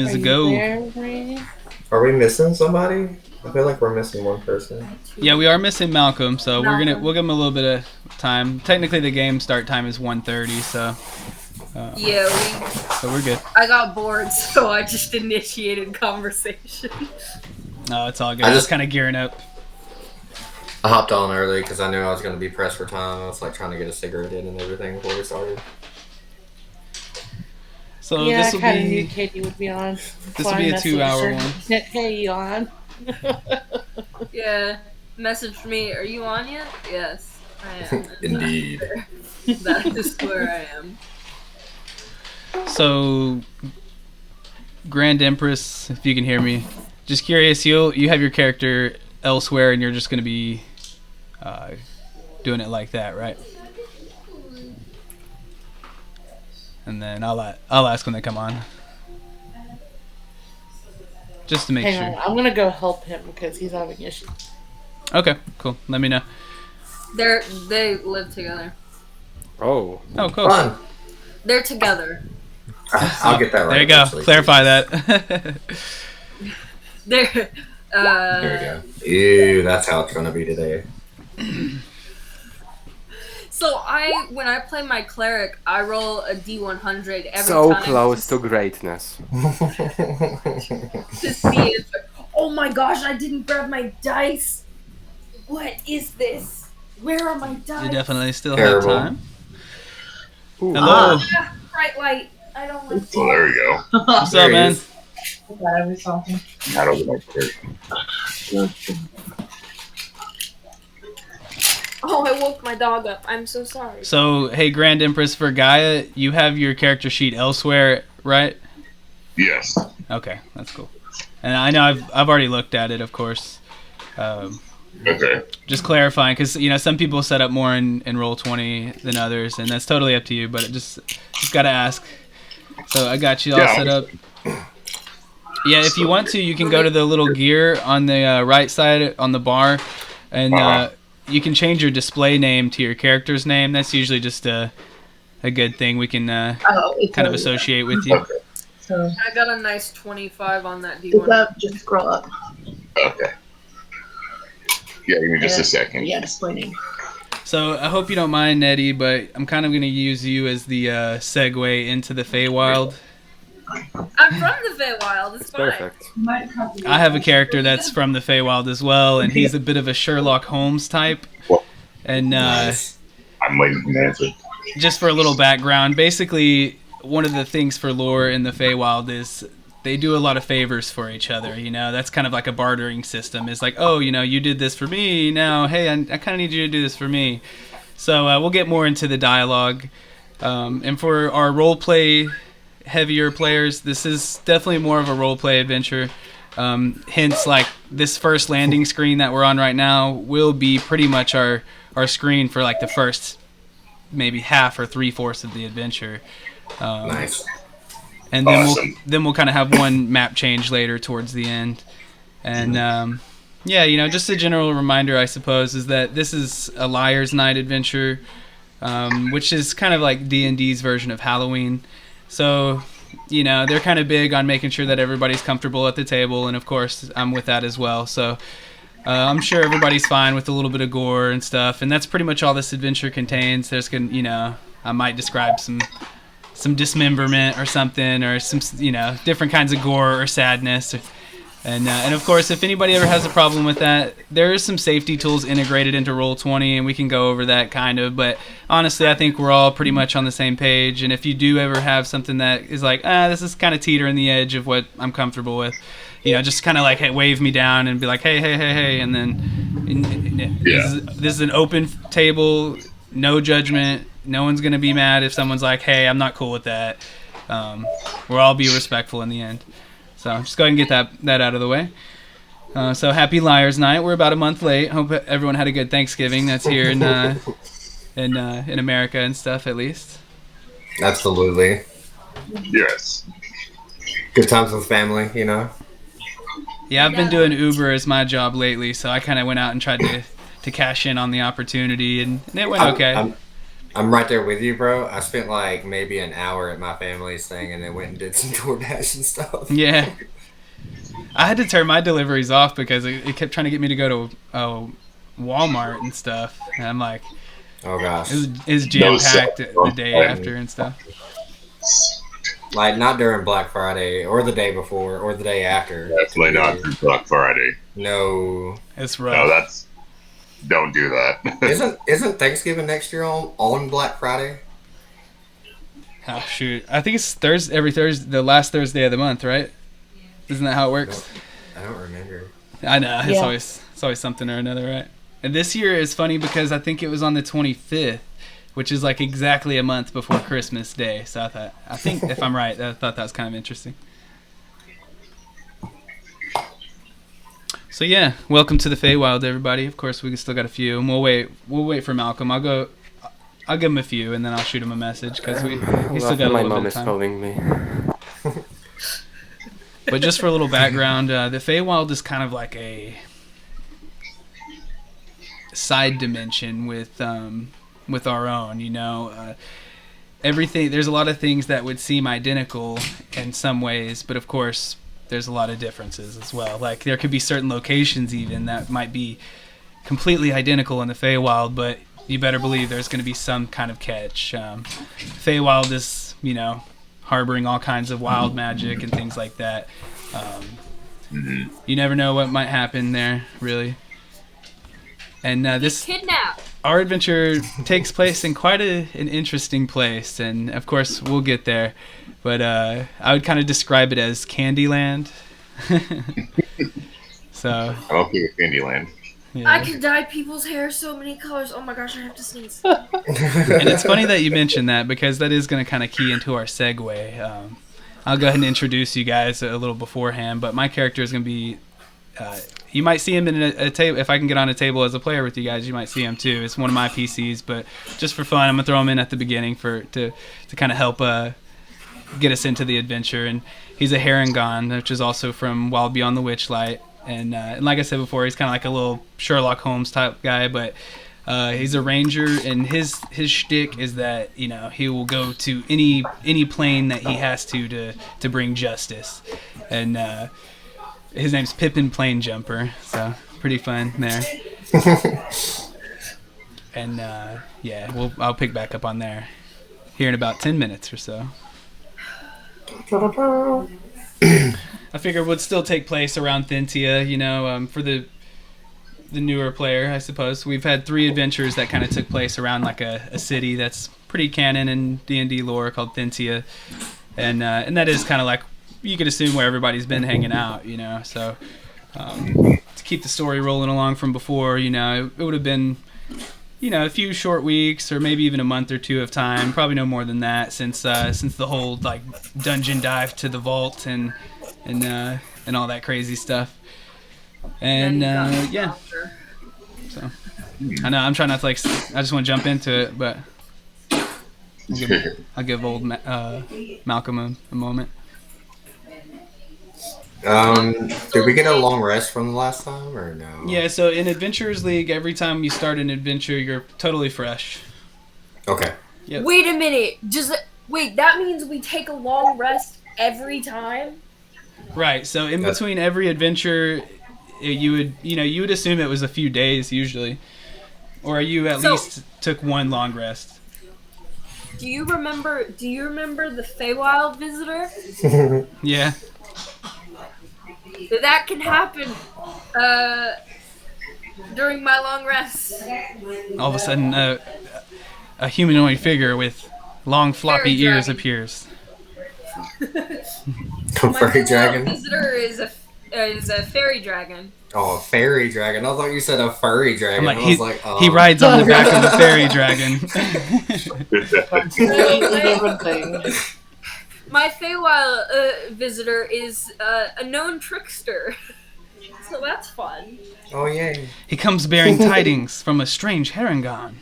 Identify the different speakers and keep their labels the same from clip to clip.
Speaker 1: Is
Speaker 2: Are
Speaker 1: a
Speaker 2: you
Speaker 1: go.
Speaker 2: there, Ray?
Speaker 3: Are we missing somebody? I feel like we're missing one person.
Speaker 1: Yeah, we are missing Malcolm, so we'll
Speaker 4: Malcolm.
Speaker 1: give him a little bit of time. Technically, the game start time is 1:30, so
Speaker 4: Yeah,
Speaker 1: we're good.
Speaker 4: I got bored, so I just initiated conversation.
Speaker 1: No, it's all good.
Speaker 3: I
Speaker 1: I was
Speaker 3: just-
Speaker 1: kind of gearing up.
Speaker 3: I hopped on early because I knew I was going to be pressed for time. I was like trying to get a cigarette in and everything before we started.
Speaker 1: So
Speaker 2: Yeah,
Speaker 1: this
Speaker 2: I
Speaker 1: will
Speaker 2: kind of knew
Speaker 1: be
Speaker 2: Katie would be on.
Speaker 1: this will be a 2-hour one.
Speaker 2: Hey, you on?
Speaker 4: Yeah, messaged me. Are you on yet? Yes, I am.
Speaker 3: Indeed.
Speaker 4: That is where I am.
Speaker 1: So, Grand Empress, if you can hear me, just curious. You have your character elsewhere, and you're just going to be doing it like that, right? And then I'll ask when they come on, just to make
Speaker 2: Hang
Speaker 1: sure.
Speaker 2: on, I'm gonna go help him because he's having issues.
Speaker 1: Okay, cool. Let me know.
Speaker 4: They live together.
Speaker 5: Oh.
Speaker 1: Oh, cool.
Speaker 3: Fun.
Speaker 4: They're together.
Speaker 3: I'll get that right.
Speaker 1: There you go.
Speaker 3: eventually.
Speaker 1: Clarify that.
Speaker 4: They're
Speaker 3: There we go. Ew, that's how it's going to be today.
Speaker 4: So when I play my cleric, I roll a D100 every
Speaker 5: So
Speaker 4: time
Speaker 5: close to greatness.
Speaker 4: to see if. Oh my gosh! I didn't grab my dice. What is this? Where are my dice?
Speaker 1: You definitely still
Speaker 3: Terrible.
Speaker 1: have time.
Speaker 5: Ooh.
Speaker 1: Hello.
Speaker 4: Ah, bright light. I don't like.
Speaker 6: Oh, there we go.
Speaker 1: What's
Speaker 3: There
Speaker 1: up,
Speaker 3: he
Speaker 1: man?
Speaker 3: is.
Speaker 6: Not over my person.
Speaker 4: Oh, I woke my dog up. I'm so sorry.
Speaker 1: So, hey, Grand Empress, for Gaia, you have your character sheet elsewhere, right?
Speaker 6: Yes.
Speaker 1: Okay, that's cool. And I know I've already looked at it, of course.
Speaker 6: Okay.
Speaker 1: Just clarifying, because some people set up more in Roll20 than others, and that's totally up to you. But it just gotta ask. So I got you all
Speaker 6: Yeah.
Speaker 1: set up. Yeah, if you want to, you can go to the little gear on the right side on the bar, and you can change your display name to your character's name. That's usually just a good thing we can kind of associate with you.
Speaker 6: Okay.
Speaker 7: So
Speaker 4: I got a nice 25 on that
Speaker 7: it's
Speaker 4: D100.
Speaker 7: up, just scroll up.
Speaker 6: Okay. Yeah, give me just a second.
Speaker 7: Yeah, explaining.
Speaker 1: So I hope you don't mind, Eddie, but I'm kind of going to use you as the segue into the Feywild.
Speaker 4: I'm from the Feywild. It's fine.
Speaker 5: Perfect.
Speaker 1: I have a character that's from the Feywild as well, and he's a bit of a Sherlock Holmes type. And
Speaker 3: Nice.
Speaker 6: I'm waiting for an answer.
Speaker 1: just for a little background, basically one of the things for lore in the Feywild is they do a lot of favors for each other. That's kind of like a bartering system. It's like, oh, you did this for me. Now, hey, I kind of need you to do this for me. So we'll get more into the dialogue. And for our role play heavier players, this is definitely more of a role play adventure. Hence, like this first landing screen that we're on right now will be pretty much our screen for like the first maybe half or 3/4 of the adventure.
Speaker 3: Nice.
Speaker 1: And then
Speaker 6: Awesome.
Speaker 1: we'll kind of have one map change later towards the end. And just a general reminder, I suppose, is that this is a Liar's Night adventure, which is kind of like D&D's version of Halloween. So, they're kind of big on making sure that everybody's comfortable at the table, and of course, I'm with that as well. So, I'm sure everybody's fine with a little bit of gore and stuff, and that's pretty much all this adventure contains. I might describe some dismemberment or something, or some different kinds of gore or sadness, and of course, if anybody ever has a problem with that, there is some safety tools integrated into Roll20, and we can go over that kind of. But honestly, I think we're all pretty much on the same page. And if you do ever have something that is like, this is kind of teetering the edge of what I'm comfortable with, just kind of like, hey, wave me down and be like, hey, and then this is an open table, no judgment. No one's gonna be mad if someone's like, hey, I'm not cool with that. We'll all be respectful in the end. So just go ahead and get that out of the way. So happy Liar's Night. We're about a month late. Hope everyone had a good Thanksgiving. That's here in America and stuff, at least.
Speaker 3: Absolutely.
Speaker 6: Yes.
Speaker 3: Good times with family,
Speaker 1: Yeah, I've been doing Uber as my job lately, so I kind of went out and tried to cash in on the opportunity, and it went okay.
Speaker 3: I'm right there with you, bro. I spent like maybe an hour at my family's thing and then went and did some DoorDash and stuff.
Speaker 1: Yeah. I had to turn my deliveries off because it kept trying to get me to go to Walmart and stuff. And I'm like,
Speaker 3: Oh gosh.
Speaker 1: it was jam-packed the day after and stuff.
Speaker 3: Like not during Black Friday or the day before or the day after.
Speaker 6: Definitely not for Black Friday.
Speaker 3: No.
Speaker 1: It's
Speaker 6: No,
Speaker 1: rough.
Speaker 6: don't do that.
Speaker 3: Isn't Thanksgiving next year on Black Friday?
Speaker 1: Oh, shoot. I think it's every Thursday, the last Thursday of the month, right? Isn't that how it works?
Speaker 3: I don't remember.
Speaker 1: I know. It's
Speaker 2: Yeah.
Speaker 1: always something or another, right? And this year is funny because I think it was on the 25th, which is like exactly a month before Christmas Day. So I think if I'm right, I thought that was kind of interesting. So yeah, welcome to the Feywild, everybody. Of course, we still got a few, and we'll wait for Malcolm. I'll give him a few, and then I'll shoot him a message because we still got a
Speaker 5: my
Speaker 1: little
Speaker 5: mom
Speaker 1: bit
Speaker 5: is
Speaker 1: of time.
Speaker 5: calling me.
Speaker 1: But just for a little background, the Feywild is kind of like a side dimension with our own, you know. Everything, there's a lot of things that would seem identical in some ways, but of course there's a lot of differences as well. Like there could be certain locations even that might be completely identical in the Feywild, but you better believe there's going to be some kind of catch. Feywild is, you know, harboring all kinds of wild magic and things like that. You never know what might happen there, really. And this
Speaker 4: Kidnapped.
Speaker 1: our adventure takes place in quite an interesting place, and of course we'll get there. But I would kind of describe it as Candyland. So
Speaker 6: I'm okay with Candyland.
Speaker 1: yeah.
Speaker 4: I could dye people's hair so many colors. Oh my gosh, I have to sneeze.
Speaker 1: And it's funny that you mentioned that because that is going to kind of key into our segue. I'll go ahead and introduce you guys a little beforehand, but my character is going to be. You might see him in a table. If I can get on a table as a player with you guys, you might see him too. It's one of my PCs, but just for fun, I'm gonna throw him in at the beginning to kind of help get us into the adventure. And he's a Harengon, which is also from Wild Beyond the Witchlight. And like I said before, he's kind of like a little Sherlock Holmes type guy, but he's a ranger, and his shtick is that, you know, he will go to any plane that he has to bring justice. And his name's Pippin Planejumper, so pretty fun there. And yeah, I'll pick back up on there here in about 10 minutes or so. I figure it would still take place around Thintia, you know, for the newer player, I suppose. We've had 3 adventures that kind of took place around like a city that's pretty canon in D&D lore called Thintia, and that is kind of like, you could assume, where everybody's been hanging out, you know. So to keep the story rolling along from before, you know, it would have been, you know, a few short weeks or maybe even a month or 2 of time, probably no more than that, since the whole like dungeon dive to the vault and all that crazy stuff. And yeah, so I know I'm trying not to I just want to jump into it, but I'll give old Malcolm a moment.
Speaker 3: Did we get a long rest from the last time or no?
Speaker 1: Yeah, so in Adventurers League, every time you start an adventure, you're totally fresh.
Speaker 3: Okay.
Speaker 1: Yep.
Speaker 4: Wait a minute. Wait, that means we take a long rest every time?
Speaker 1: Right. So in between every adventure, you would assume it was a few days usually, or you at least took one long rest.
Speaker 4: Do you remember the Feywild visitor?
Speaker 1: Yeah.
Speaker 4: That can happen during my long rest.
Speaker 1: All of a sudden, a humanoid figure with long floppy
Speaker 4: Fairy
Speaker 1: ears
Speaker 4: dragon.
Speaker 1: appears.
Speaker 3: A fairy dragon?
Speaker 4: Visitor is a fairy dragon.
Speaker 3: Oh, a fairy dragon. I thought you said a furry dragon.
Speaker 1: I'm like,
Speaker 3: I was like, oh.
Speaker 1: he rides on the back of the fairy dragon.
Speaker 2: Completely different thing.
Speaker 4: My Feywild visitor is a known trickster. So that's fun.
Speaker 3: Oh, yay.
Speaker 1: He comes bearing tidings from a strange Harengon.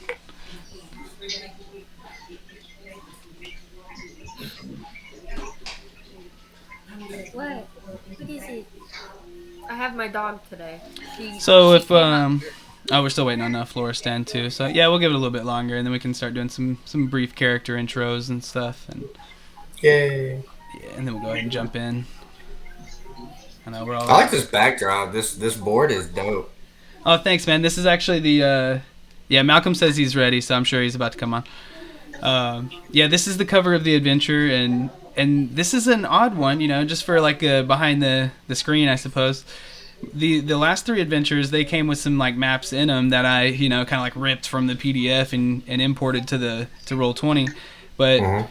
Speaker 4: What? What is it? I have my dog today.
Speaker 1: So Oh, we're still waiting on Floristan too. So yeah, we'll give it a little bit longer, and then we can start doing some brief character intros and stuff, and
Speaker 3: Yay!
Speaker 1: yeah, and then we'll go ahead and jump in. I know we're all.
Speaker 3: I like this backdrop. This board is dope.
Speaker 1: Oh, thanks, man. This is actually the. Yeah, Malcolm says he's ready, so I'm sure he's about to come on. Yeah, this is the cover of the adventure, and this is an odd one, just for like behind the screen, I suppose. The last 3 adventures, they came with some like maps in them that I kind of like ripped from the PDF and imported to Roll20, but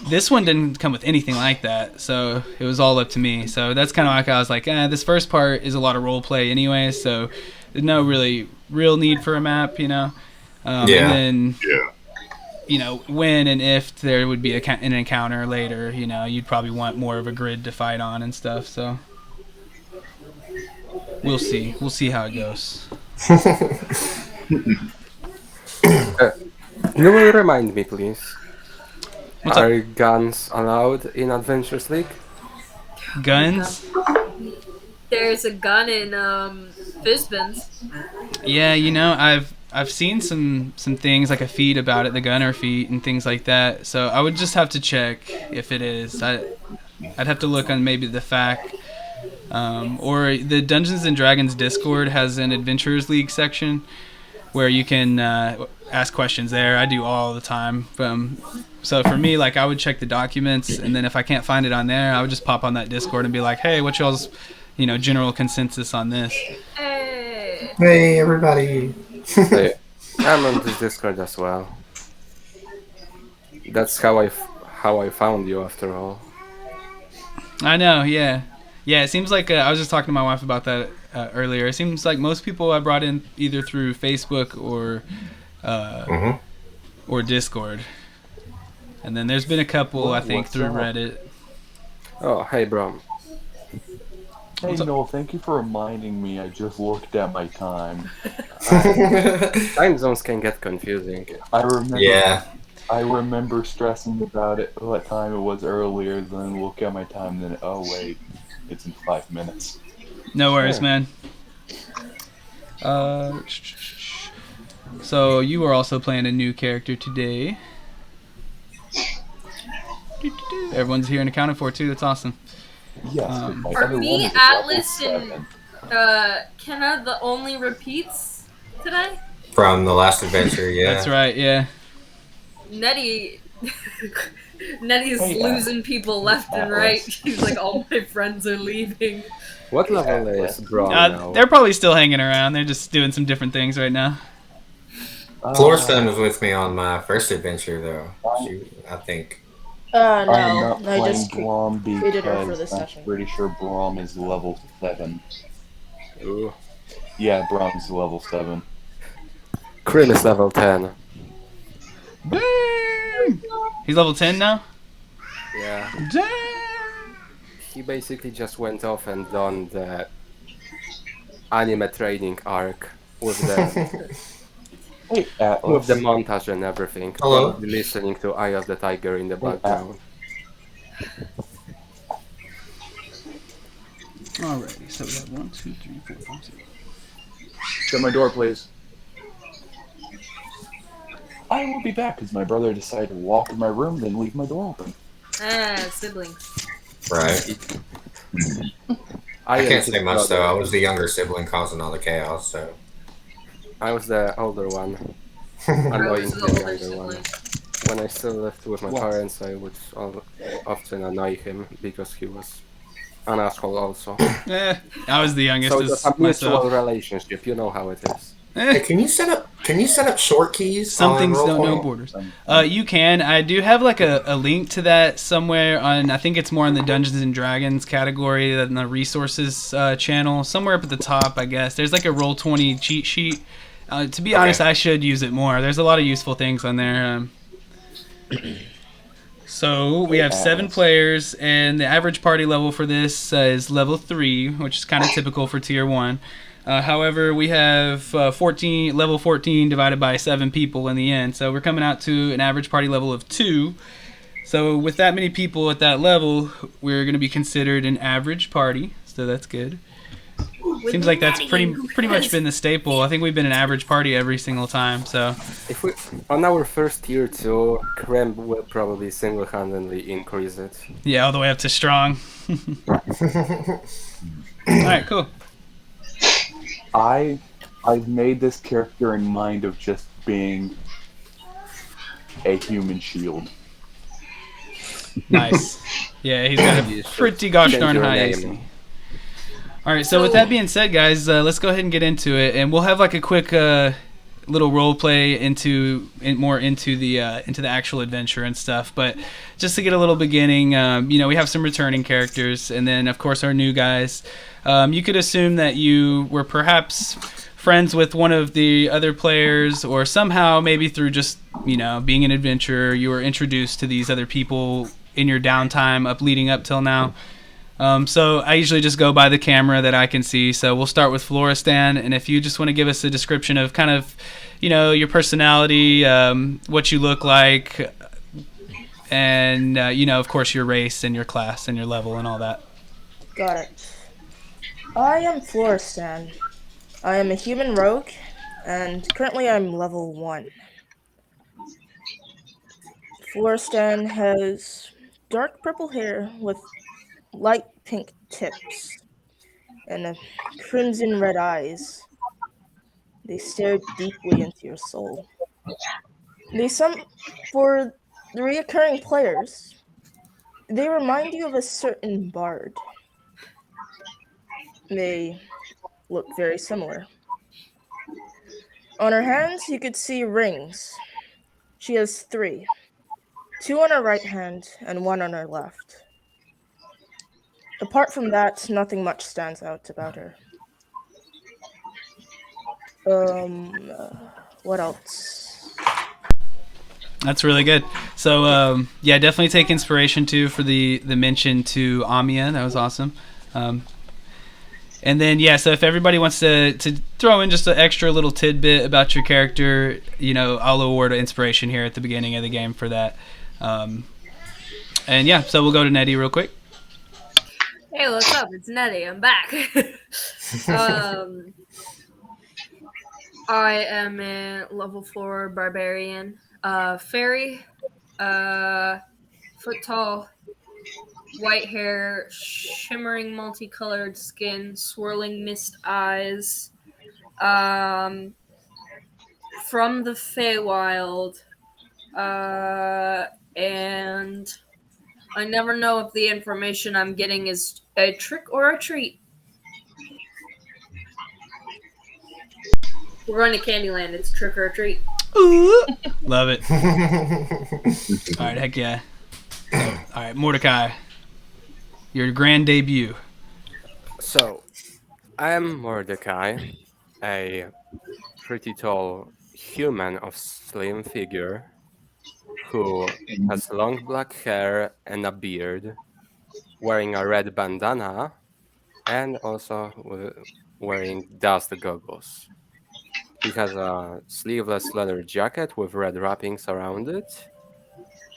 Speaker 1: this one didn't come with anything like that, so it was all up to me. So that's kind of like I was like, this first part is a lot of role play anyway, so there's no really real need for a map, And then when and if there would be an encounter later, you'd probably want more of a grid to fight on and stuff. So we'll see how it goes.
Speaker 5: You will remind me, please.
Speaker 1: What's
Speaker 5: Are guns allowed in Adventures League?
Speaker 1: Guns?
Speaker 4: There's a gun in Fizbin's.
Speaker 1: Yeah, I've seen some things like a feat about it, the gunner feat and things like that. So I would just have to check if it is. I'd have to look on maybe the FAQ. Or the Dungeons and Dragons Discord has an Adventurers League section where you can ask questions there. I do all the time. So for me, like, I would check the documents, and then if I can't find it on there, I would just pop on that Discord and be like, hey, what's y'all's general consensus on this?
Speaker 3: Hey, everybody.
Speaker 5: Hey, I'm on this Discord as well. That's how I found you, after all.
Speaker 1: I know, yeah. Yeah, it seems like I was just talking to my wife about that earlier. It seems like most people I brought in either through Facebook or Discord. And then there's been a couple, I think, through Reddit.
Speaker 5: Oh, hey, Brom.
Speaker 7: Hey, Noel, thank you for reminding me. I just looked at my time.
Speaker 5: Time zones can get confusing.
Speaker 7: I remember.
Speaker 3: Yeah.
Speaker 7: I remember stressing about it, what time it was earlier, then look at my time, then, oh wait, it's in 5 minutes.
Speaker 1: No worries,
Speaker 5: Sure.
Speaker 1: man. So you were also playing a new character today. Everyone's here and accounted for too. That's awesome.
Speaker 7: Yes, but my
Speaker 4: Are
Speaker 7: other
Speaker 4: me,
Speaker 7: one is level
Speaker 4: Atlas, and
Speaker 7: 7.
Speaker 4: Kenna the only repeats today?
Speaker 3: From the last adventure, yeah.
Speaker 1: That's right. Yeah.
Speaker 4: Netty's
Speaker 7: Hey,
Speaker 4: losing people left and
Speaker 7: Atlas.
Speaker 4: right. He's like, all my friends are leaving.
Speaker 5: What level is Brom now?
Speaker 1: They're probably still hanging around. They're just doing some different things right now.
Speaker 3: Floristan was with me on my first adventure, though. I think.
Speaker 7: I'm
Speaker 2: No.
Speaker 7: not
Speaker 2: I
Speaker 7: playing
Speaker 2: just
Speaker 7: Brom
Speaker 2: created her for
Speaker 7: because
Speaker 2: this
Speaker 7: I'm
Speaker 2: session.
Speaker 7: pretty sure Brom is level 7.
Speaker 5: Ooh.
Speaker 7: Yeah, Brom's level 7.
Speaker 5: Krill is level 10.
Speaker 1: Dang! He's level 10 now?
Speaker 5: Yeah.
Speaker 1: Dang!
Speaker 5: He basically just went off and done the anime training arc with the
Speaker 7: Hey, Atlas.
Speaker 5: with the montage and everything.
Speaker 3: Hello?
Speaker 5: Probably listening to Eye of the Tiger in the
Speaker 7: Hey,
Speaker 5: background.
Speaker 1: Alrighty, so we have 1, 2, 3, 4, 5, 6.
Speaker 7: Shut my door, please. I will be back because my brother decided to walk in my room, then leave my door open.
Speaker 4: Siblings.
Speaker 3: Right. I
Speaker 5: am
Speaker 3: can't
Speaker 5: his
Speaker 3: say much,
Speaker 5: brother.
Speaker 3: though. I was the younger sibling causing all the chaos, so.
Speaker 5: I was the older one,
Speaker 4: I
Speaker 5: annoying
Speaker 4: was
Speaker 5: the
Speaker 4: the older
Speaker 5: younger one.
Speaker 4: sibling.
Speaker 5: When I still lived with my
Speaker 7: What?
Speaker 5: parents, I would often annoy him because he was an asshole also.
Speaker 1: I was the youngest
Speaker 5: So it's a
Speaker 1: as
Speaker 5: mutual
Speaker 1: myself.
Speaker 5: relationship, you know how it is.
Speaker 3: Hey, can you set up short keys?
Speaker 1: Some
Speaker 3: on
Speaker 1: things don't know
Speaker 3: Roll20?
Speaker 1: borders. You can. I do have like a link to that somewhere on. I think it's more in the Dungeons and Dragons category than the resources channel. Somewhere up at the top, I guess. There's like a Roll20 cheat sheet. To be honest, I should use it more. There's a lot of useful things on there. So we have 7 players, and the average party level for this is level 3, which is kind of typical for tier 1. However, we have level 14 divided by 7 people in the end, so we're coming out to an average party level of 2. So with that many people at that level, we're going to be considered an average party, so that's good.
Speaker 4: With
Speaker 1: Seems like that's
Speaker 4: Nettie,
Speaker 1: pretty much been the staple. I think we've been an average party every single time. So
Speaker 5: If we on our first tier 2, Krem will probably single-handedly increase it.
Speaker 1: yeah, all the way up to strong. All right, cool.
Speaker 7: I've made this character in mind of just being a human shield.
Speaker 1: Nice. Yeah, he's got
Speaker 5: You
Speaker 1: a
Speaker 5: should
Speaker 1: pretty gosh
Speaker 5: change
Speaker 1: darn
Speaker 5: your
Speaker 1: high
Speaker 5: name.
Speaker 1: AC. All right, so with that being said, guys, let's go ahead and get into it, and we'll have like a quick little role play into the actual adventure and stuff. But just to get a little beginning, we have some returning characters, and then of course our new guys. You could assume that you were perhaps friends with one of the other players, or somehow maybe through just being an adventurer, you were introduced to these other people in your downtime leading up till now. So I usually just go by the camera that I can see. So we'll start with Floristan, and if you just want to give us a description of kind of, your personality, what you look like, and of course your race and your class and your level and all that.
Speaker 8: Got it. I am Floristan. I am a human rogue, and currently I'm level 1. Floristan has dark purple hair with light pink tips and crimson red eyes. They stare deeply into your soul. For the reoccurring players, they remind you of a certain bard. They look very similar. On her hands, you could see rings. She has 3. 2 on her right hand and 1 on her left. Apart from that, nothing much stands out about her. What else?
Speaker 1: That's really good. So definitely take inspiration too for the mention to Amia. That was awesome. And then so if everybody wants to throw in just an extra little tidbit about your character, I'll award an inspiration here at the beginning of the game for that. So we'll go to Nettie real quick.
Speaker 4: Hey, what's up? It's Nettie. I'm back. I am a level 4 barbarian. Fairy. Foot tall. White hair. Shimmering multicolored skin. Swirling mist eyes. From the Feywild. And I never know if the information I'm getting is a trick or a treat. We're going to Candyland. It's trick or a treat.
Speaker 1: Ooh, love it. All right, heck yeah. All right, Mordecai, your grand debut.
Speaker 5: So, I am Mordecai, a pretty tall human of slim figure who has long black hair and a beard, wearing a red bandana, and also wearing dust goggles. He has a sleeveless leather jacket with red wrappings around it,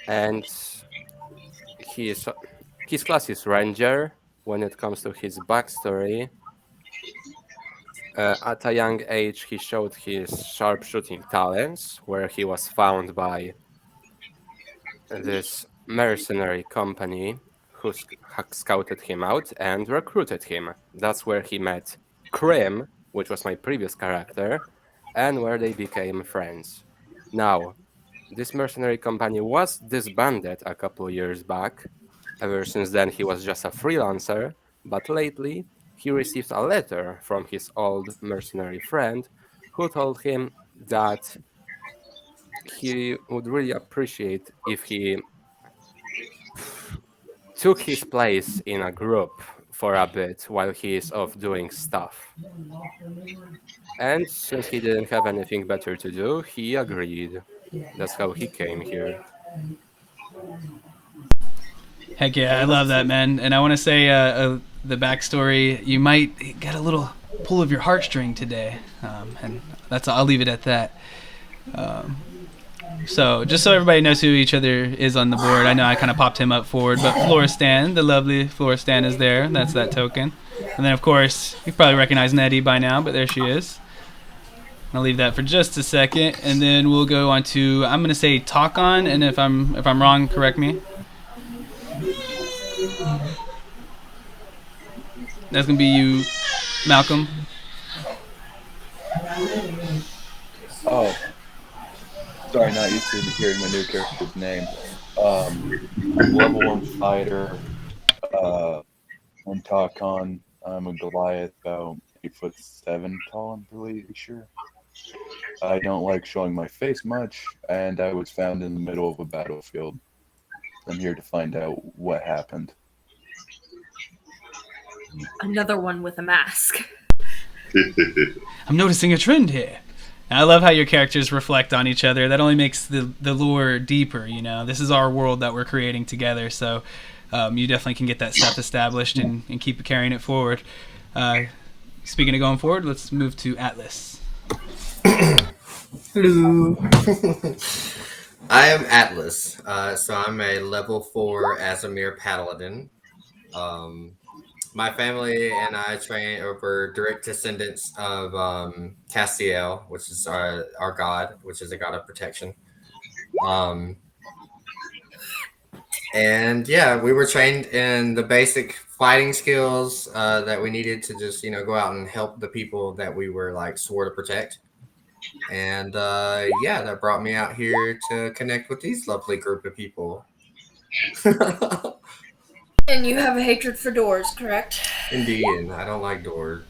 Speaker 5: and his class is Ranger. When it comes to his backstory, at a young age, he showed his sharpshooting talents, where he was found by this mercenary company who scouted him out and recruited him. That's where he met Krim, which was my previous character, and where they became friends. Now, this mercenary company was disbanded a couple years back. Ever since then, he was just a freelancer, but lately, he received a letter from his old mercenary friend who told him that he would really appreciate if he took his place in a group for a bit while he is off doing stuff. And since he didn't have anything better to do, he agreed. That's how he came here.
Speaker 1: Heck yeah, I love that, man. And I want to say the backstory, you might get a little pull of your heartstring today. And I'll leave it at that. So just so everybody knows who each other is on the board, I know I kind of popped him up forward, but Floristan, the lovely Floristan is there. That's that token. And then, of course, you probably recognize Nettie by now, but there she is. I'll leave that for just a second, and then we'll go on to, I'm going to say talk on, and if I'm wrong, correct me. That's going to be you, Malcolm.
Speaker 7: Oh, sorry, not used to hearing my new character's name. Level 1 fighter, on Talkon. I'm a Goliath, about 8'7" tall, I'm pretty sure. I don't like showing my face much, and I was found in the middle of a battlefield. I'm here to find out what happened.
Speaker 4: Another one with a mask.
Speaker 1: I'm noticing a trend here. And I love how your characters reflect on each other. That only makes the lore deeper, you know. This is our world that we're creating together, so you definitely can get that stuff established and keep carrying it forward. Speaking of going forward, let's move to Atlas.
Speaker 3: Hello. I am Atlas. So I'm a level 4 Azamir Paladin. My family and I train over direct descendants of Castiel, which is our god, which is a god of protection. And yeah, we were trained in the basic fighting skills that we needed to just, go out and help the people that we were like swore to protect. And yeah, that brought me out here to connect with these lovely group of people.
Speaker 4: And you have a hatred for doors, correct?
Speaker 3: Indeed, and I don't like dwarves.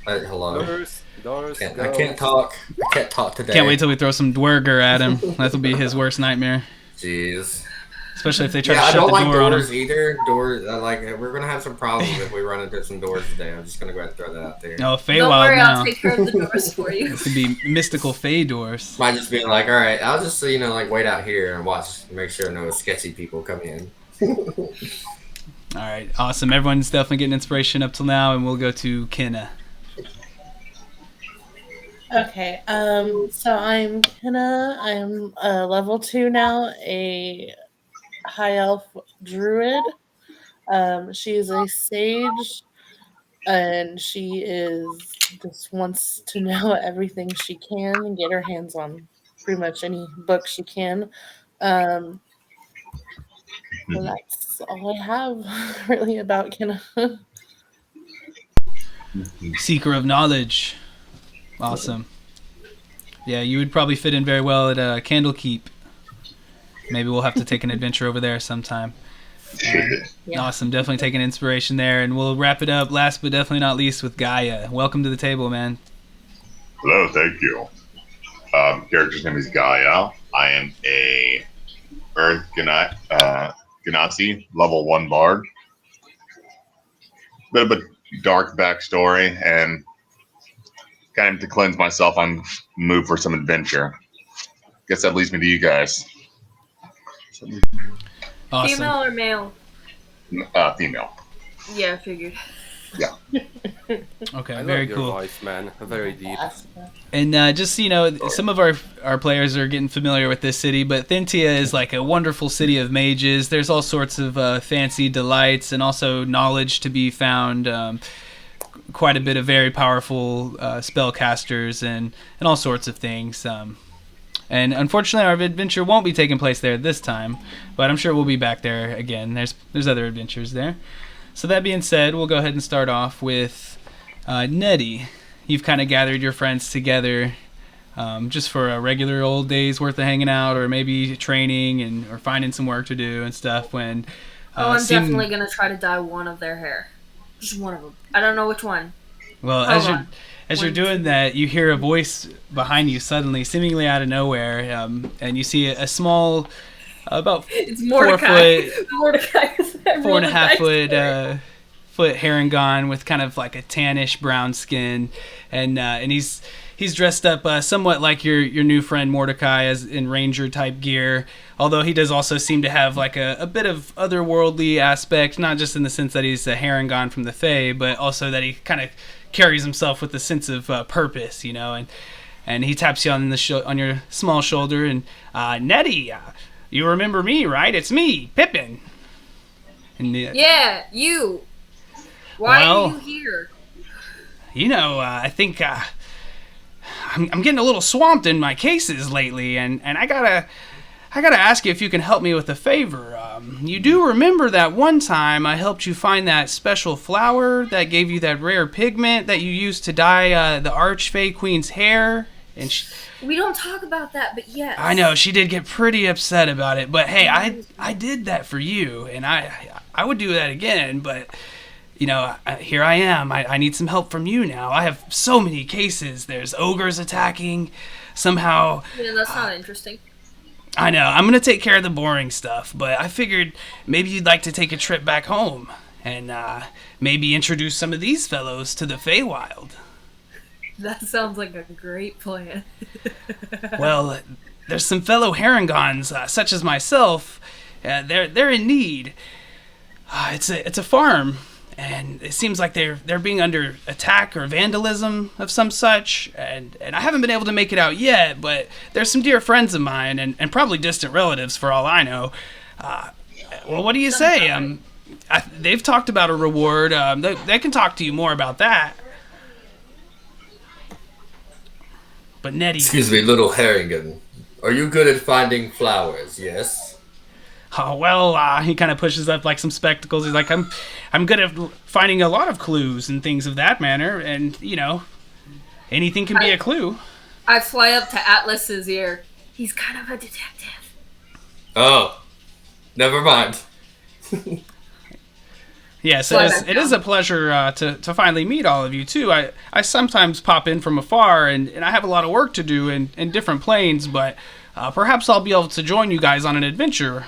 Speaker 3: Hello.
Speaker 5: Doors,
Speaker 3: I can't talk. I can't talk today.
Speaker 1: Can't wait till we throw some dwerger at him. That'll be his worst nightmare.
Speaker 3: Jeez.
Speaker 1: Especially if they try to
Speaker 3: I
Speaker 1: shut
Speaker 3: don't
Speaker 1: the
Speaker 3: like
Speaker 1: door on him.
Speaker 3: doors either. Doors, we're gonna have some problems if we run into some doors today. I'm just gonna go ahead and throw that out there.
Speaker 1: Oh, Feywild
Speaker 4: Don't worry,
Speaker 1: now.
Speaker 4: I'll take care of the doors for you.
Speaker 1: This could be mystical Fey doors.
Speaker 3: Might just be like, all right, I'll just wait out here and watch, make sure no sketchy people come in.
Speaker 1: All right, awesome. Everyone's definitely getting inspiration up till now, and we'll go to Kenna.
Speaker 2: Okay, so I'm Kenna. I'm level 2 now, a high elf druid. She is a sage, and she just wants to know everything she can and get her hands on pretty much any book she can. And that's all I have really about Kenna.
Speaker 1: Seeker of knowledge. Awesome. Yeah, you would probably fit in very well at Candlekeep. Maybe we'll have to take an adventure over there sometime.
Speaker 2: Yeah.
Speaker 1: Awesome. Definitely taking inspiration there. And we'll wrap it up, last but definitely not least, with Gaia. Welcome to the table, man.
Speaker 6: Hello, thank you. Character's name is Gaia. I am a Earth Ganassi, level 1 bard. Bit of a dark backstory, and kind of to cleanse myself, I'm moved for some adventure. Guess that leads me to you guys.
Speaker 1: Awesome.
Speaker 4: Female or male?
Speaker 6: Female.
Speaker 4: Yeah, I figured.
Speaker 6: Yeah.
Speaker 1: Okay,
Speaker 5: I
Speaker 1: very
Speaker 5: love your
Speaker 1: cool.
Speaker 5: voice, man. Very deep.
Speaker 1: And just so you know, some of our players are getting familiar with this city, but Thintia is like a wonderful city of mages. There's all sorts of fancy delights and also knowledge to be found. Quite a bit of very powerful spellcasters and all sorts of things. And unfortunately, our adventure won't be taking place there this time, but I'm sure we'll be back there again. There's other adventures there. So that being said, we'll go ahead and start off with Nettie. You've kind of gathered your friends together just for a regular old day's worth of hanging out, or maybe training or finding some work to do and stuff. When
Speaker 4: I'm definitely gonna try to dye one of their hair. Just one of them. I don't know which one.
Speaker 1: Well, as you're doing that, you hear a voice behind you suddenly, seemingly out of nowhere, and you see a small, about
Speaker 4: It's Mordecai.
Speaker 1: 4 foot,
Speaker 4: Mordecai is
Speaker 1: 4.5 foot Harangon with kind of like a tannish brown skin, and he's dressed up somewhat like your new friend Mordecai, as in ranger type gear. Although he does also seem to have like a bit of otherworldly aspect, not just in the sense that he's a Harangon from the Fae, but also that he kind of carries himself with a sense of purpose, and he taps you on on your small shoulder and Nettie, you remember me, right? It's me, Pippin. And
Speaker 4: Yeah, you. Why
Speaker 1: Well,
Speaker 4: are you here?
Speaker 1: I think I'm getting a little swamped in my cases lately, and I gotta ask you if you can help me with a favor. You do remember that one time I helped you find that special flower that gave you that rare pigment that you used to dye the Archfey Queen's hair? And
Speaker 4: We don't talk about that, but yes.
Speaker 1: I know she did get pretty upset about it, but hey, I did that for you, and I would do that again, but here I am. I need some help from you now. I have so many cases. There's ogres attacking. Somehow.
Speaker 4: Yeah, that's not interesting.
Speaker 1: I know. I'm going to take care of the boring stuff, but I figured maybe you'd like to take a trip back home and maybe introduce some of these fellows to the Feywild.
Speaker 4: That sounds like a great plan.
Speaker 1: Well, there's some fellow Herringons, such as myself. They're in need. It's a farm. And it seems like they're being under attack or vandalism of some such, and I haven't been able to make it out yet, but there's some dear friends of mine, and probably distant relatives for all I know. Well, what do you say? They've talked about a reward. They can talk to you more about that. But Nettie...
Speaker 3: Excuse me, little Harrigan. Are you good at finding flowers, yes?
Speaker 1: Oh, well, he kind of pushes up like some spectacles. He's like, I'm good at finding a lot of clues and things of that manner, and anything can be a clue.
Speaker 4: I fly up to Atlas's ear. He's kind of a detective.
Speaker 3: Oh, never mind.
Speaker 1: Yes, it is a pleasure to finally meet all of you too. I sometimes pop in from afar, and I have a lot of work to do in different planes, but perhaps I'll be able to join you guys on an adventure.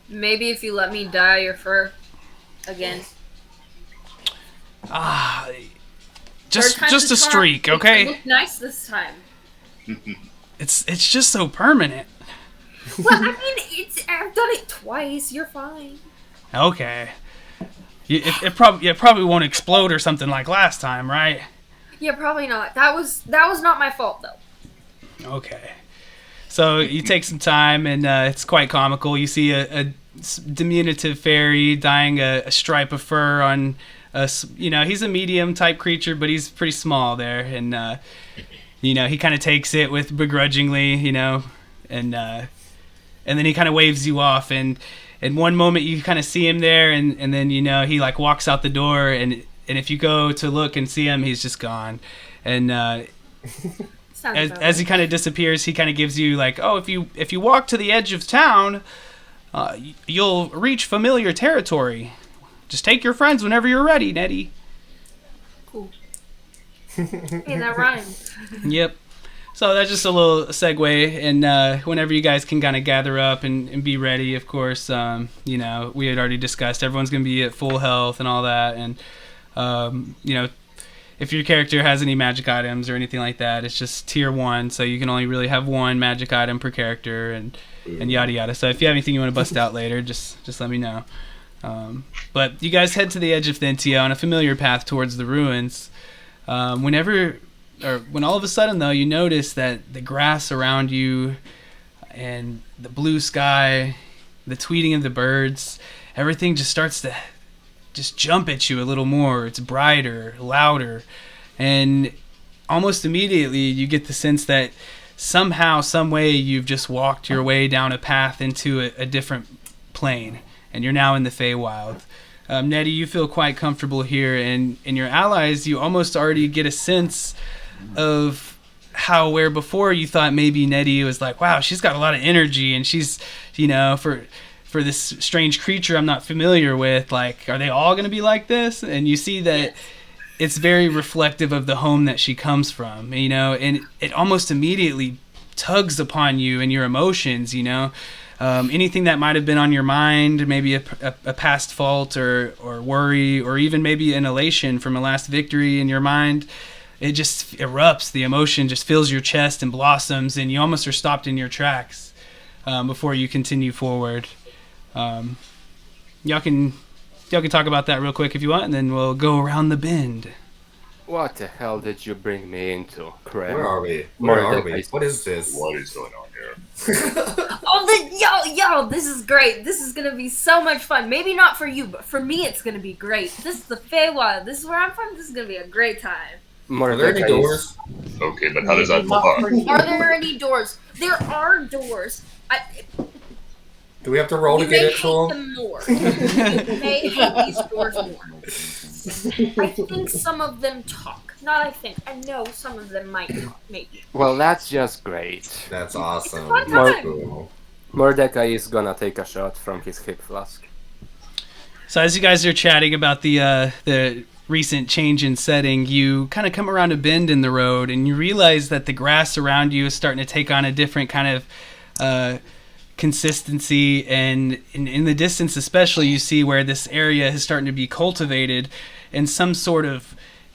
Speaker 4: Maybe if you let me dye your fur again.
Speaker 1: Just a streak, okay?
Speaker 4: It look nice this time.
Speaker 1: It's just so permanent.
Speaker 4: Well, I mean, I've done it twice. You're fine.
Speaker 1: Okay. It probably won't explode or something like last time, right?
Speaker 4: Yeah, probably not. That was not my fault though.
Speaker 1: Okay. So you take some time, and it's quite comical. You see a diminutive fairy dyeing a stripe of fur on he's a medium type creature, but he's pretty small there, and he kind of takes it with begrudgingly, and then he kind of waves you off, and in one moment you kind of see him there, and then he like walks out the door, and if you go to look and see him, he's just gone, and as he kind of disappears, he kind of gives you like, oh, if you walk to the edge of town, you'll reach familiar territory. Just take your friends whenever you're ready, Nettie.
Speaker 4: Cool. Hey, that rhymes.
Speaker 1: Yep. So that's just a little segue, and whenever you guys can kind of gather up and be ready, of course, we had already discussed everyone's going to be at full health and all that, and, if your character has any magic items or anything like that, it's just tier 1, so you can only really have one magic item per character, and yada yada. So if you have anything you want to bust out later, just let me know. But you guys head to the edge of Thentia on a familiar path towards the ruins. When all of a sudden, though, you notice that the grass around you and the blue sky, the tweeting of the birds, everything just starts to just jump at you a little more. It's brighter, louder, and almost immediately you get the sense that somehow, some way, you've just walked your way down a path into a different plane, and you're now in the Feywild. Nettie, you feel quite comfortable here, and your allies, you almost already get a sense of how, where before you thought maybe Nettie was like, wow, she's got a lot of energy, and she's, for this strange creature I'm not familiar with, like, are they all going to be like this? And you see that it's very reflective of the home that she comes from, and it almost immediately tugs upon you and your emotions, anything that might have been on your mind, maybe a past fault or worry, or even maybe an elation from a last victory in your mind, it just erupts. The emotion just fills your chest and blossoms, and you almost are stopped in your tracks before you continue forward. Y'all can talk about that real quick if you want, and then we'll go around the bend.
Speaker 5: What the hell did you bring me into, Krem?
Speaker 3: Where are we?
Speaker 5: Mordecai.
Speaker 3: What is this?
Speaker 6: What is going on here?
Speaker 4: Yo, this is great. This is gonna be so much fun. Maybe not for you, but for me, it's gonna be great. This is the Feywild. This is where I'm from. This is gonna be a great time.
Speaker 3: Are there any
Speaker 5: Mordecai
Speaker 3: doors?
Speaker 6: Okay, but how does that
Speaker 2: Not
Speaker 6: look?
Speaker 2: for you.
Speaker 4: Are there any doors? There are doors.
Speaker 3: Do we have to roll to
Speaker 4: You
Speaker 3: get
Speaker 4: may
Speaker 3: into
Speaker 4: hate
Speaker 3: them?
Speaker 4: them more. You may hate these doors more. I think some of them talk. Not I think. I know some of them might talk. Maybe.
Speaker 5: Well, that's just great.
Speaker 3: That's awesome.
Speaker 4: fun
Speaker 5: Mor-
Speaker 4: time.
Speaker 3: Cool.
Speaker 5: Mordecai is gonna take a shot from his hip flask.
Speaker 1: So as you guys are chatting about the recent change in setting, you kind of come around a bend in the road, and you realize that the grass around you is starting to take on a different kind of consistency, and in the distance especially, you see where this area is starting to be cultivated in some sort of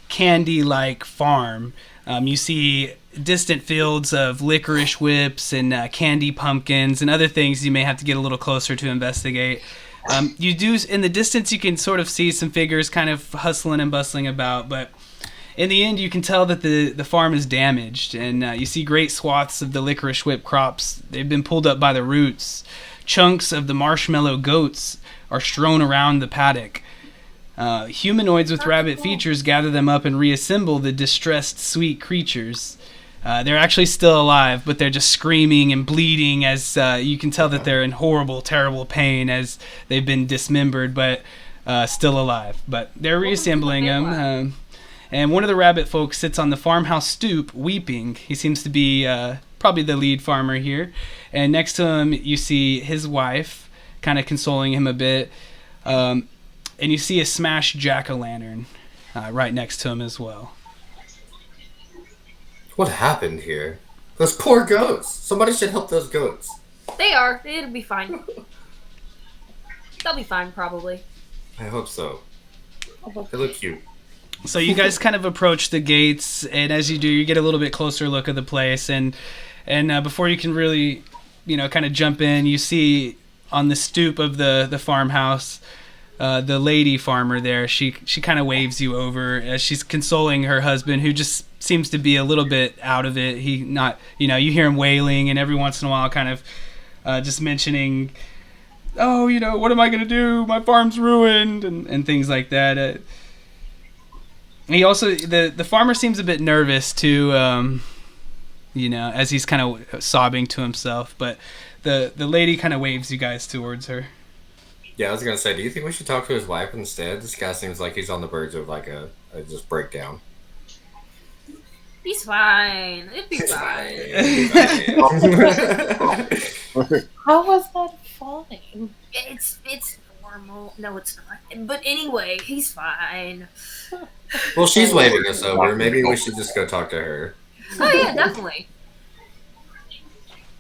Speaker 1: candy-like farm. You see distant fields of licorice whips and candy pumpkins and other things you may have to get a little closer to investigate. You do, in the distance, you can sort of see some figures kind of hustling and bustling about, but in the end, you can tell that the farm is damaged, and you see great swaths of the licorice whip crops. They've been pulled up by the roots. Chunks of the marshmallow goats are strewn around the paddock. Humanoids with rabbit features gather them up and reassemble the distressed, sweet creatures. They're actually still alive, but they're just screaming and bleeding as you can tell that they're in horrible, terrible pain as they've been dismembered, but still alive. But they're reassembling them. And one of the rabbit folks sits on the farmhouse stoop weeping. He seems to be probably the lead farmer here. And next to him, you see his wife kind of consoling him a bit. And you see a smashed jack-o'-lantern right next to him as well.
Speaker 3: What happened here? Those poor goats. Somebody should help those goats.
Speaker 4: They are. It'll be fine. They'll be fine, probably.
Speaker 3: I hope so. They look cute.
Speaker 1: So you guys kind of approach the gates, and as you do, you get a little bit closer look of the place, and before you can really, kind of jump in, you see on the stoop of the farmhouse, the lady farmer there. She kind of waves you over as she's consoling her husband, who just seems to be a little bit out of it. You hear him wailing, and every once in a while, kind of just mentioning, "Oh, what am I gonna do? My farm's ruined," and things like that. He also, the farmer seems a bit nervous too, as he's kind of sobbing to himself. But the lady kind of waves you guys towards her.
Speaker 3: Yeah, I was gonna say, do you think we should talk to his wife instead? This guy seems like he's on the verge of like a just breakdown.
Speaker 4: He's fine. It'll be fine.
Speaker 2: How was that fine?
Speaker 4: It's normal. No, it's not. But anyway, he's fine.
Speaker 3: Well, she's waving us over. Maybe we should just go talk to her.
Speaker 4: Oh yeah, definitely.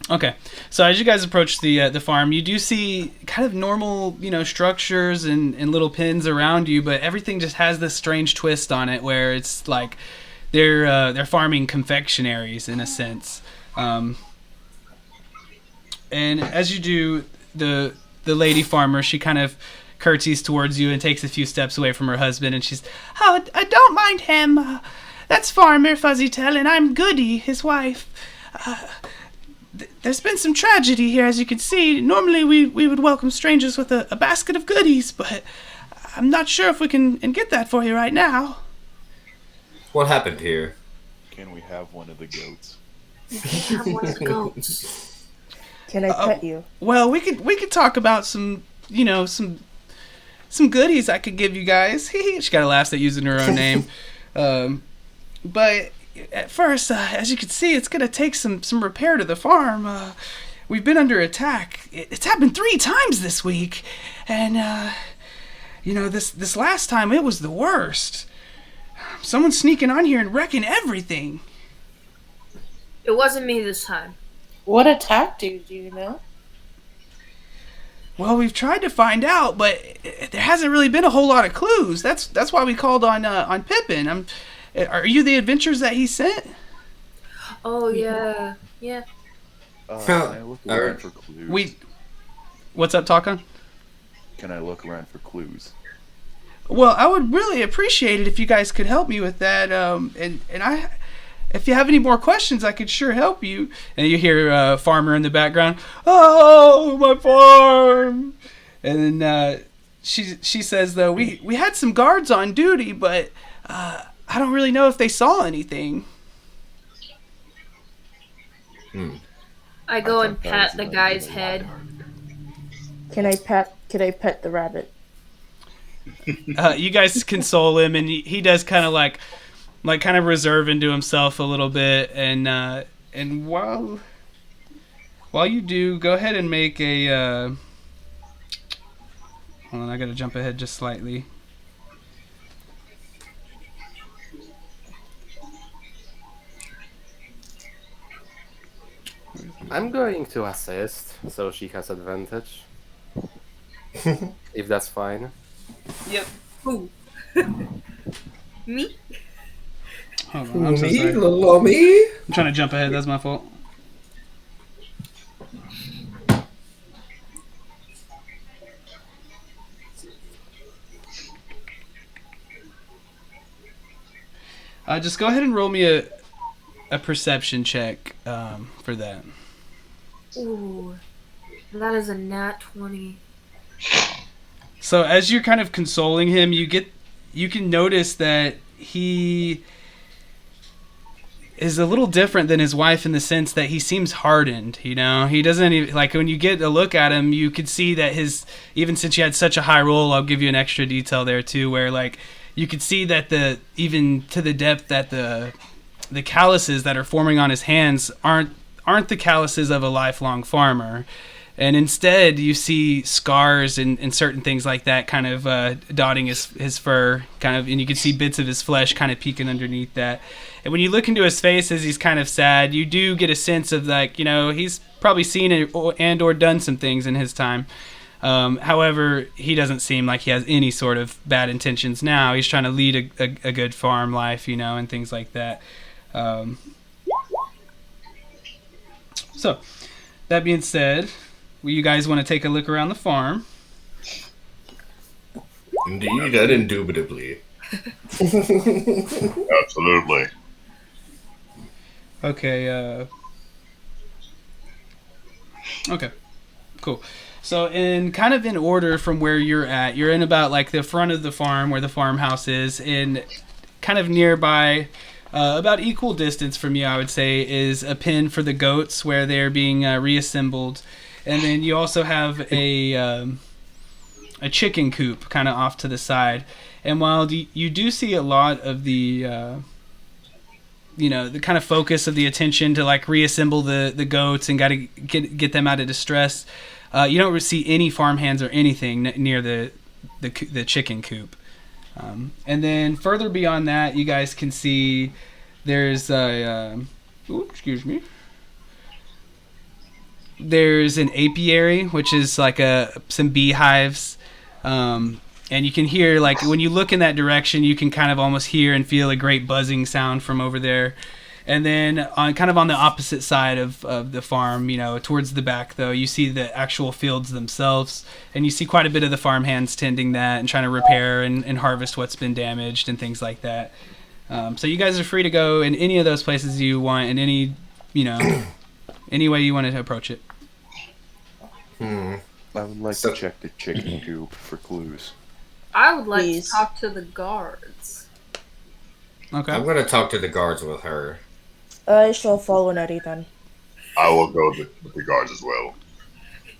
Speaker 1: Okay, so as you guys approach the farm, you do see kind of normal, structures and little pens around you, but everything just has this strange twist on it, where it's like they're farming confectionaries in a sense. And as you do, the lady farmer, she kind of curtsies towards you and takes a few steps away from her husband, and she's, "Oh, I don't mind him. That's Farmer Fuzzytail, and I'm Goody, his wife. There's been some tragedy here, as you can see. Normally we would welcome strangers with a basket of goodies, but I'm not sure if we can get that for you right now."
Speaker 3: What happened here?
Speaker 7: Can we have one of the goats?
Speaker 4: Have one of the goats.
Speaker 8: Can I pet you?
Speaker 1: Well, we could talk about some goodies I could give you guys. She kind of laughs at using her own name. But at first, as you can see, it's going to take some repair to the farm. We've been under attack. It's happened 3 times this week. And, this last time, it was the worst. Someone's sneaking on here and wrecking everything.
Speaker 4: It wasn't me this time.
Speaker 2: What attacked you? Do you know?
Speaker 1: Well, we've tried to find out, but there hasn't really been a whole lot of clues. That's why we called on Pippin. Are you the adventures that he sent?
Speaker 4: Oh yeah.
Speaker 7: Can I look around for clues?
Speaker 1: What's up, Talkon?
Speaker 7: Can I look around for clues?
Speaker 1: Well, I would really appreciate it if you guys could help me with that. If you have any more questions, I could sure help you. And you hear a farmer in the background. Oh, my farm! And then she says, though, we had some guards on duty, but I don't really know if they saw anything.
Speaker 4: I go and pat the guy's head.
Speaker 8: Can I pet the rabbit?
Speaker 1: You guys console him, and he does kind of like kind of reserve into himself a little bit, and while you do, go ahead and make a hold on, I gotta jump ahead just slightly.
Speaker 5: I'm going to assist, so she has advantage. If that's fine.
Speaker 1: Yep.
Speaker 4: Who? Me?
Speaker 1: Hold on, I'm so
Speaker 3: Me,
Speaker 1: sorry.
Speaker 3: little me.
Speaker 1: I'm trying to jump ahead, that's my fault. Just go ahead and roll me a perception check for that.
Speaker 4: Ooh, that is a nat 20.
Speaker 1: So as you're kind of consoling him, you can notice that he is a little different than his wife in the sense that he seems hardened. You know, he doesn't even, like, when you get a look at him, you could see that even since you had such a high roll, I'll give you an extra detail there too, where like you could see that even to the depth that the calluses that are forming on his hands aren't the calluses of a lifelong farmer. And instead, you see scars and certain things like that kind of dotting his fur, kind of, and you can see bits of his flesh kind of peeking underneath that. And when you look into his face as he's kind of sad, you do get a sense of, like, you know, he's probably seen it or done some things in his time. However, he doesn't seem like he has any sort of bad intentions now. He's trying to lead a good farm life, you know, and things like that. So, that being said, you guys want to take a look around the farm?
Speaker 3: Indeed and indubitably.
Speaker 6: Absolutely.
Speaker 1: Okay, okay, cool. So in order from where you're at, you're in about like the front of the farm where the farmhouse is, and kind of nearby, about equal distance from you, I would say, is a pen for the goats where they're being reassembled. And then you also have a chicken coop kind of off to the side. And while you do see a lot of the the kind of focus of the attention to like reassemble the goats and got to get them out of distress, you don't see any farmhands or anything near the chicken coop. And then further beyond that, you guys can see there's excuse me. There's an apiary, which is like some beehives, and you can hear, like, when you look in that direction, you can kind of almost hear and feel a great buzzing sound from over there. And then on the opposite side of the farm, you know, towards the back, though, you see the actual fields themselves, and you see quite a bit of the farmhands tending that and trying to repair and harvest what's been damaged and things like that. So you guys are free to go in any of those places you want, in any way you want to approach it.
Speaker 7: I would like to check the chicken coop for clues.
Speaker 4: I would like
Speaker 8: Please.
Speaker 4: to talk to the guards.
Speaker 1: Okay.
Speaker 3: I'm gonna talk to the guards with her.
Speaker 8: I shall follow Nettie then.
Speaker 6: I will go with the guards as well.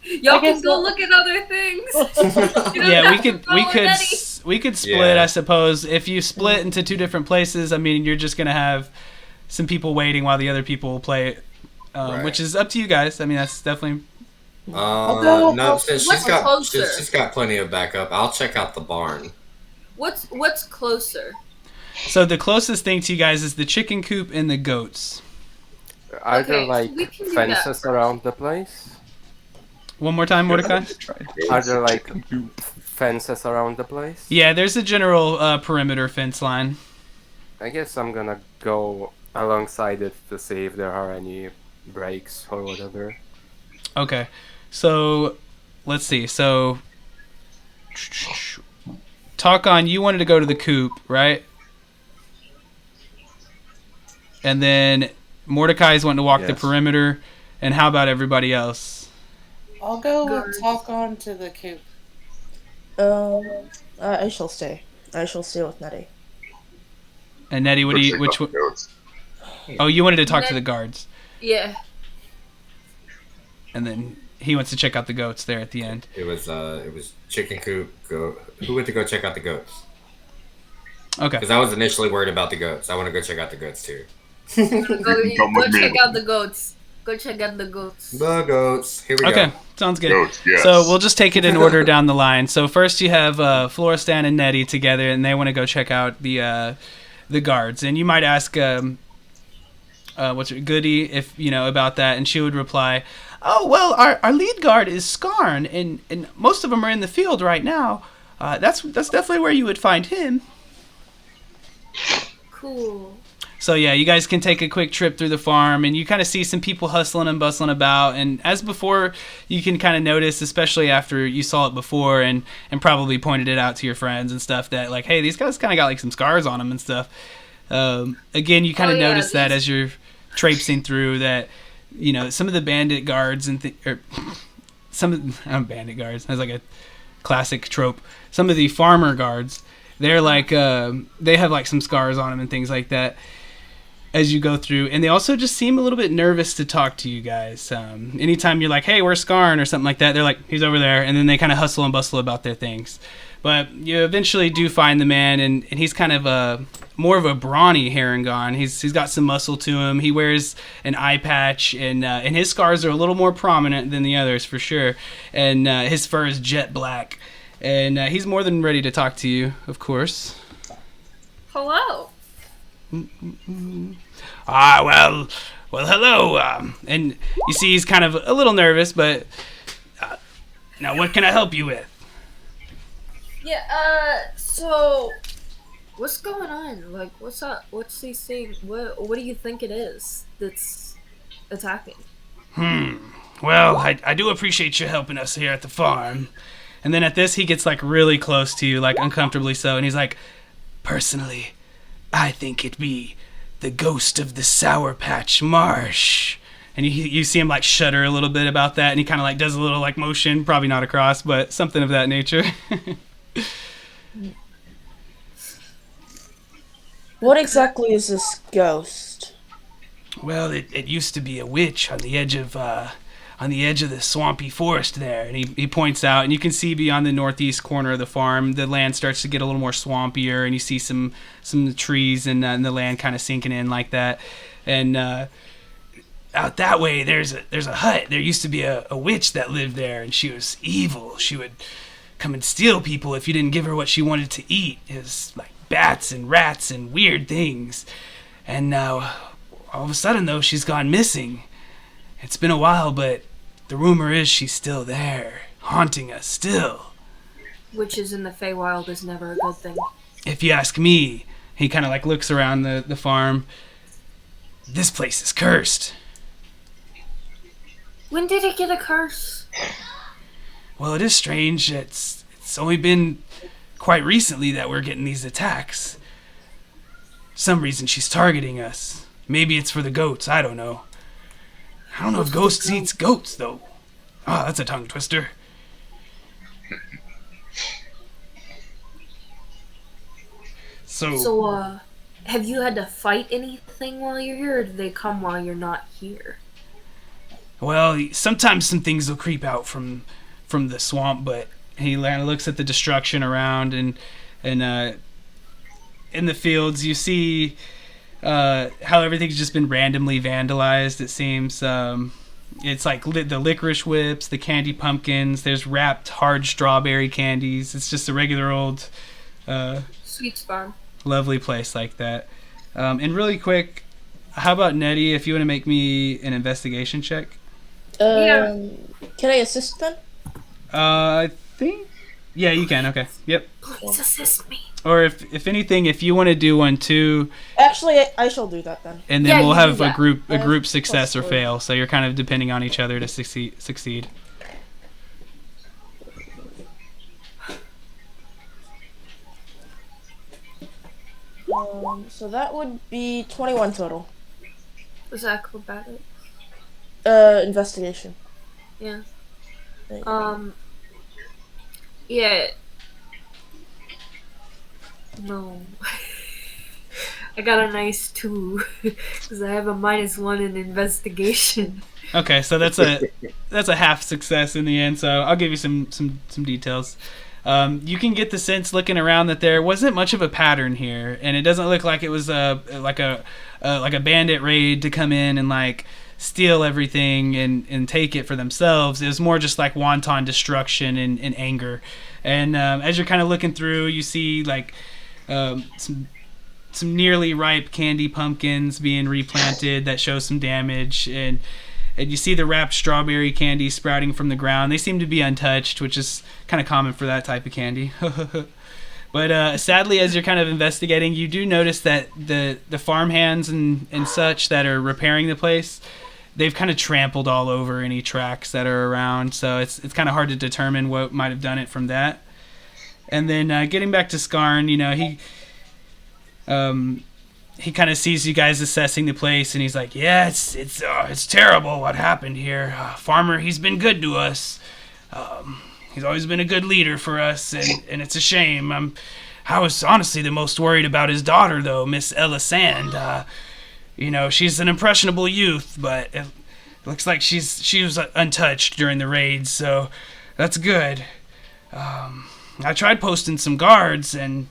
Speaker 4: Y'all
Speaker 2: I
Speaker 4: can
Speaker 2: guess
Speaker 4: go
Speaker 2: so.
Speaker 4: look at other things. You don't
Speaker 1: Yeah,
Speaker 4: have to follow Nettie.
Speaker 1: we could split,
Speaker 3: Yeah.
Speaker 1: I suppose. If you split into two different places, I mean, you're just gonna have some people waiting while the other people play,
Speaker 3: Right.
Speaker 1: which is up to you guys. I mean, that's definitely.
Speaker 3: No, since
Speaker 4: What's closer?
Speaker 3: she's got plenty of backup, I'll check out the barn.
Speaker 4: What's closer?
Speaker 1: So the closest thing to you guys is the chicken coop and the goats.
Speaker 5: Are
Speaker 4: Okay,
Speaker 5: there
Speaker 4: so
Speaker 5: like
Speaker 4: we can do that
Speaker 5: fences
Speaker 4: first.
Speaker 5: around the place?
Speaker 1: One more time, Mordecai.
Speaker 5: Are there like fences around the place?
Speaker 1: Yeah, there's a general perimeter fence line.
Speaker 5: I guess I'm gonna go alongside it to see if there are any breaks or whatever.
Speaker 1: Okay, so let's see. So Talk on. You wanted to go to the coop, right? And then Mordecai's wanting to walk the
Speaker 7: Yes.
Speaker 1: perimeter. And how about everybody else?
Speaker 2: I'll go
Speaker 4: Guards.
Speaker 2: with talk on to the coop.
Speaker 8: I shall stay. I shall stay with Nettie.
Speaker 1: And Nettie, what do you? Which one?
Speaker 6: Goats.
Speaker 1: Oh, you wanted to talk to the guards,
Speaker 4: Yeah.
Speaker 1: and then he wants to check out the goats there at the end.
Speaker 3: It was chicken coop. Who went to go check out the goats?
Speaker 1: Okay.
Speaker 3: Because I was initially worried about the goats. I want to go check out the goats too.
Speaker 4: Go
Speaker 6: Come with me.
Speaker 4: check out the goats. Go check out the goats.
Speaker 3: The goats. Here we
Speaker 1: Okay,
Speaker 3: go.
Speaker 1: sounds good.
Speaker 6: Goats, yes.
Speaker 1: So we'll just take it in order down the line. So first you have Florestan and Nettie together, and they want to go check out the guards. And you might ask, Goody, if you know about that, and she would reply, "Oh well, our lead guard is Skarn, and most of them are in the field right now. That's definitely where you would find him."
Speaker 4: Cool.
Speaker 1: So yeah, you guys can take a quick trip through the farm, and you kind of see some people hustling and bustling about. And as before, you can kind of notice, especially after you saw it before, and probably pointed it out to your friends and stuff, that like, hey, these guys kind of got like some scars on them and stuff. Again, you kind of notice that as you're traipsing through, that you know some of the bandit guards and bandit guards. That's like a classic trope. Some of the farmer guards, they're like they have like some scars on them and things like that as you go through, and they also just seem a little bit nervous to talk to you guys. Anytime you're like, hey, where's Skarn or something like that, they're like, he's over there, and then they kind of hustle and bustle about their things. But you eventually do find the man, and he's kind of more of a brawny Harangon. He's got some muscle to him. He wears an eye patch, and his scars are a little more prominent than the others for sure. And his fur is jet black, and he's more than ready to talk to you, of course.
Speaker 4: Hello.
Speaker 1: Well, hello. And you see he's kind of a little nervous, but now what can I help you with?
Speaker 4: Yeah, so what's going on? Like, what's up? What's he saying? What do you think it is that's attacking?
Speaker 1: Well, I do appreciate you helping us here at the farm. And then at this, he gets like really close to you, like uncomfortably so, and he's like, personally, I think it be the ghost of the Sour Patch Marsh. And you see him like shudder a little bit about that, and he kind of like does a little like motion, probably not across, but something of that nature.
Speaker 8: What exactly is this ghost?
Speaker 1: Well, it used to be a witch on the edge of the swampy forest there, and he points out, and you can see beyond the northeast corner of the farm, the land starts to get a little more swampier, and you see some trees and the land kind of sinking in like that, and out that way there's a hut. There used to be a witch that lived there, and she was evil. She would come and steal people if you didn't give her what she wanted to eat. It was like bats and rats and weird things, and now all of a sudden though she's gone missing. It's been a while, but the rumor is she's still there, haunting us still.
Speaker 4: Witches in the Feywild is never a good thing.
Speaker 1: If you ask me, he kind of like looks around the farm. This place is cursed.
Speaker 4: When did it get a curse?
Speaker 1: Well, it is strange. It's only been quite recently that we're getting these attacks. Some reason she's targeting us. Maybe it's for the goats, I don't know. I don't know if ghosts eats goats, though. Ah, that's a tongue twister.
Speaker 4: So, have you had to fight anything while you're here, or do they come while you're not here?
Speaker 1: Well, sometimes some things will creep out from the swamp, but he looks at the destruction around, and in the fields you see how everything's just been randomly vandalized, it seems. It's like the licorice whips, the candy pumpkins, there's wrapped hard strawberry candies. It's just a regular old
Speaker 4: Sweets farm.
Speaker 1: lovely place like that. And really quick, how about Nettie, if you want to make me an investigation check?
Speaker 4: Yeah.
Speaker 8: Can I assist then?
Speaker 1: I think... Yeah, you can. Okay. Yep.
Speaker 4: Please assist me.
Speaker 1: Or if anything, if you want to do one too,
Speaker 8: Actually, I shall do that then.
Speaker 1: and then
Speaker 4: Yeah,
Speaker 1: we'll
Speaker 4: you
Speaker 1: have
Speaker 4: do
Speaker 1: a
Speaker 4: that.
Speaker 1: group success or
Speaker 8: +4.
Speaker 1: fail. So you're kind of depending on each other to succeed.
Speaker 8: So that would be 21 total.
Speaker 4: Was acrobatic?
Speaker 8: Investigation.
Speaker 4: Yeah.
Speaker 8: There you go.
Speaker 4: Yeah. No. I got a nice 2 because I have a -1 in investigation.
Speaker 1: Okay, so that's a half success in the end. So I'll give you some details. You can get the sense looking around that there wasn't much of a pattern here, and it doesn't look like it was like a bandit raid to come in and like steal everything and take it for themselves. It was more just like wanton destruction and anger. And as you're kind of looking through, you see like some nearly ripe candy pumpkins being replanted that show some damage, and you see the wrapped strawberry candy sprouting from the ground. They seem to be untouched, which is kind of common for that type of candy. But sadly, as you're kind of investigating, you do notice that the farmhands and such that are repairing the place, they've kind of trampled all over any tracks that are around. So it's kind of hard to determine what might have done it from that. And then getting back to Skarn, he kind of sees you guys assessing the place, and he's like, "Yeah, it's terrible what happened here. Farmer, he's been good to us. He's always been a good leader for us, and it's a shame. I was honestly the most worried about his daughter, though, Miss Ella Sand. She's an impressionable youth, but it looks like she was untouched during the raids, so that's good. I tried posting some guards, and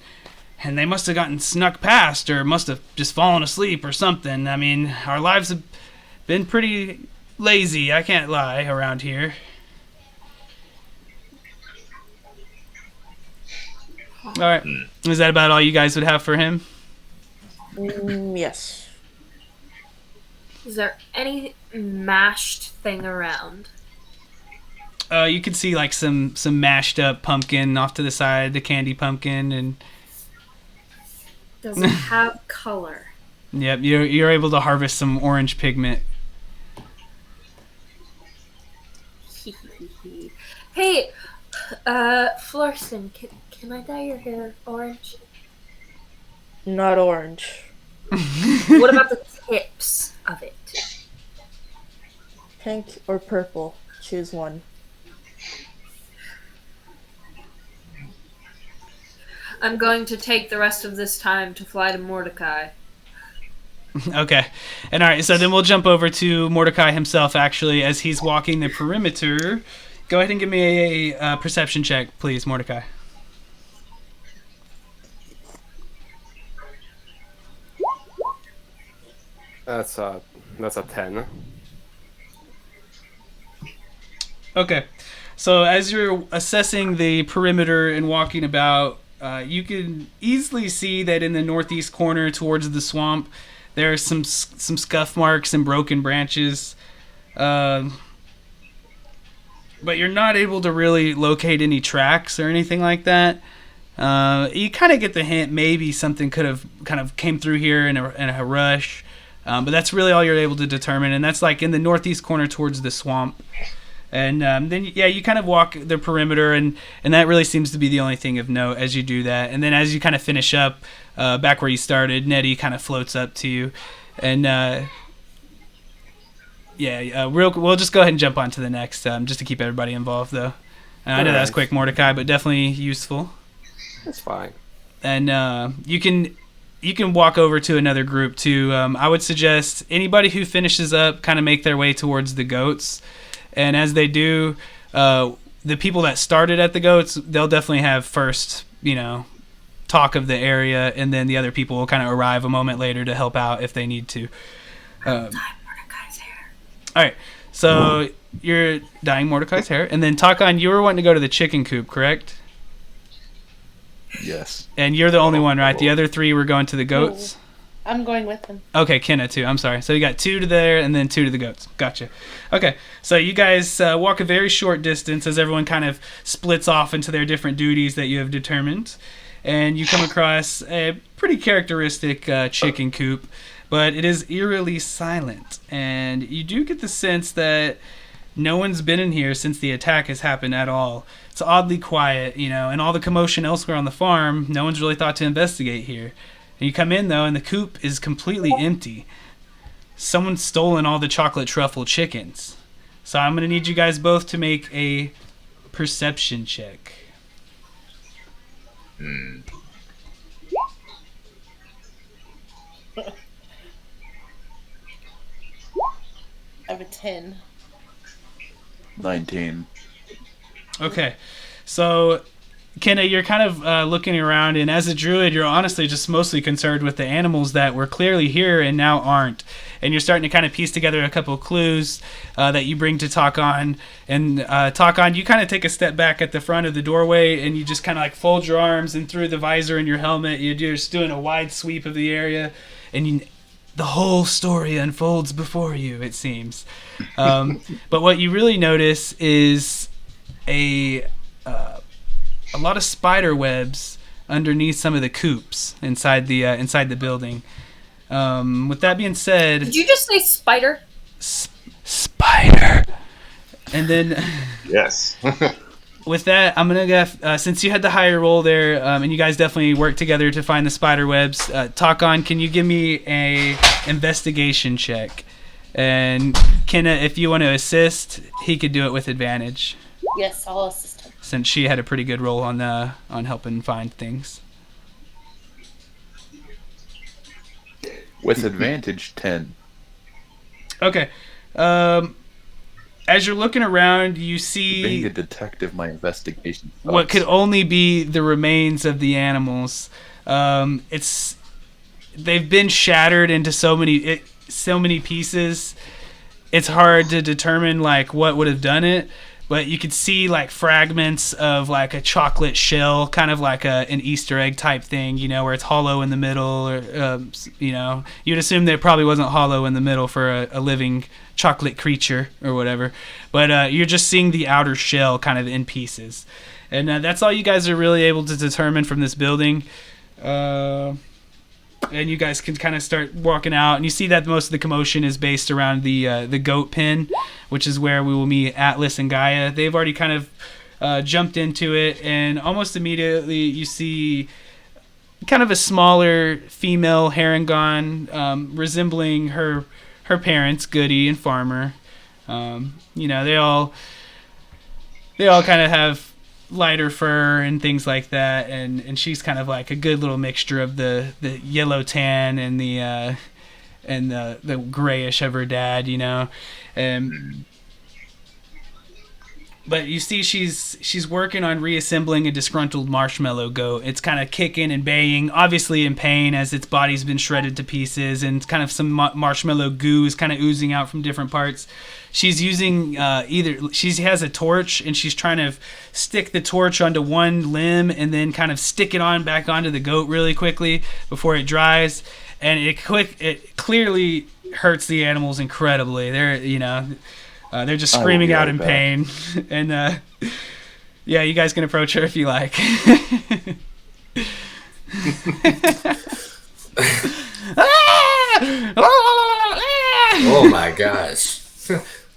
Speaker 1: they must have gotten snuck past, or must have just fallen asleep or something. I mean, our lives have been pretty lazy, I can't lie, around here." All right. Is that about all you guys would have for him?
Speaker 8: Yes.
Speaker 4: Is there any mashed thing around?
Speaker 1: You can see like some mashed up pumpkin off to the side, the candy pumpkin, and
Speaker 4: Does it have color?
Speaker 1: yep, you're able to harvest some orange pigment.
Speaker 4: Hey, Florson, can I dye your hair orange?
Speaker 8: Not orange.
Speaker 4: What about the tips of it?
Speaker 8: Pink or purple. Choose one.
Speaker 4: I'm going to take the rest of this time to fly to Mordecai.
Speaker 1: Okay. And all right, so then we'll jump over to Mordecai himself, actually, as he's walking the perimeter. Go ahead and give me a perception check, please, Mordecai.
Speaker 5: That's a 10.
Speaker 1: Okay. So as you're assessing the perimeter and walking about, you can easily see that in the northeast corner towards the swamp, there are some scuff marks and broken branches. But you're not able to really locate any tracks or anything like that. You kind of get the hint maybe something could have kind of came through here in a rush. But that's really all you're able to determine. And that's like in the northeast corner towards the swamp. And then, yeah, you kind of walk the perimeter, and that really seems to be the only thing of note as you do that. And then as you kind of finish up back where you started, Nettie kind of floats up to you. And, we'll just go ahead and jump on to the next, just to keep everybody involved, though. I know that was quick, Mordecai, but definitely useful.
Speaker 5: That's fine.
Speaker 1: And you can walk over to another group, too. I would suggest anybody who finishes up kind of make their way towards the goats. And as they do, the people that started at the goats, they'll definitely have first, talk of the area, and then the other people will kind of arrive a moment later to help out if they need to.
Speaker 4: Dye Mordecai's hair.
Speaker 1: All right, so you're dyeing Mordecai's hair, and then Takan, you were wanting to go to the chicken coop, correct?
Speaker 7: Yes.
Speaker 1: And you're the only one, right? The other three were going to the goats?
Speaker 2: I'm going with him.
Speaker 1: Okay, Kenna too. I'm sorry. So you got 2 to there and then 2 to the goats. Gotcha. Okay, so you guys walk a very short distance as everyone kind of splits off into their different duties that you have determined. And you come across a pretty characteristic chicken coop, but it is eerily silent. And you do get the sense that no one's been in here since the attack has happened at all. It's oddly quiet, and all the commotion elsewhere on the farm, no one's really thought to investigate here. And you come in, though, and the coop is completely empty. Someone's stolen all the chocolate truffle chickens. So I'm going to need you guys both to make a perception check.
Speaker 2: I have a 10.
Speaker 7: 19.
Speaker 1: Okay. So, Kenna, you're kind of looking around, and as a druid, you're honestly just mostly concerned with the animals that were clearly here and now aren't. And you're starting to kind of piece together a couple of clues that you bring to Talk On. And Talk On, you kind of take a step back at the front of the doorway, and you just kind of like fold your arms, and through the visor in your helmet, you're just doing a wide sweep of the area, and the whole story unfolds before you, it seems. But what you really notice is a lot of spider webs underneath some of the coops inside the building. With that being said,
Speaker 4: Did you just say spider?
Speaker 1: Spider. And then
Speaker 6: Yes.
Speaker 1: with that, I'm gonna go. Since you had the higher roll there, and you guys definitely worked together to find the spider webs. Talk On. Can you give me a investigation check? And Kenna, if you want to assist, he could do it with advantage,
Speaker 2: Yes, I'll assist him.
Speaker 1: since she had a pretty good roll on helping find things.
Speaker 7: With advantage, 10.
Speaker 1: Okay. As you're looking around, you
Speaker 7: Being
Speaker 1: see
Speaker 7: a detective, my investigation
Speaker 1: what
Speaker 7: sucks.
Speaker 1: could only be the remains of the animals. They've been shattered into so many pieces. It's hard to determine like what would have done it, but you could see like fragments of like a chocolate shell, kind of like an Easter egg type thing, where it's hollow in the middle, or you'd assume that it probably wasn't hollow in the middle for a living chocolate creature or whatever, but you're just seeing the outer shell kind of in pieces, and that's all you guys are really able to determine from this building. And you guys can kind of start walking out, and you see that most of the commotion is based around the goat pen, which is where we will meet Atlas and Gaia. They've already kind of jumped into it, and almost immediately you see kind of a smaller female Harangon, resembling her parents, Goody and Farmer. They all kind of have lighter fur and things like that, and she's kind of like a good little mixture of the yellow tan and the grayish of her dad, but you see she's working on reassembling a disgruntled marshmallow goat. It's kind of kicking and baying, obviously in pain as its body's been shredded to pieces, and kind of some marshmallow goo is kind of oozing out from different parts. She's using she has a torch, and she's trying to stick the torch onto one limb and then kind of stick it on back onto the goat really quickly before it dries, and it clearly hurts the animals incredibly. They're just screaming out in pain. And yeah, you guys can approach her if you like.
Speaker 3: Oh my gosh.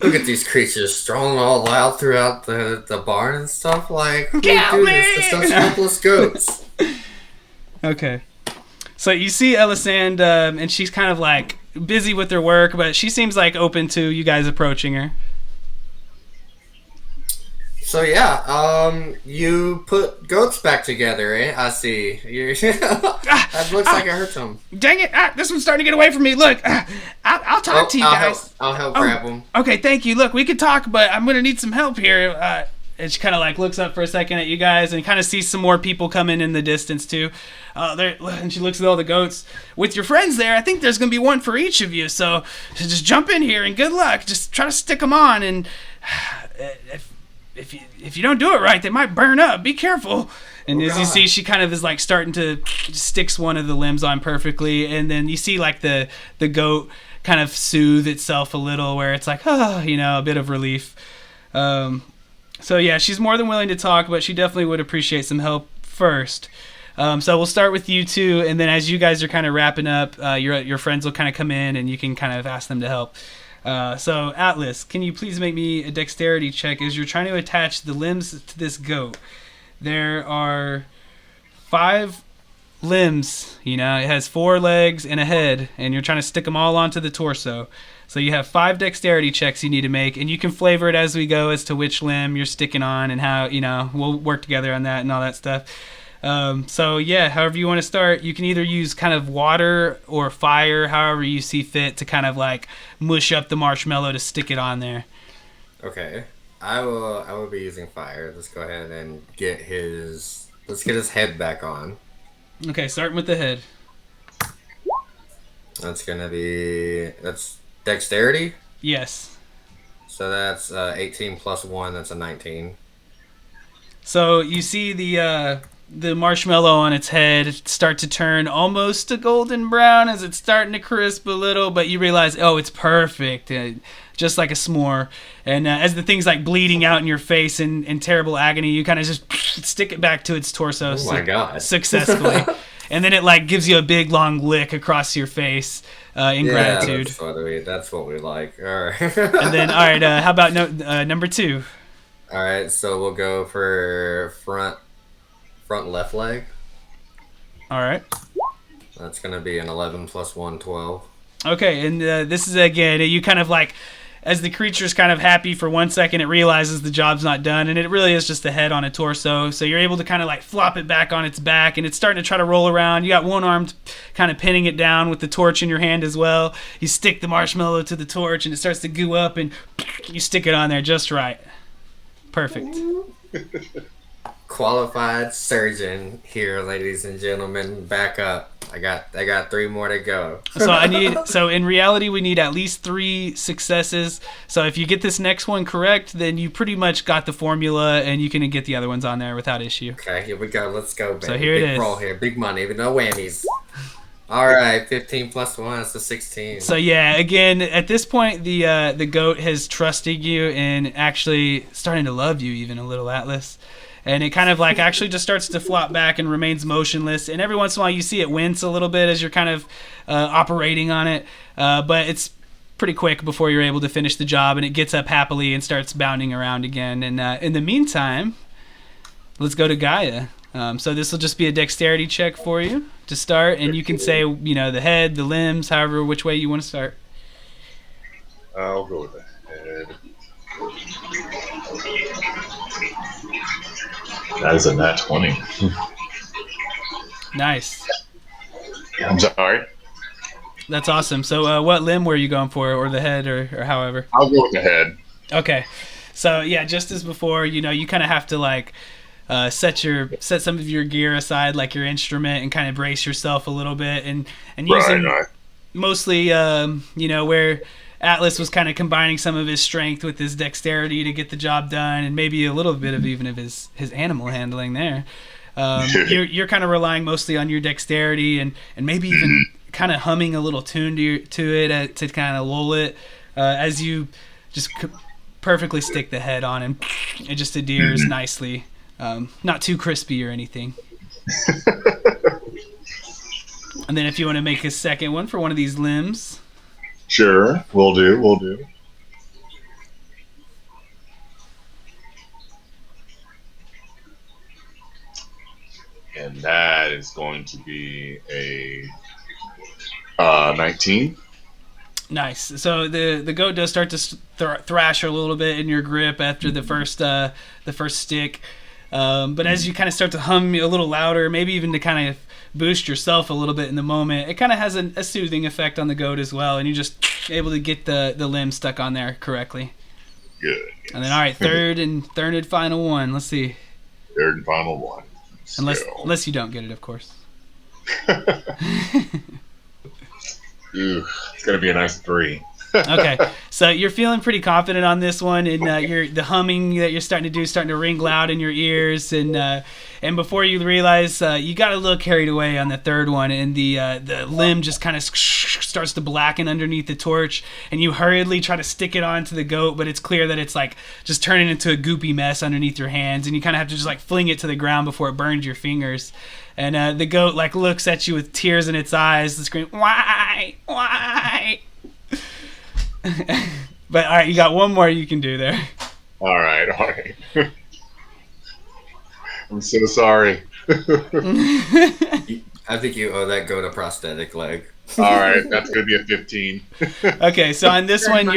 Speaker 3: Look at these creatures strolling all out throughout the barn and stuff. Like, who would do this to such helpless goats?
Speaker 1: Okay. So you see Elisand, and she's kind of like busy with her work, but she seems like open to you guys approaching her.
Speaker 3: So yeah, you put goats back together, eh? I see. That looks like it hurts them.
Speaker 1: Dang it! This one's starting to get away from me. Look, I'll talk to you guys.
Speaker 3: I'll help grab them.
Speaker 1: Okay, thank you. Look, we could talk, but I'm gonna need some help here. And she kind of like looks up for a second at you guys, and kind of sees some more people coming in the distance too. And she looks at all the goats. With your friends there, I think there's gonna be one for each of you. So just jump in here and good luck. Just try to stick them on, and if you don't do it right, they might burn up. Be careful. And as you see, she kind of is like starting to sticks one of the limbs on perfectly, and then you see like the goat kind of soothe itself a little, where it's like, a bit of relief. So yeah, she's more than willing to talk, but she definitely would appreciate some help first. So we'll start with you two, and then as you guys are kind of wrapping up, your friends will kind of come in, and you can kind of ask them to help. So Atlas, can you please make me a dexterity check as you're trying to attach the limbs to this goat? There are 5 limbs. You know, it has 4 legs and a head, and you're trying to stick them all onto the torso. So you have 5 dexterity checks you need to make, and you can flavor it as we go as to which limb you're sticking on and how, you know, we'll work together on that and all that stuff. So yeah, however you want to start, you can either use kind of water or fire, however you see fit, to kind of like mush up the marshmallow to stick it on there.
Speaker 3: Okay. I will be using fire. Let's go ahead and let's get his head back on.
Speaker 1: Okay, starting with the head.
Speaker 3: That's dexterity?
Speaker 1: Yes.
Speaker 3: So that's 18 plus 1, that's a 19.
Speaker 1: So you see the marshmallow on its head start to turn almost a golden brown as it's starting to crisp a little, but you realize, oh, it's perfect, just like a s'more. And as the thing's like bleeding out in your face in terrible agony, you kind of just stick it back to its torso.
Speaker 3: Oh my God.
Speaker 1: Successfully. And then it like gives you a big long lick across your face in gratitude.
Speaker 3: That's what we like. All right.
Speaker 1: And then, all right, how about number 2?
Speaker 3: All right, so we'll go for front left leg.
Speaker 1: All right.
Speaker 3: That's going to be an 11 plus 1, 12.
Speaker 1: Okay, and this is, again, you kind of like, as the creature's kind of happy for 1 second, it realizes the job's not done, and it really is just a head on a torso. So you're able to kind of like flop it back on its back, and it's starting to try to roll around. You got one arm kind of pinning it down with the torch in your hand as well. You stick the marshmallow to the torch, and it starts to goo up, and you stick it on there just right. Perfect.
Speaker 3: Qualified surgeon here, ladies and gentlemen. Back up. I got 3 more to go.
Speaker 1: So in reality, we need at least 3 successes. So if you get this next one correct, then you pretty much got the formula, and you can get the other ones on there without issue.
Speaker 3: Okay, here we go. Let's go, baby.
Speaker 1: So here it is.
Speaker 3: Big roll here. Big money, but no whammies. All right, 15 plus 1 is a 16.
Speaker 1: So yeah, again, at this point, the goat has trusted you and actually starting to love you even a little, Atlas. And it kind of like actually just starts to flop back and remains motionless. And every once in a while you see it wince a little bit as you're kind of operating on it. But it's pretty quick before you're able to finish the job, and it gets up happily and starts bounding around again. And in the meantime, let's go to Gaia. So this will just be a dexterity check for you to start. And you can say, you know, the head, the limbs, however, which way you want to start.
Speaker 6: I'll go with the head. That is a nat 20.
Speaker 1: Nice.
Speaker 6: I'm sorry.
Speaker 1: That's awesome. So what limb were you going for, or the head, or however?
Speaker 6: I'll go with the head.
Speaker 1: Okay. So yeah, just as before, you know, you kind of have to like set some of your gear aside, like your instrument, and kind of brace yourself a little bit, and using mostly you know, where Atlas was kind of combining some of his strength with his dexterity to get the job done, and maybe a little bit of even of his animal handling there. You're kind of relying mostly on your dexterity and maybe even kind of humming a little tune to it to kind of lull it as you just perfectly stick the head on, and it just adheres nicely. Not too crispy or anything. And then if you want to make a second one for one of these limbs.
Speaker 6: Sure, we'll do. And that is going to be a 19.
Speaker 1: Nice. So the goat does start to thrash a little bit in your grip after the first stick, but as you kind of start to hum a little louder, maybe even to kind of boost yourself a little bit in the moment, it kind of has a soothing effect on the goat as well, and you're just able to get the limb stuck on there correctly.
Speaker 6: Good.
Speaker 1: And then all right, third and final one. Let's see.
Speaker 6: Third and final one.
Speaker 1: Unless you don't get it, of course.
Speaker 6: Ooh, it's gonna be a nice 3.
Speaker 1: Okay, so you're feeling pretty confident on this one, and the humming that you're starting to ring loud in your ears, and before you realize, you got a little carried away on the third one, and the limb just kind of starts to blacken underneath the torch, and you hurriedly try to stick it onto the goat, but it's clear that it's like just turning into a goopy mess underneath your hands, and you kind of have to just like fling it to the ground before it burns your fingers. And the goat like looks at you with tears in its eyes, screaming, "Why? Why?" But all right, you got one more you can do there.
Speaker 6: All right. I'm so sorry.
Speaker 3: I think you owe that goat a prosthetic leg.
Speaker 6: All right, that's gonna be a 15.
Speaker 1: Okay, so on this one,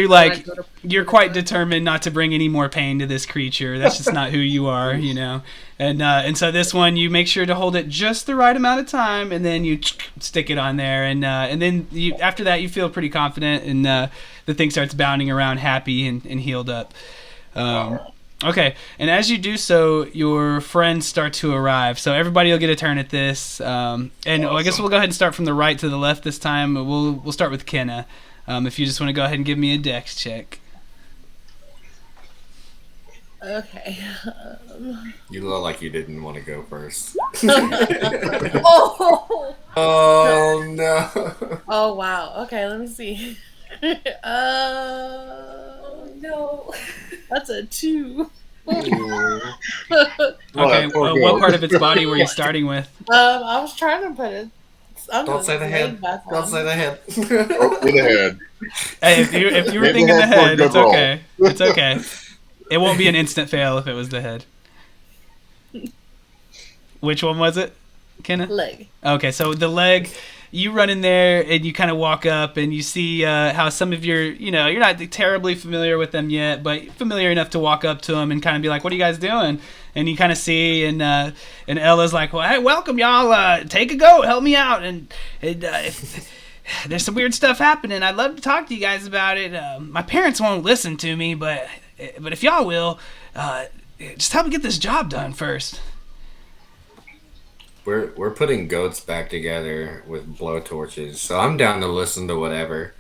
Speaker 1: you're quite determined not to bring any more pain to this creature. That's just not who you are, you know. And so this one, you make sure to hold it just the right amount of time, and then you stick it on there, and then after that, you feel pretty confident, and the thing starts bounding around, happy and healed up. Okay, and as you do so, your friends start to arrive. So everybody will get a turn at this. And I guess we'll go ahead and start from the right to the left this time. We'll start with Kenna. If you just want to go ahead and give me a dex check.
Speaker 2: Okay.
Speaker 3: You look like you didn't want to go first.
Speaker 4: Oh!
Speaker 3: Oh no.
Speaker 2: Oh wow. Okay, let me see.
Speaker 4: No.
Speaker 2: That's a 2.
Speaker 1: Okay, what part of its body were you starting with?
Speaker 2: I was trying to put it.
Speaker 3: Don't say the head. Don't say the head.
Speaker 6: Oh, with the head.
Speaker 1: Hey, if you were thinking the head, it's okay. It's okay. It won't be an instant fail if it was the head. Which one was it, Kenna?
Speaker 2: Leg.
Speaker 1: Okay, so the leg, you run in there and you kind of walk up and you see how some of your, you're not terribly familiar with them yet, but familiar enough to walk up to them and kind of be like, what are you guys doing? And you kind of see, and Ella's like, well, hey, welcome, y'all. Take a go. Help me out. And there's some weird stuff happening. I'd love to talk to you guys about it. My parents won't listen to me, but if y'all will, just help me get this job done first.
Speaker 3: We're putting goats back together with blowtorches, so I'm down to listen to whatever.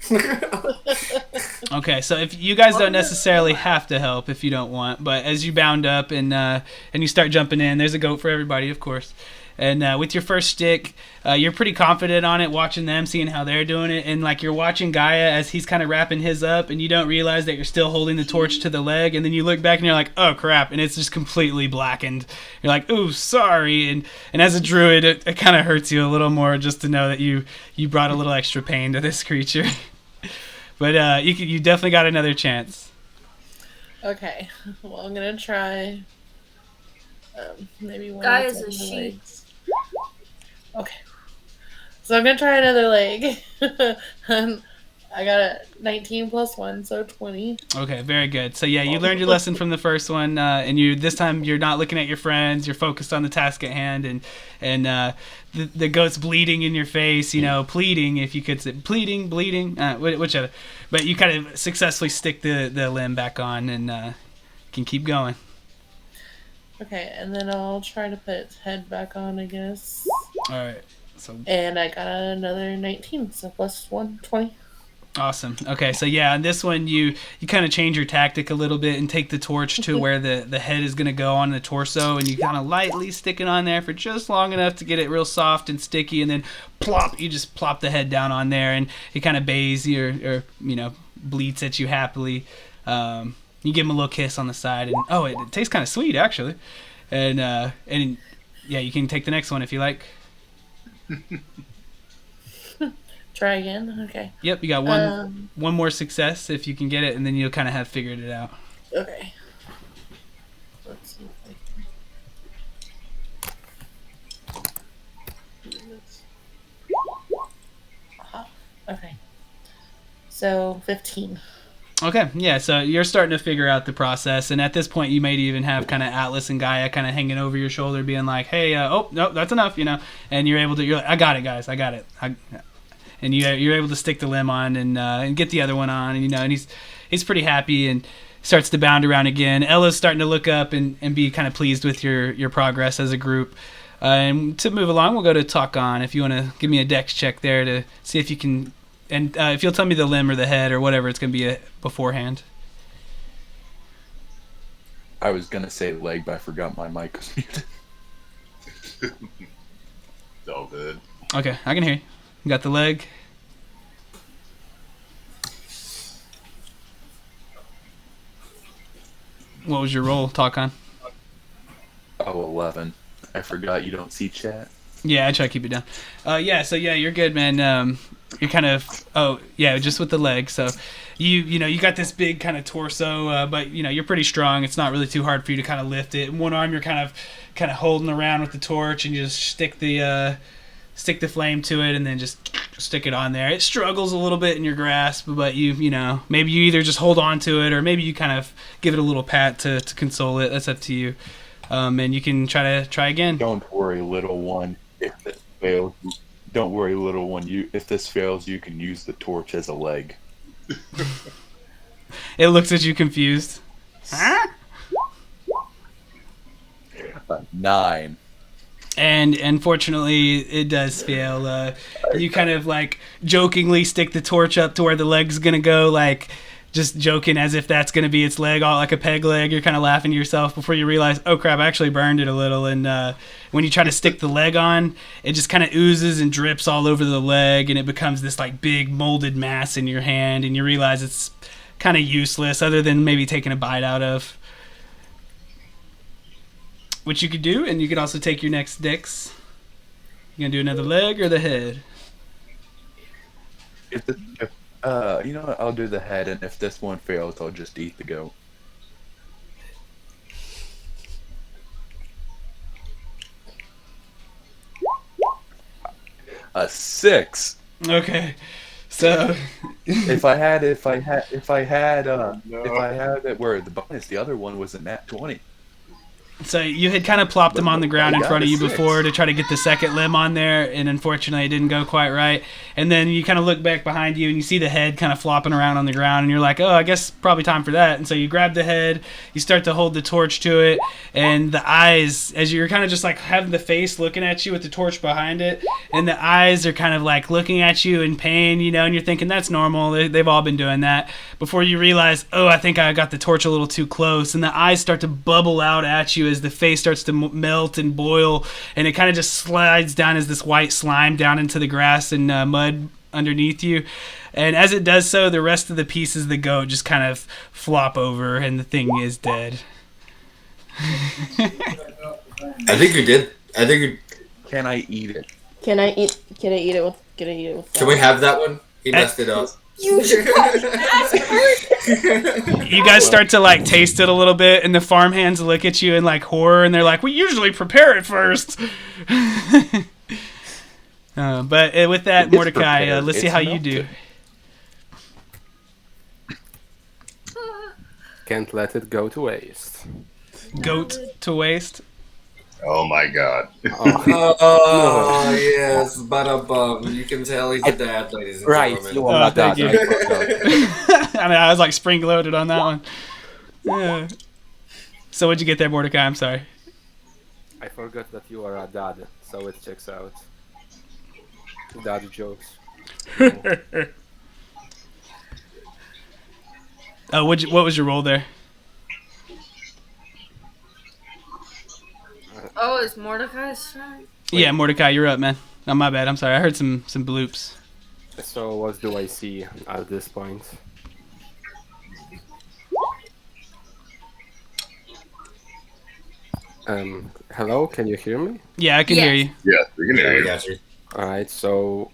Speaker 1: Okay, so if you guys don't necessarily have to help if you don't want, but as you bound up and you start jumping in, there's a goat for everybody, of course. And with your first stick, you're pretty confident on it, watching them, seeing how they're doing it. And like you're watching Gaia as he's kind of wrapping his up, and you don't realize that you're still holding the torch to the leg. And then you look back and you're like, oh crap, and it's just completely blackened. You're like, ooh, sorry. And as a druid, it kind of hurts you a little more just to know that you brought a little extra pain to this creature. But you definitely got another chance.
Speaker 2: Okay. Well, I'm gonna try. Maybe one.
Speaker 4: Gaia's a sheep.
Speaker 2: Legs. Okay. So I'm gonna try another leg. I got a 19 plus 1, so 20.
Speaker 1: Okay, very good. So yeah, you learned your lesson from the first one, and this time you're not looking at your friends. You're focused on the task at hand, and the goat's bleeding in your face. Pleading, if you could say bleeding, whichever. But you kind of successfully stick the limb back on, and can keep going.
Speaker 2: Okay, and then I'll try to put its head back on, I guess.
Speaker 1: All right.
Speaker 2: And I got another 19, so plus 1, 20.
Speaker 1: Awesome. Okay, so yeah, on this one you kind of change your tactic a little bit and take the torch to where the head is going to go on the torso, and you kind of lightly stick it on there for just long enough to get it real soft and sticky, and then plop, you just plop the head down on there, and it kind of bays or bleats at you happily. You give him a little kiss on the side, and it tastes kind of sweet actually, and yeah, you can take the next one if you like.
Speaker 2: Try again? Okay.
Speaker 1: Yep, you got one more success if you can get it, and then you'll kind of have figured it out.
Speaker 2: Okay. Let's see if I can. Okay. So 15.
Speaker 1: Okay, yeah, so you're starting to figure out the process, and at this point you might even have kind of Atlas and Gaia kind of hanging over your shoulder being like, hey, no, that's enough, and you're like, I got it, guys, I got it. And you're able to stick the limb on and get the other one on, and he's pretty happy and starts to bound around again. Ella's starting to look up and be kind of pleased with your progress as a group. And to move along, we'll go to Talk-On. If you want to give me a dex check there to see if you can... And if you'll tell me the limb or the head or whatever, it's going to be beforehand.
Speaker 7: I was going to say leg, but I forgot my mic was muted.
Speaker 6: It's all good.
Speaker 1: Okay, I can hear you. You got the leg. What was your roll, Talk-On?
Speaker 7: Oh, 11. I forgot you don't see chat.
Speaker 1: Yeah, I try to keep it down. So you're good, man. You're kind of just with the leg. So you got this big kind of torso, but you're pretty strong. It's not really too hard for you to kind of lift it. In one arm, you're kind of holding around with the torch, and you just stick the stick the flame to it, and then just stick it on there. It struggles a little bit in your grasp, but you know, maybe you either just hold on to it, or maybe you kind of give it a little pat to console it. That's up to you. And you can try again.
Speaker 7: Don't worry, little one. If this fails, don't worry, little one. If this fails, you can use the torch as a leg.
Speaker 1: It looks at you confused. Huh?
Speaker 7: 9.
Speaker 1: And unfortunately, it does fail. You kind of like jokingly stick the torch up to where the leg's gonna go, like just joking as if that's gonna be its leg, all like a peg leg. You're kind of laughing to yourself before you realize, oh crap, I actually burned it a little. And when you try to stick the leg on, it just kind of oozes and drips all over the leg, and it becomes this like big molded mass in your hand. And you realize it's kind of useless, other than maybe taking a bite out of. Which you could do, and you could also take your next dex. You gonna do another leg or the head?
Speaker 7: You know what? I'll do the head, and if this one fails, I'll just eat the goat. A 6.
Speaker 1: Okay, so
Speaker 7: If I had it where the bonus, the other one was a nat 20.
Speaker 1: So you had kind of plopped him on the ground in front of you
Speaker 7: 6.
Speaker 1: before to try to get the second limb on there, and unfortunately it didn't go quite right. And then you kind of look back behind you and you see the head kind of flopping around on the ground, and you're like, oh, I guess probably time for that. And so you grab the head, you start to hold the torch to it, and the eyes, as you're kind of just like having the face looking at you with the torch behind it, and the eyes are kind of like looking at you in pain, you know, and you're thinking that's normal. They've all been doing that. Before you realize, oh, I think I got the torch a little too close, and the eyes start to bubble out at you as the face starts to melt and boil, and it kind of just slides down as this white slime down into the grass and mud underneath you. And as it does so, the rest of the pieces of the goat just kind of flop over, and the thing is dead.
Speaker 3: I think you did.
Speaker 7: Can I eat it?
Speaker 8: Can I eat it with
Speaker 3: Can we have that one? He messed it up.
Speaker 4: You
Speaker 1: You guys start to like taste it a little bit, and the farmhands look at you in like horror, and they're like, we usually prepare it first. But with that,
Speaker 7: It's
Speaker 1: Mordecai,
Speaker 7: prepared.
Speaker 1: let's see
Speaker 7: It's
Speaker 1: how you do.
Speaker 5: Can't let it go to waste.
Speaker 1: Goat to waste.
Speaker 6: Oh my god.
Speaker 3: Oh, yes, bada You can tell he's a dad, ladies and
Speaker 5: Right,
Speaker 3: gentlemen.
Speaker 5: you are
Speaker 1: Thank you.
Speaker 5: that.
Speaker 1: I mean, I was like spring loaded on that one. Yeah. So what'd you get there, Mordecai? I'm sorry.
Speaker 5: I forgot that you are a dad, so it checks out. Dad jokes.
Speaker 1: What was your roll there?
Speaker 4: Oh, it's Mordecai's turn?
Speaker 1: Yeah, Mordecai, you're up, man. Oh, my bad. I'm sorry. I heard some bloops.
Speaker 5: So what do I see at this point? Hello, can you hear me?
Speaker 1: Yeah, I can hear you.
Speaker 6: Yeah, we can hear
Speaker 3: I
Speaker 6: you.
Speaker 3: got you.
Speaker 5: Alright, so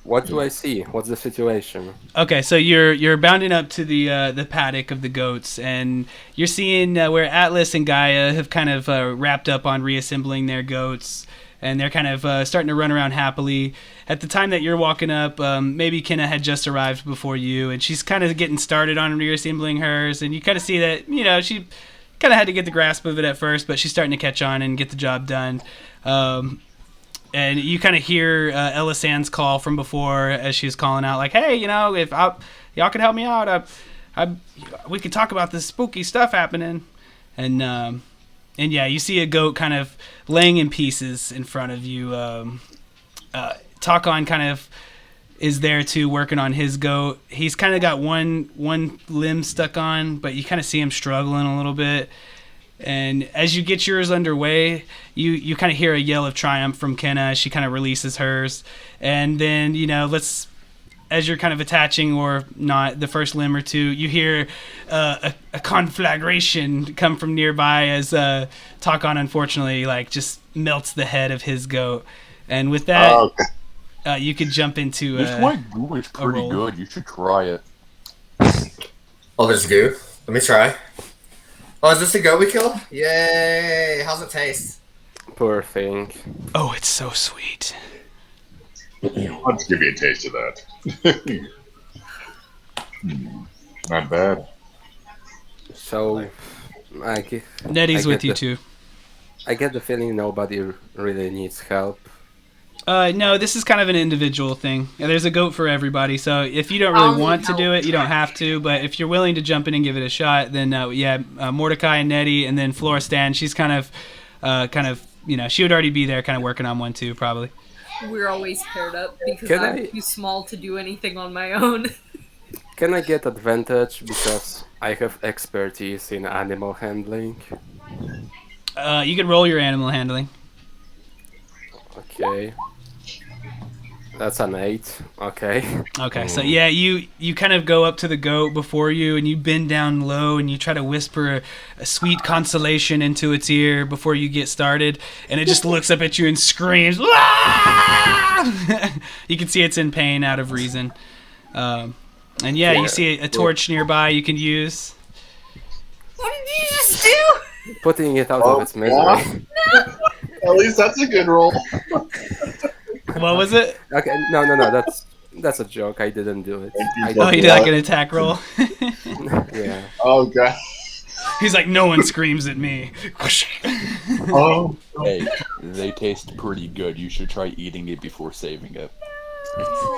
Speaker 5: what do I see? What's the situation?
Speaker 1: Okay, so you're bounding up to the paddock of the goats, and you're seeing where Atlas and Gaia have kind of wrapped up on reassembling their goats, and they're kind of starting to run around happily. At the time that you're walking up, maybe Kenna had just arrived before you, and she's kind of getting started on reassembling hers, and you kind of see that, you know, she kind of had to get the grasp of it at first, but she's starting to catch on and get the job done. And you kind of hear Ella Sands' call from before as she was calling out, like, "Hey, you know, if y'all could help me out, we could talk about this spooky stuff happening." And yeah, you see a goat kind of laying in pieces in front of you. Takon kind of is there too, working on his goat. He's kind of got one limb stuck on, but you kind of see him struggling a little bit. And as you get yours underway, you kind of hear a yell of triumph from Kenna as she kind of releases hers. And then, you know, as you're kind of attaching or not the first limb or two, you hear a conflagration come from nearby as Takon, unfortunately, like just melts the head of his goat. And with that, you could jump into
Speaker 7: This white goo is pretty
Speaker 1: roll.
Speaker 7: good. You should try it.
Speaker 3: Oh, there's goo. Let me try. Oh, is this the goat we killed? Yay! How's it taste?
Speaker 5: Poor thing.
Speaker 1: Oh, it's so sweet.
Speaker 6: Let's give you a taste of that. Not bad.
Speaker 5: So, I get,
Speaker 1: Nettie's
Speaker 5: I
Speaker 1: with
Speaker 5: get
Speaker 1: you
Speaker 5: the-
Speaker 1: too.
Speaker 5: I get the feeling nobody really needs help.
Speaker 1: No, this is kind of an individual thing. There's a goat for everybody, so if you don't really
Speaker 4: I'll
Speaker 1: want
Speaker 4: need
Speaker 1: to do it, you don't have to. But if you're willing to jump in and give it a shot, then Mordecai and Nettie, and then Floristan. She's kind of, she would already be there, kind of working on one too, probably.
Speaker 4: We're always paired up because
Speaker 5: Can
Speaker 4: I'm
Speaker 5: I-
Speaker 4: too small to do anything on my own.
Speaker 5: Can I get advantage because I have expertise in animal handling?
Speaker 1: You could roll your animal handling.
Speaker 5: Okay. That's an 8. Okay.
Speaker 1: Okay, so yeah, you kind of go up to the goat before you, and you bend down low, and you try to whisper a sweet consolation into its ear before you get started, and it just looks up at you and screams. "Ah!" You can see it's in pain out of reason, and you see a torch nearby you can use.
Speaker 4: What did you just do?
Speaker 5: Putting it out of its misery.
Speaker 6: At least that's a good roll.
Speaker 1: What was it?
Speaker 5: Okay, no, that's a joke. I didn't do it.
Speaker 1: Oh, you did like an attack roll.
Speaker 5: Yeah.
Speaker 6: Oh god.
Speaker 1: He's like, no one screams at me.
Speaker 6: Oh.
Speaker 7: Hey, they taste pretty good. You should try eating it before saving it.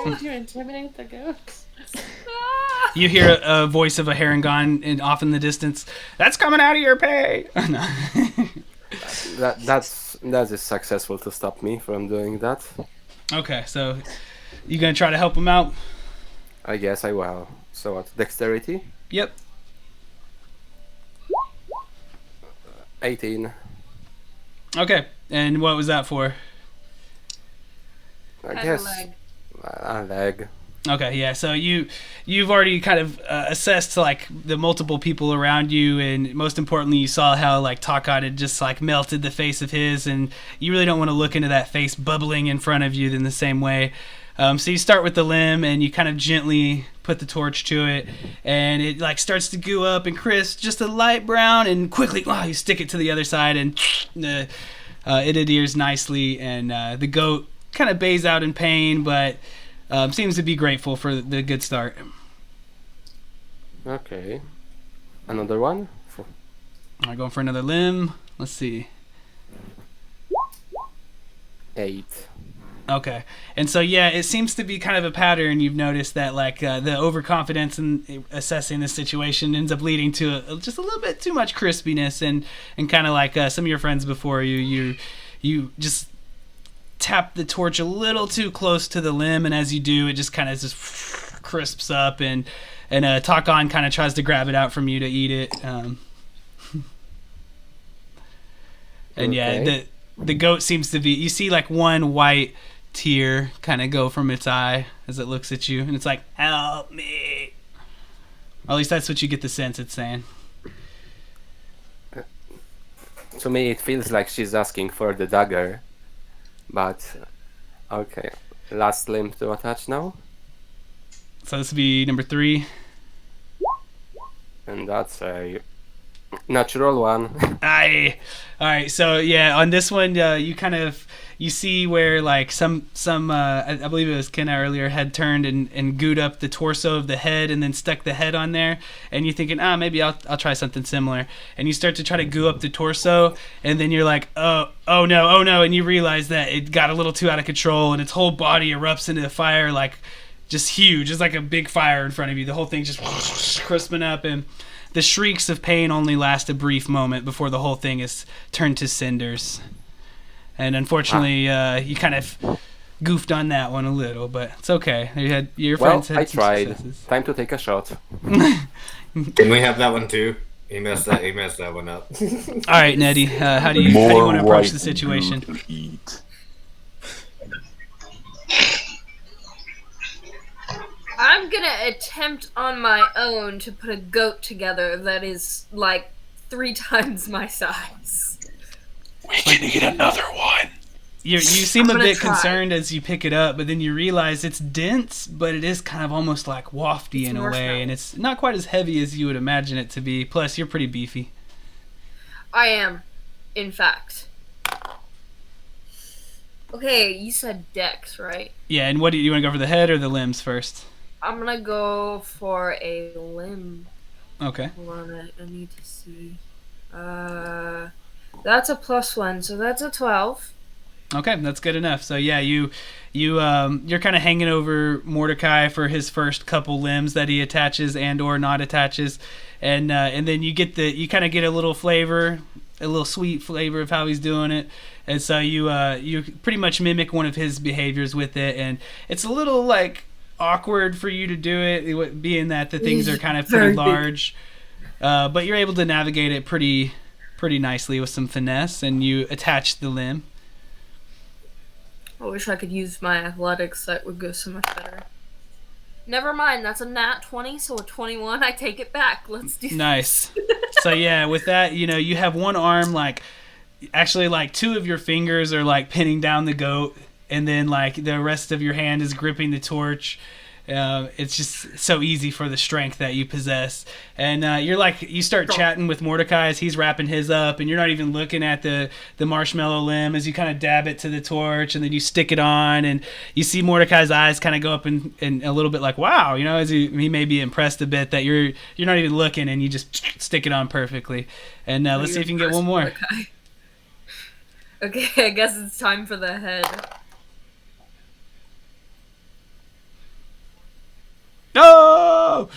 Speaker 2: Did you intimidate the goat?
Speaker 1: You hear a voice of a Harangon off in the distance. That's coming out of your pay. No.
Speaker 5: That is successful to stop me from doing that.
Speaker 1: Okay, so you gonna try to help him out?
Speaker 5: I guess I will. So what? Dexterity?
Speaker 1: Yep.
Speaker 5: 18.
Speaker 1: Okay, and what was that for?
Speaker 5: I
Speaker 4: Had
Speaker 5: guess
Speaker 4: a leg.
Speaker 5: a leg.
Speaker 1: Okay, yeah. So you've already kind of assessed like the multiple people around you, and most importantly, you saw how like Takat had just like melted the face of his, and you really don't want to look into that face bubbling in front of you in the same way. So you start with the limb, and you kind of gently put the torch to it, and it like starts to goo up and crisp, just a light brown, and quickly you stick it to the other side, and it adheres nicely, and the goat kind of bays out in pain, but seems to be grateful for the good start.
Speaker 5: Okay. Another one?
Speaker 1: All right, going for another limb. Let's see.
Speaker 5: 8.
Speaker 1: Okay, and so yeah, it seems to be kind of a pattern. You've noticed that like the overconfidence in assessing the situation ends up leading to just a little bit too much crispiness, and kind of like some of your friends before you just tap the torch a little too close to the limb, and as you do, it just kind of just crisps up, and Takan kind of tries to grab it out from you to eat it. And yeah,
Speaker 5: Okay.
Speaker 1: the goat seems to be. You see like one white tear kind of go from its eye as it looks at you, and it's like, "Help me!" Or at least that's what you get the sense it's saying.
Speaker 5: To me, it feels like she's asking for the dagger. But, okay. Last limb to attach now.
Speaker 1: So this would be number 3.
Speaker 5: And that's a natural one.
Speaker 1: Aye. All right. So yeah, on this one, you see where like some I believe it was Kenna earlier had turned and gooed up the torso of the head and then stuck the head on there, and you're thinking, maybe I'll try something similar, and you start to try to goo up the torso, and then you're like, oh no, and you realize that it got a little too out of control, and its whole body erupts into the fire like just huge. It's like a big fire in front of you. The whole thing just crisping up, and the shrieks of pain only last a brief moment before the whole thing is turned to cinders. And unfortunately, you kind of goofed on that one a little, but it's okay. Your friends had
Speaker 5: I
Speaker 1: some
Speaker 5: tried.
Speaker 1: successes.
Speaker 5: Time to take a shot.
Speaker 3: Can we have that one too? He messed that one up.
Speaker 1: All right, Nettie, how do you want to approach the situation?
Speaker 7: To eat.
Speaker 4: I'm gonna attempt on my own to put a goat together that is like 3 times my size.
Speaker 7: We can get another one.
Speaker 1: You seem a
Speaker 4: gonna
Speaker 1: bit
Speaker 4: try.
Speaker 1: concerned as you pick it up, but then you realize it's dense, but it is kind of almost like wafty
Speaker 4: It's
Speaker 1: in a way,
Speaker 4: marshmallow.
Speaker 1: and it's not quite as heavy as you would imagine it to be. Plus, you're pretty beefy.
Speaker 4: I am, in fact. Okay, you said Dex, right?
Speaker 1: Yeah, and what do you want to go for, the head or the limbs first?
Speaker 4: I'm gonna go for a limb.
Speaker 1: Okay.
Speaker 4: Hold on, I need to see. That's a +1, so that's a 12.
Speaker 1: Okay, that's good enough. So yeah, you're kind of hanging over Mordecai for his first couple limbs that he attaches and or not attaches, and then you kind of get a little flavor, a little sweet flavor of how he's doing it, and so you pretty much mimic one of his behaviors with it, and it's a little like awkward for you to do it, being that the things are kind of pretty large, but you're able to navigate it pretty nicely with some finesse, and you attach the limb.
Speaker 4: I wish I could use my athletics. That would go so much better. Never mind. That's a nat 20, so a 21. I take it back. Let's do
Speaker 1: Nice. So yeah, with that, you have one arm actually two of your fingers are pinning down the goat, and then the rest of your hand is gripping the torch. It's just so easy for the strength that you possess, and you start chatting with Mordecai as he's wrapping his up, and you're not even looking at the marshmallow limb as you kind of dab it to the torch, and then you stick it on, and you see Mordecai's eyes kind of go up and a little bit wow, as he may be impressed a bit that you're not even looking, and you just stick it on perfectly. And let's see if you can get one more.
Speaker 4: Mordecai. Okay, I guess it's time for the head.
Speaker 1: No!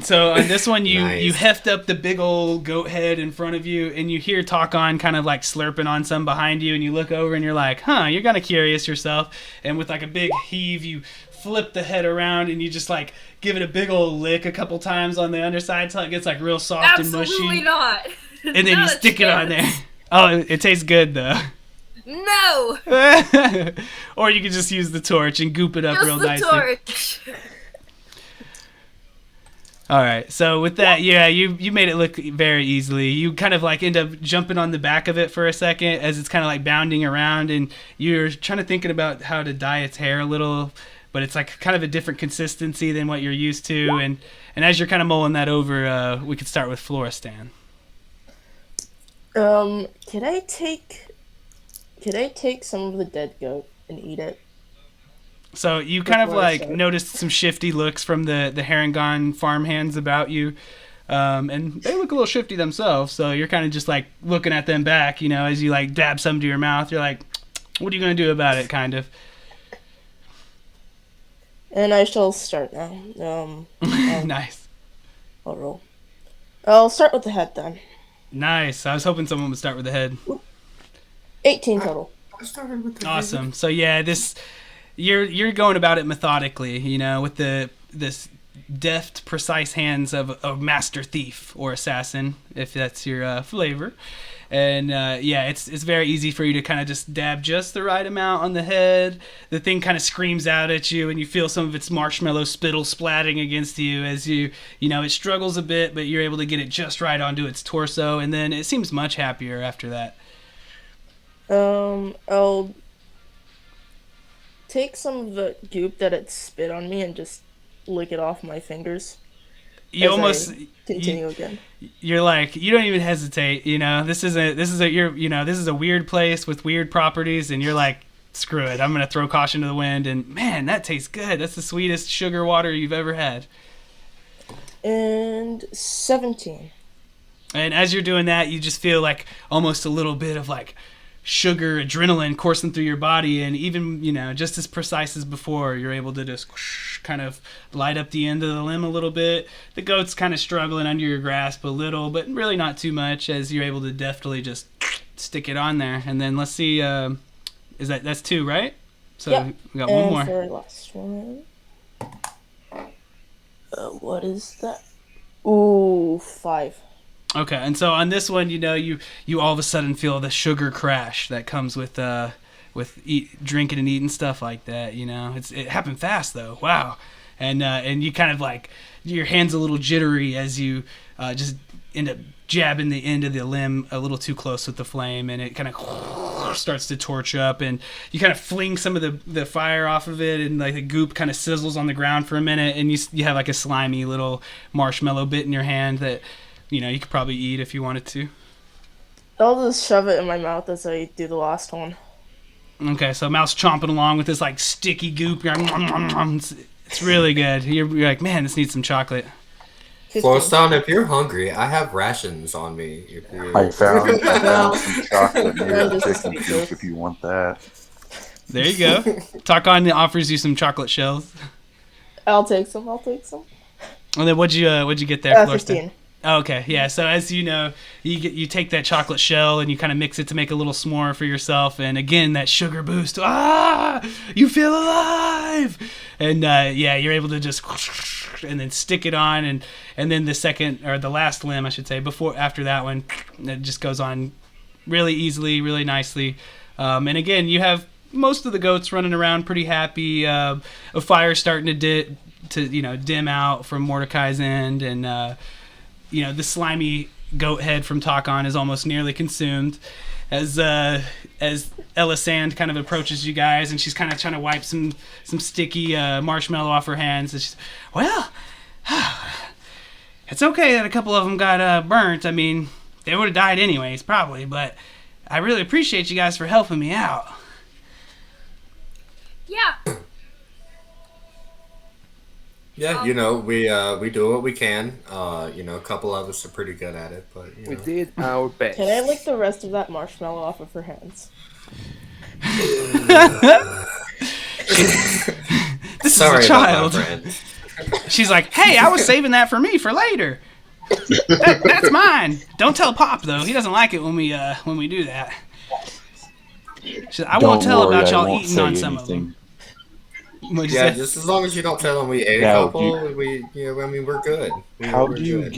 Speaker 1: So on this one, you
Speaker 3: Nice.
Speaker 1: heft up the big old goat head in front of you, and you hear Talkon kind of slurping on some behind you, and you look over and you're like, you're kind of curious yourself, and with a big heave, you flip the head around and you just give it a big old lick a couple times on the underside until it gets real soft and mushy.
Speaker 4: Absolutely not.
Speaker 1: And then you
Speaker 4: Not a
Speaker 1: stick it on there.
Speaker 4: chance.
Speaker 1: Oh, it tastes good though.
Speaker 4: No.
Speaker 1: Or you can just use the torch and goop it up
Speaker 4: Just
Speaker 1: real
Speaker 4: the
Speaker 1: nicely.
Speaker 4: torch.
Speaker 1: All right, so with that, yeah, you made it look very easily. You kind of end up jumping on the back of it for a second as it's kind of bounding around, and you're trying to thinking about how to dye its hair a little, but it's kind of a different consistency than what you're used to. And as you're kind of mulling that over, we could start with Floristan.
Speaker 8: Could I take some of the dead goat and eat it?
Speaker 1: So you kind of
Speaker 8: Before I start.
Speaker 1: noticed some shifty looks from the Harangon farmhands about you, and they look a little shifty themselves. So you're kind of just looking at them back, as you dab some to your mouth. You're like, what are you gonna do about it, kind of?
Speaker 8: And I shall start now.
Speaker 1: Nice,
Speaker 8: I'll roll. I'll start with the head then.
Speaker 1: nice. I was hoping someone would start with the head.
Speaker 8: 18 total.
Speaker 3: I started with the
Speaker 1: Awesome. So yeah, you're going about it methodically, with this deft, precise hands of a master thief or assassin, if that's your flavor. And yeah, it's very easy for you to kind of just dab just the right amount on the head. The thing kind of screams out at you, and you feel some of its marshmallow spittle splatting against you as it struggles a bit, but you're able to get it just right onto its torso, and then it seems much happier after that.
Speaker 8: I'll take some of the goop that it spit on me and just lick it off my fingers.
Speaker 1: You
Speaker 8: as
Speaker 1: almost
Speaker 8: I continue again.
Speaker 1: you're you don't even hesitate. This is a weird place with weird properties, and you're like, screw it, I'm gonna throw caution to the wind. And man, that tastes good. That's the sweetest sugar water you've ever had.
Speaker 8: And 17.
Speaker 1: And as you're doing that, you just feel almost a little bit of sugar adrenaline coursing through your body, and even just as precise as before, you're able to just kind of light up the end of the limb a little bit. The goat's kind of struggling under your grasp a little, but really not too much, as you're able to deftly just stick it on there. And then let's see, that's 2, right? So
Speaker 8: Yep.
Speaker 1: we got one
Speaker 8: And
Speaker 1: more.
Speaker 8: for last one, what is that? Ooh, 5.
Speaker 1: Okay, and so on this one, you all of a sudden feel the sugar crash that comes with drinking and eating stuff like that. It happened fast though. Wow, and you kind of your hand's a little jittery as you just end up jabbing the end of the limb a little too close with the flame, and it kind of starts to torch up, and you kind of fling some of the fire off of it, and the goop kind of sizzles on the ground for a minute, and you have a slimy little marshmallow bit in your hand that you could probably eat if you wanted to.
Speaker 8: I'll just shove it in my mouth as I do the last one.
Speaker 1: Okay, so mouse chomping along with this like sticky goop. It's really good. You're like, man, this needs some chocolate.
Speaker 8: 15.
Speaker 3: Florstone, if you're hungry, I have rations on me. If you...
Speaker 7: I found some chocolate made
Speaker 8: And
Speaker 7: of
Speaker 8: just
Speaker 7: chicken
Speaker 8: speak
Speaker 7: soup if you want that.
Speaker 1: There you go. Takon offers you some chocolate shells.
Speaker 8: I'll take some.
Speaker 1: And then what'd you get there, Florstone?
Speaker 8: 15.
Speaker 1: Okay, yeah. So as you know, you take that chocolate shell and you kind of mix it to make a little s'more for yourself, and again that sugar boost. You feel alive, and you're able to just and then stick it on, and then the second or the last limb, I should say, after that one, it just goes on really easily, really nicely, and again you have most of the goats running around pretty happy. A fire starting to dim out from Mordecai's end, and the slimy goat head from Takon is almost nearly consumed. As Ella Sand kind of approaches you guys, and she's kind of trying to wipe some sticky marshmallow off her hands. And she's, well, it's okay that a couple of them got burnt. I mean, they would have died anyways, probably. But I really appreciate you guys for helping me out.
Speaker 4: Yeah.
Speaker 3: Yeah, we do what we can. A couple of us are pretty good at it, but
Speaker 5: We did our best.
Speaker 8: Can I lick the rest of that marshmallow off of her hands?
Speaker 1: This
Speaker 3: Sorry
Speaker 1: is a child.
Speaker 3: about my friend.
Speaker 1: She's like, hey, I was saving that for me for later. That's mine. Don't tell Pop though. He doesn't like it when we do that. I won't tell about y'all eating on some of them.
Speaker 3: Yeah, just as long as you don't tell them we ate a couple, we're good.
Speaker 7: How do you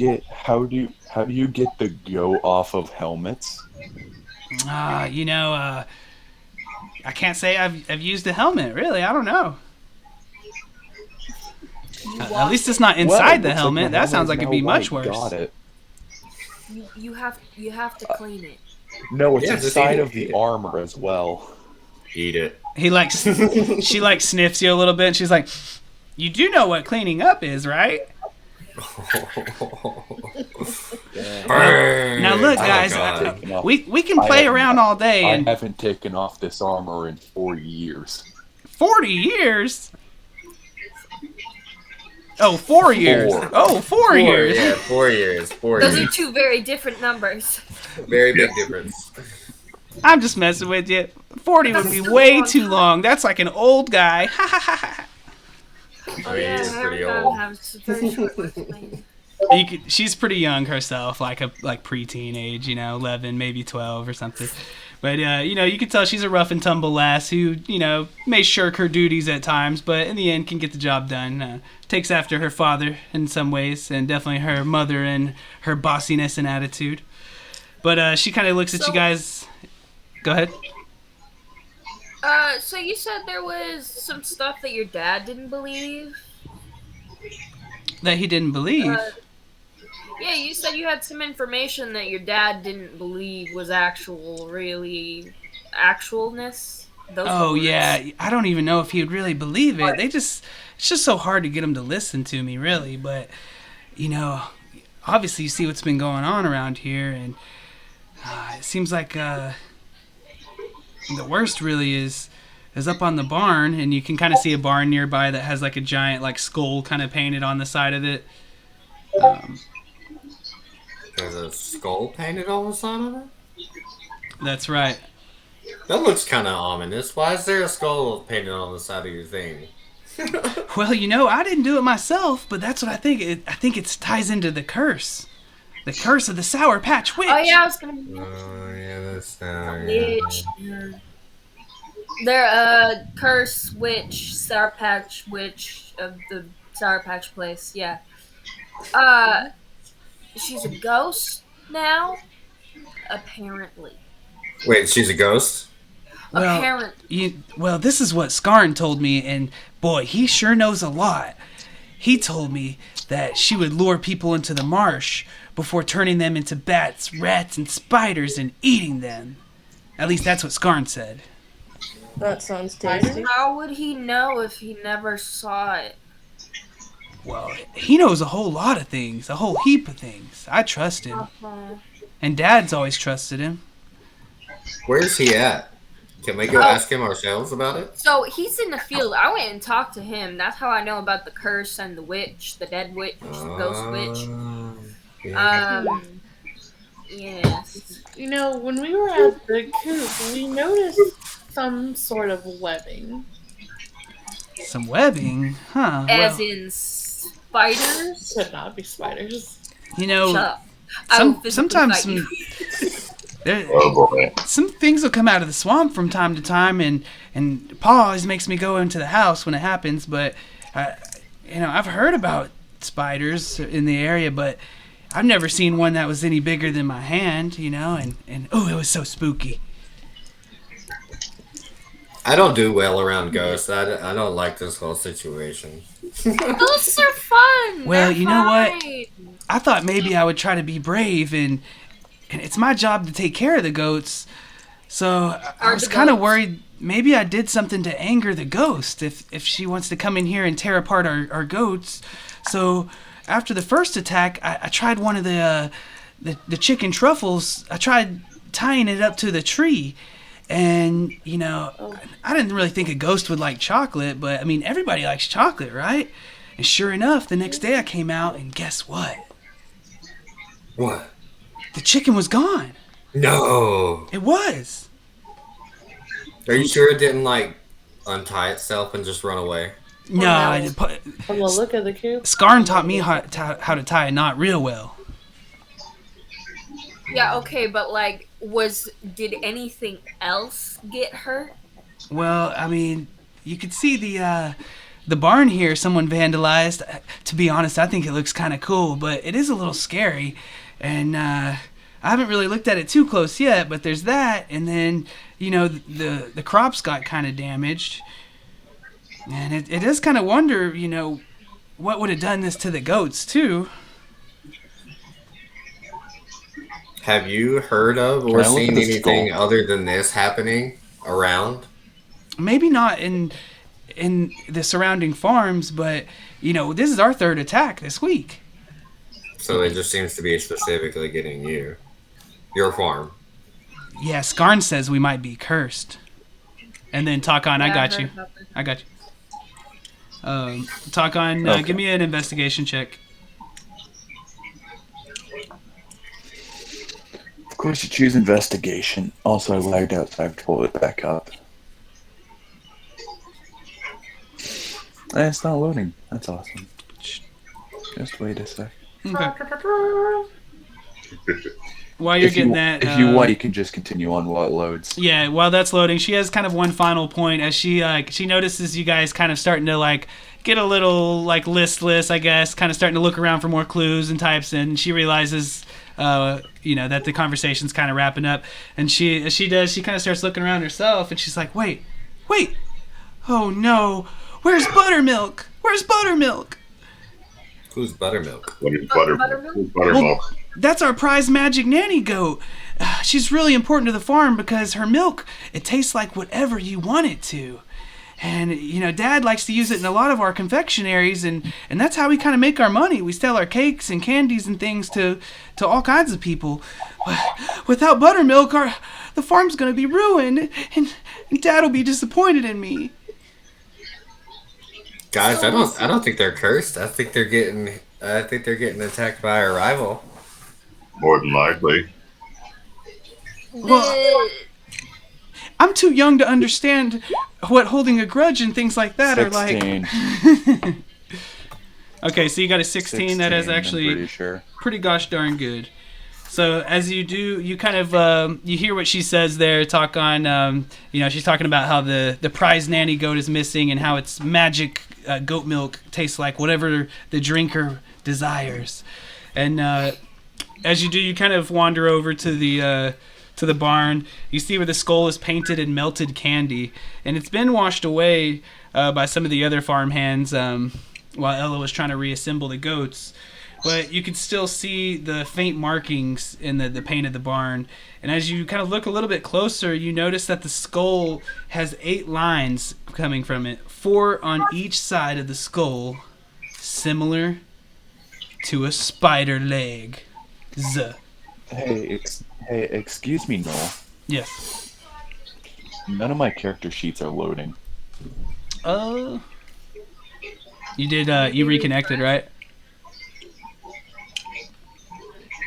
Speaker 7: get the go off of helmets?
Speaker 1: I can't say I've used a helmet, really. I don't know. At least it's not inside the helmet. That sounds like it'd be much worse.
Speaker 7: Got it.
Speaker 4: You have to clean it.
Speaker 7: No, it's inside of the armor as well.
Speaker 3: Eat it.
Speaker 1: She sniffs you a little bit, and she's like, you do know what cleaning up is, right? Now look, guys, we can play around all day. And
Speaker 7: I haven't taken off this armor in 40 years.
Speaker 1: 40 years? Oh, 4 years. Oh, 4 years.
Speaker 3: Yeah, 4 years.
Speaker 4: Those are two very different numbers.
Speaker 3: Very big difference.
Speaker 1: I'm just messing with you. 40 would be way too long. That's like an old guy. Ha ha ha ha.
Speaker 3: I mean, he's pretty old.
Speaker 4: Very short lifespan.
Speaker 1: She's pretty young herself, like preteen age, 11, maybe 12 or something. But you can tell she's a rough and tumble lass who, may shirk her duties at times, but in the end can get the job done. Takes after her father in some ways, and definitely her mother and her bossiness and attitude. But she kind of looks at you guys. Go ahead.
Speaker 4: So you said there was some stuff that your dad didn't believe?
Speaker 1: That he didn't believe?
Speaker 4: Yeah, you said you had some information that your dad didn't believe was actualness.
Speaker 1: Oh, yeah. I don't even know if he would really believe it. It's just so hard to get him to listen to me, really. But, obviously you see what's been going on around here, and it seems like the worst really is up on the barn, and you can kind of see a barn nearby that has like a giant skull kind of painted on the side of it.
Speaker 3: There's a skull painted on the side of it?
Speaker 1: That's right.
Speaker 3: That looks kind of ominous. Why is there a skull painted on the side of your thing?
Speaker 1: Well, I didn't do it myself, but that's what I think. I think it ties into the curse. The curse of the Sour Patch Witch.
Speaker 4: Oh, yeah, I was going to...
Speaker 3: Oh, yeah, that's...
Speaker 4: Witch. Yeah. They're curse witch, Sour Patch Witch of the Sour Patch place, yeah. She's a ghost now? Apparently.
Speaker 3: Wait, she's a ghost?
Speaker 4: Apparently.
Speaker 1: Well, this is what Skarn told me, and boy, he sure knows a lot. He told me that she would lure people into the marsh before turning them into bats, rats, and spiders and eating them. At least that's what Skarn said.
Speaker 8: That sounds tasty.
Speaker 4: How would he know if he never saw it?
Speaker 1: Well, he knows a whole lot of things, a whole heap of things. I trust him. And Dad's always trusted him.
Speaker 3: Where's he at? Can we go ask him ourselves about it?
Speaker 4: So he's in the field. I went and talked to him. That's how I know about the curse and the witch, the dead witch, the ghost witch.
Speaker 3: Yeah.
Speaker 4: Yes.
Speaker 2: When we were at the coop, we noticed some sort of webbing.
Speaker 1: Some webbing, huh?
Speaker 4: As in spiders?
Speaker 2: Could not be spiders.
Speaker 4: Shut up.
Speaker 1: Sometimes
Speaker 6: Oh boy.
Speaker 1: some things will come out of the swamp from time to time, and Pa always makes me go into the house when it happens. But I've heard about spiders in the area, but I've never seen one that was any bigger than my hand. And oh, it was so spooky.
Speaker 3: I don't do well around ghosts. I don't like this whole situation.
Speaker 4: Ghosts are fun.
Speaker 1: Well,
Speaker 4: They're
Speaker 1: you know what?
Speaker 4: fine.
Speaker 1: I thought maybe I would try to be brave, and it's my job to take care of the goats. So I was kind of worried maybe I did something to anger the ghost if she wants to come in here and tear apart our goats. So after the first attack, I tried one of the chicken truffles. I tried tying it up to the tree. And, I didn't really think a ghost would like chocolate, but, everybody likes chocolate, right? And sure enough, the next day I came out, and guess what?
Speaker 3: What?
Speaker 1: The chicken was gone.
Speaker 3: No.
Speaker 1: It was.
Speaker 3: Are you sure it didn't, untie itself and just run away?
Speaker 1: No, I didn't
Speaker 2: From the look of the coop?
Speaker 1: Scarn taught me how to tie a knot real well.
Speaker 4: Yeah, okay, but did anything else get hurt?
Speaker 1: Well, you could see the barn here someone vandalized. To be honest, I think it looks kind of cool, but it is a little scary. And I haven't really looked at it too close yet, but there's that. And then, the crops got kind of damaged. And it does kind of wonder, what would have done this to the goats, too.
Speaker 3: Have you heard of or seen anything other than this happening around?
Speaker 1: Maybe not in the surrounding farms, but, this is our third attack this week.
Speaker 3: So it just seems to be specifically getting you. Your farm.
Speaker 1: Yeah, Scarn says we might be cursed. And then Takon, I got you. Takon,
Speaker 7: Okay.
Speaker 1: Give me an investigation check.
Speaker 7: Of course, you choose investigation. Also, I lagged out, so I have to pull it back up. And it's not loading. That's awesome. Just wait a sec.
Speaker 1: Okay. While you're getting that...
Speaker 7: If you want, you can just continue on while it loads.
Speaker 1: Yeah, while that's loading, she has kind of one final point as she notices you guys kind of starting to get a little listless, I guess, kind of starting to look around for more clues and types, and she realizes that the conversation's kind of wrapping up, and she kind of starts looking around herself, and she's like, wait, oh no, where's Buttermilk?
Speaker 3: Who's Buttermilk?
Speaker 6: What is buttermilk? Who's buttermilk?
Speaker 1: That's our prize magic nanny goat. She's really important to the farm because her milk, it tastes like whatever you want it to. And, Dad likes to use it in a lot of our confectionaries, and that's how we kind of make our money. We sell our cakes and candies and things to all kinds of people. Without Buttermilk, the farm's going to be ruined, and Dad will be disappointed in me.
Speaker 3: Guys, I don't think they're cursed. I think they're getting attacked by a rival.
Speaker 6: More than likely.
Speaker 1: Well, I'm too young to understand what holding a grudge and things like that
Speaker 7: 16.
Speaker 1: are like. Okay, so you got a 16. That is actually pretty gosh darn good. So as you do, you kind of you hear what she says there. Talk on, she's talking about how the prize nanny goat is missing and how its magic goat milk tastes like whatever the drinker desires. And as you do, you kind of wander over to the barn. You see where the skull is painted in melted candy, and it's been washed away by some of the other farm hands while Ella was trying to reassemble the goats. But you can still see the faint markings in the paint of the barn. And as you kind of look a little bit closer, you notice that the skull has 8 lines coming from it, 4 on each side of the skull, similar to a spider leg.
Speaker 7: Hey, excuse me, Noel.
Speaker 1: Yes.
Speaker 7: None of my character sheets are loading.
Speaker 1: You did. You reconnected, right?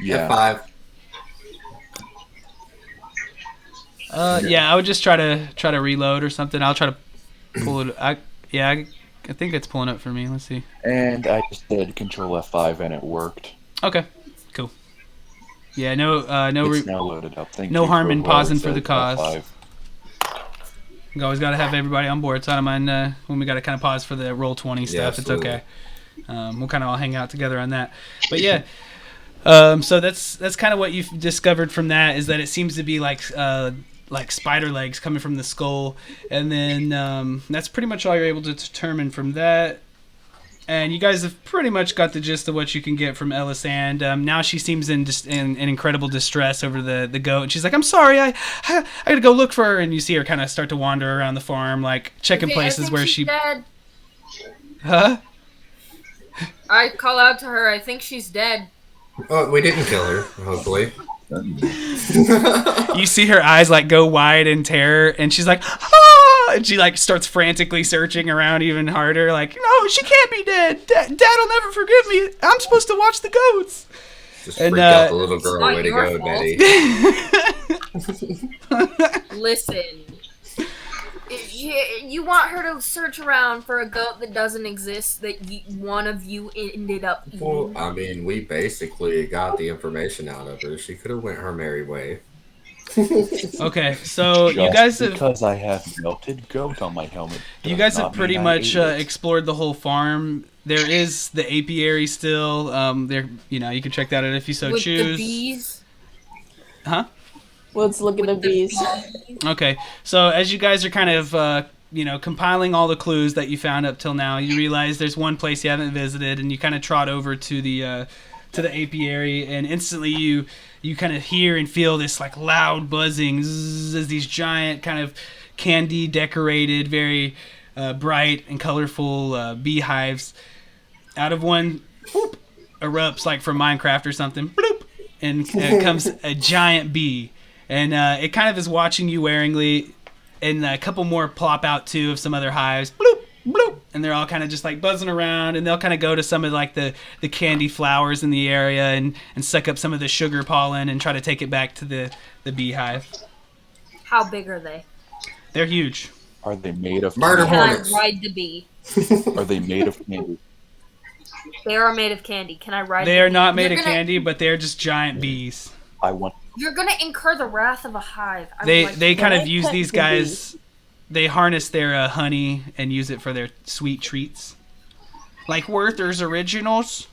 Speaker 7: Yeah.
Speaker 3: F5.
Speaker 1: Yeah. I would just try to reload or something. I'll try to pull it. I think it's pulling up for me. Let's see.
Speaker 7: And I just did Control F5 and it worked.
Speaker 1: Okay. Cool. Yeah. No.
Speaker 7: It's now loaded up. Thank
Speaker 1: no
Speaker 7: you
Speaker 1: harm
Speaker 7: for
Speaker 1: in
Speaker 7: whoever
Speaker 1: pausing for
Speaker 7: said
Speaker 1: the cause.
Speaker 7: F5.
Speaker 1: You always got to have everybody on board. So I don't mind when we got to kind of pause for the Roll20 stuff. It's okay. We'll kind of all hang out together on that. But yeah, so that's kind of what you've discovered from that, is that it seems to be like spider legs coming from the skull, and then that's pretty much all you're able to determine from that. And you guys have pretty much got the gist of what you can get from Ellis. And now she seems in incredible distress over the goat. And she's like, "I'm sorry, I gotta go look for her." And you see her kind of start to wander around the farm, like checking places where she.
Speaker 4: Dead.
Speaker 1: Huh?
Speaker 4: I call out to her. I think she's dead.
Speaker 3: Oh, we didn't kill her. Hopefully.
Speaker 1: You see her eyes like go wide in terror, and she's like, "Ah!" And she like starts frantically searching around even harder, like, "No, she can't be dead. Dad'll never forgive me. I'm supposed to watch the goats."
Speaker 3: Just freak out the little girl.
Speaker 4: not
Speaker 3: Way to
Speaker 4: your
Speaker 3: go,
Speaker 4: fault.
Speaker 3: Betty.
Speaker 4: Listen, you want her to search around for a goat that doesn't exist, that one of you ended up eating.
Speaker 3: Well, I mean, we basically got the information out of her. She could have went her merry way.
Speaker 1: Okay, so
Speaker 7: Just
Speaker 1: you guys have
Speaker 7: because I have melted goat on my helmet.
Speaker 1: You guys
Speaker 7: does
Speaker 1: have
Speaker 7: not
Speaker 1: pretty
Speaker 7: mean I
Speaker 1: much
Speaker 7: ate it.
Speaker 1: explored the whole farm. There is the apiary still. There, you can check that out if you so
Speaker 4: With
Speaker 1: choose.
Speaker 4: the bees.
Speaker 1: Huh?
Speaker 8: Let's look at the bees.
Speaker 1: Okay, so as you guys are kind of compiling all the clues that you found up till now, you realize there's one place you haven't visited, and you kind of trot over to the apiary, and instantly you kind of hear and feel this like loud buzzing zzz, as these giant kind of candy decorated, very bright and colorful beehives out of one whoop, erupts like from Minecraft or something, bloop, and comes a giant bee, and it kind of is watching you waringly, and a couple more plop out too of some other hives, bloop, bloop, and they're all kind of just like buzzing around, and they'll kind of go to some of like the candy flowers in the area and suck up some of the sugar pollen and try to take it back to the beehive.
Speaker 4: How big are they?
Speaker 1: They're huge.
Speaker 7: Are they made of
Speaker 3: Murder
Speaker 4: Can I
Speaker 3: hornets.
Speaker 4: ride the bee?
Speaker 7: Are they made of candy?
Speaker 4: They are made of candy. Can I ride?
Speaker 1: They
Speaker 4: the
Speaker 1: are
Speaker 4: bee?
Speaker 1: not made
Speaker 4: You're
Speaker 1: of
Speaker 4: gonna-
Speaker 1: candy, but they're just giant bees.
Speaker 7: I want.
Speaker 4: You're gonna incur the wrath of a hive. I would
Speaker 1: They
Speaker 4: like
Speaker 1: they
Speaker 4: to-
Speaker 1: kind of
Speaker 8: Can I
Speaker 1: use
Speaker 8: pet
Speaker 1: these
Speaker 8: the
Speaker 1: guys. They harness their honey and use it for their sweet treats, like Werther's Originals.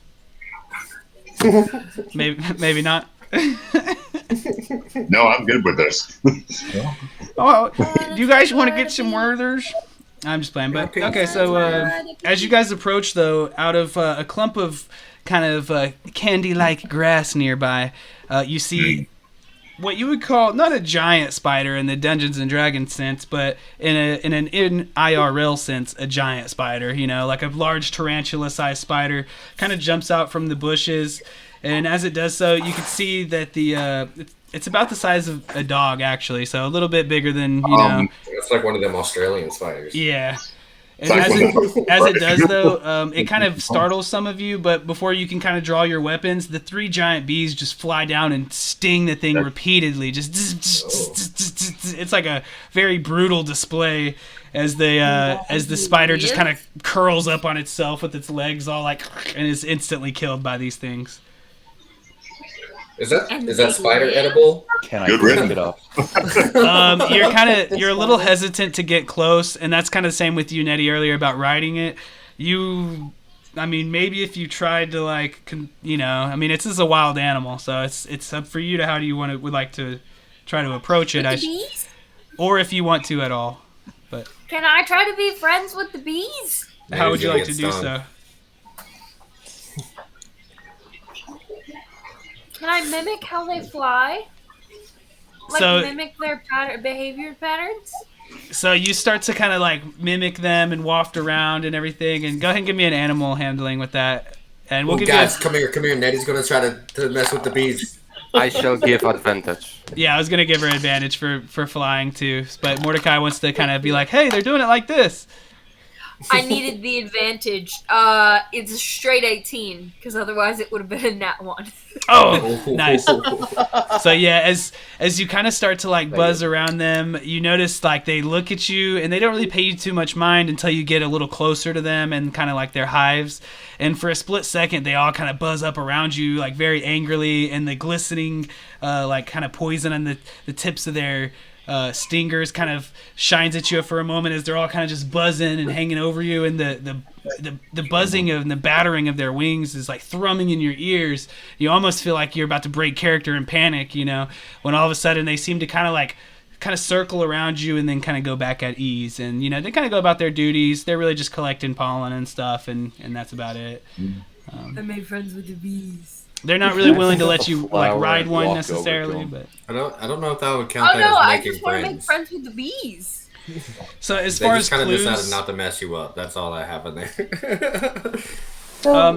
Speaker 1: Maybe not.
Speaker 6: No, I'm good with this.
Speaker 1: Oh, do you guys want to get some Werther's? I'm just playing, but okay. So as you guys approach, though, out of a clump of kind of candy-like grass nearby, you see what you would call not a giant spider in the Dungeons and Dragons sense, but in IRL sense, a giant spider. Like a large tarantula-sized spider, kind of jumps out from the bushes, and as it does so, you can see that it's about the size of a dog, actually, so a little bit bigger than you know.
Speaker 3: It's like one of them Australian spiders.
Speaker 1: Yeah. And
Speaker 6: It's
Speaker 1: as it does, though, it kind of startles some of you, but before you can kind of draw your weapons, the three giant bees just fly down and sting the thing repeatedly. Just it's like a very brutal display as the spider just kind of curls up on itself with its legs all like and is instantly killed by these things.
Speaker 3: Is that spider edible?
Speaker 7: Can I
Speaker 6: Good
Speaker 7: pick
Speaker 6: riddance.
Speaker 7: it up?
Speaker 1: You're a little hesitant to get close, and that's kind of the same with you, Nettie, earlier about riding it. Maybe if you tried to it's just a wild animal, so it's up for you to how do you would like to try to approach it,
Speaker 4: The bees?
Speaker 1: or if you want to at all. But
Speaker 4: Can I try to be friends with the bees?
Speaker 1: how would you
Speaker 3: Maybe
Speaker 1: like to
Speaker 3: it's
Speaker 1: do
Speaker 3: done.
Speaker 1: so?
Speaker 4: Can I mimic how they fly? Mimic their behavior patterns?
Speaker 1: So you start to kind of like mimic them and waft around and everything, and go ahead and give me an animal handling with that, and we'll give
Speaker 3: Guys,
Speaker 1: you.
Speaker 3: come here. Nettie's gonna try to mess with the bees.
Speaker 5: I shall give advantage.
Speaker 1: Yeah, I was gonna give her advantage for flying too, but Mordecai wants to kind of be like, "Hey, they're doing it like this."
Speaker 4: I needed the advantage. It's a straight 18, because otherwise it would have been a nat 1.
Speaker 1: Oh, nice. So yeah, as you kind of start to like buzz around them, you notice like they look at you and they don't really pay you too much mind until you get a little closer to them and kind of like their hives. And for a split second, they all kind of buzz up around you like very angrily, and the glistening like kind of poison on the tips of their stingers kind of shines at you for a moment as they're all kind of just buzzing and hanging over you, and the buzzing and the battering of their wings is like thrumming in your ears. You almost feel like you're about to break character and panic, you know, when all of a sudden they seem to kind of circle around you and then kind of go back at ease, and you know they kind of go about their duties. They're really just collecting pollen and stuff, and that's about it.
Speaker 4: I made friends with the bees.
Speaker 1: They're not really willing to let you like ride one necessarily, but
Speaker 3: I don't know if that would count
Speaker 4: Oh no,
Speaker 3: as
Speaker 4: I
Speaker 3: making
Speaker 4: just want to
Speaker 3: friends.
Speaker 4: make friends with the bees.
Speaker 1: so as
Speaker 3: They
Speaker 1: far
Speaker 3: just
Speaker 1: as
Speaker 3: kind of
Speaker 1: clues,
Speaker 3: decided not to mess you up. That's all that happened there.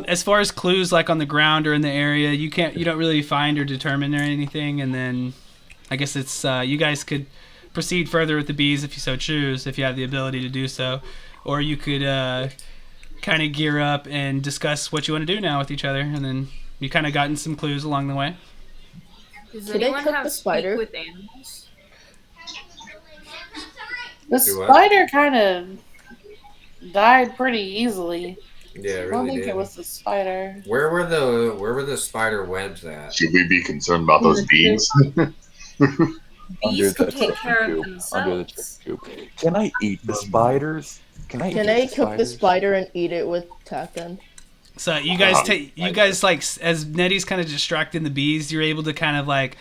Speaker 1: as far as clues like on the ground or in the area, you don't really find or determine or anything, and then I guess it's you guys could proceed further with the bees if you so choose, if you have the ability to do so, or you could kind of gear up and discuss what you want to do now with each other, and then you kind of gotten some clues along the way.
Speaker 4: Does
Speaker 8: Did they
Speaker 4: anyone
Speaker 8: cook
Speaker 4: have
Speaker 8: the spider?
Speaker 4: speak with animals?
Speaker 2: The
Speaker 3: Do what?
Speaker 2: spider kind of died pretty easily.
Speaker 3: Yeah, it
Speaker 2: I don't
Speaker 3: really
Speaker 2: think
Speaker 3: did.
Speaker 2: it was the spider.
Speaker 3: Where were the spider webs at?
Speaker 6: Should we be concerned about those bees?
Speaker 4: Bees can
Speaker 7: the
Speaker 4: take care of
Speaker 7: chicken coop. Under the
Speaker 4: themselves.
Speaker 7: chicken coop. Can I eat the spiders? Can I
Speaker 8: cook the spider and eat it with Taken?
Speaker 1: So you guys like as Nettie's kind of distracting the bees, you're able to kind of like,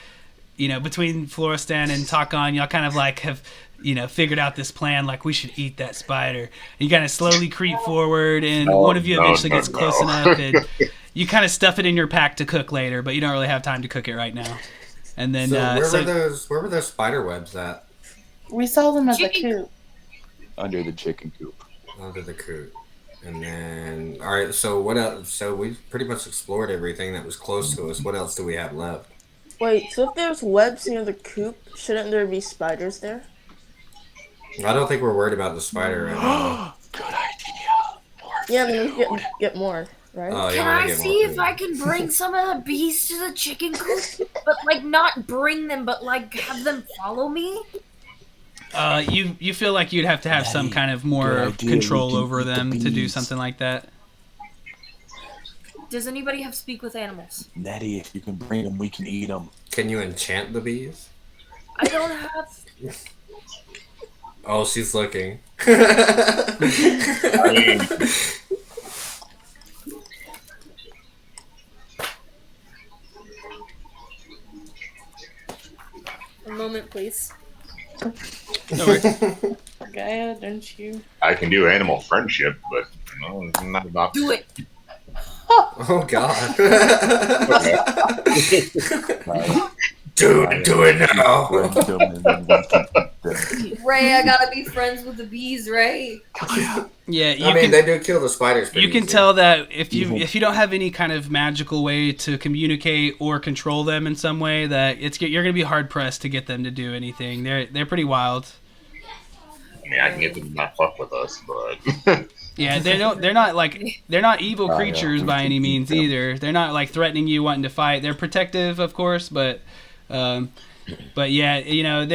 Speaker 1: you know, between Floristan and Takon, y'all kind of like have, you know, figured out this plan, like we should eat that spider. And you kind of slowly creep forward, and one of you eventually gets close enough, and you kind of stuff it in your pack to cook later, but you don't really have time to cook it right now. And then
Speaker 3: Where were those spider webs at?
Speaker 2: We saw them at the
Speaker 4: Chicken-
Speaker 2: coop.
Speaker 7: Under the chicken coop.
Speaker 3: Under the coop. And then, all right. So what else? So we pretty much explored everything that was close to us. What else do we have left?
Speaker 8: Wait, so if there's webs near the coop, shouldn't there be spiders there?
Speaker 3: I don't think we're worried about the spider right now.
Speaker 7: Good idea.
Speaker 8: Yeah, then we get more, right?
Speaker 3: Oh, you
Speaker 4: Can
Speaker 3: wanna
Speaker 4: I
Speaker 3: get
Speaker 4: see
Speaker 3: more
Speaker 4: if
Speaker 3: food.
Speaker 4: I can bring some of the bees to the chicken coop? But like not bring them, but like have them follow me?
Speaker 1: you feel like you'd have to have some kind of more
Speaker 7: Good idea.
Speaker 1: control
Speaker 7: We can
Speaker 1: over
Speaker 7: eat the
Speaker 1: them to do
Speaker 7: bees.
Speaker 1: something like that.
Speaker 4: Does anybody have speak with animals?
Speaker 7: Nettie, if you can bring them, we can eat them.
Speaker 3: Can you enchant the bees?
Speaker 4: I don't have.
Speaker 3: Oh, she's looking.
Speaker 6: I mean,
Speaker 4: A moment, please.
Speaker 1: No worries.
Speaker 2: Gaia, don't you?
Speaker 6: I can do animal friendship, but no, it's not about.
Speaker 4: Do it.
Speaker 3: Oh God.
Speaker 7: Right?
Speaker 3: Do it now.
Speaker 7: Bring them and then we can eat them.
Speaker 4: Ray, I gotta be friends with the bees, right?
Speaker 1: Yeah, you
Speaker 3: I mean,
Speaker 1: can.
Speaker 3: they do kill the spiders. Pretty
Speaker 1: You can
Speaker 3: easy.
Speaker 1: tell that if you don't have any kind of magical way to communicate or control them in some way, that you're gonna be hard pressed to get them to do anything. They're pretty wild.
Speaker 6: I mean, I can get them to not fuck with us, but
Speaker 1: Yeah, they're not evil
Speaker 7: Oh, yeah.
Speaker 1: creatures by any means either. They're not like threatening you, wanting to fight. They're protective, of course, but yeah, you know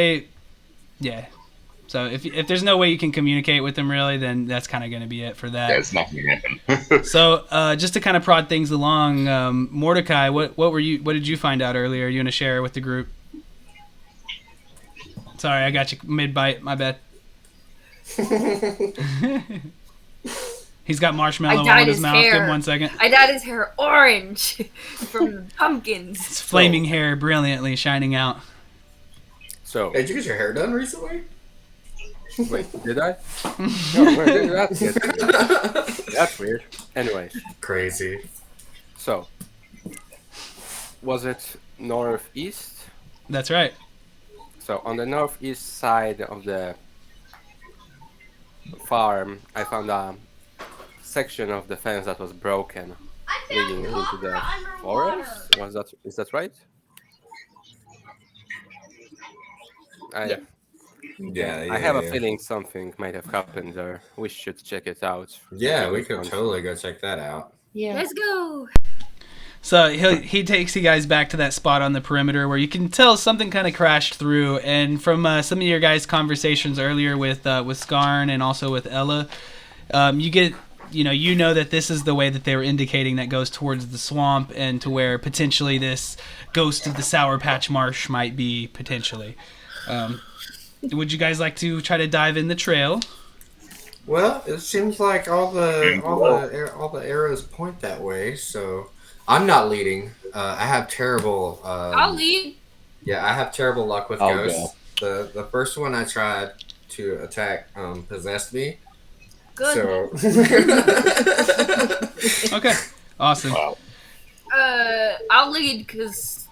Speaker 1: yeah. So if there's no way you can communicate with them really, then that's kind of going to be it for that.
Speaker 6: yeah, it's not gonna happen.
Speaker 1: So just to kind of prod things along, Mordecai, what did you find out earlier? You want to share with the group? Sorry, I got you mid bite. My bad. He's got marshmallow
Speaker 4: I dyed
Speaker 1: on his
Speaker 4: his
Speaker 1: mouth. Give him
Speaker 4: hair.
Speaker 1: 1 second.
Speaker 4: I dyed his hair orange from the pumpkins.
Speaker 1: It's flaming hair brilliantly shining out.
Speaker 5: So,
Speaker 3: Hey, did you get your hair done recently?
Speaker 5: wait, did I? No, where did that get? That's weird. Anyways,
Speaker 3: Crazy.
Speaker 5: so, was it northeast?
Speaker 1: That's right.
Speaker 5: So, on the northeast side of the farm, I found a section of the fence that was broken, leading into the forest. Is that right? I
Speaker 3: Yeah,
Speaker 5: have a
Speaker 3: yeah.
Speaker 5: feeling something might have happened there. We should check it out.
Speaker 3: Yeah, we
Speaker 5: This
Speaker 3: could
Speaker 5: one's-
Speaker 3: totally go check that out.
Speaker 2: Yeah.
Speaker 4: Let's go.
Speaker 1: So he takes you guys back to that spot on the perimeter where you can tell something kind of crashed through. And from some of your guys' conversations earlier with Skarn and also with Ella, you know that this is the way that they were indicating that goes towards the swamp and to where potentially this ghost of the Sour Patch Marsh might be potentially. Would you guys like to try to dive in the trail?
Speaker 3: Well, it seems like all the arrows point that way, so I'm not leading. I have terrible.
Speaker 4: I'll lead.
Speaker 3: Yeah, I have terrible luck with
Speaker 7: I'll
Speaker 3: ghosts. The first one I tried to attack possessed me.
Speaker 4: Good.
Speaker 3: So.
Speaker 1: Okay, awesome.
Speaker 6: Wow.
Speaker 4: I'll lead because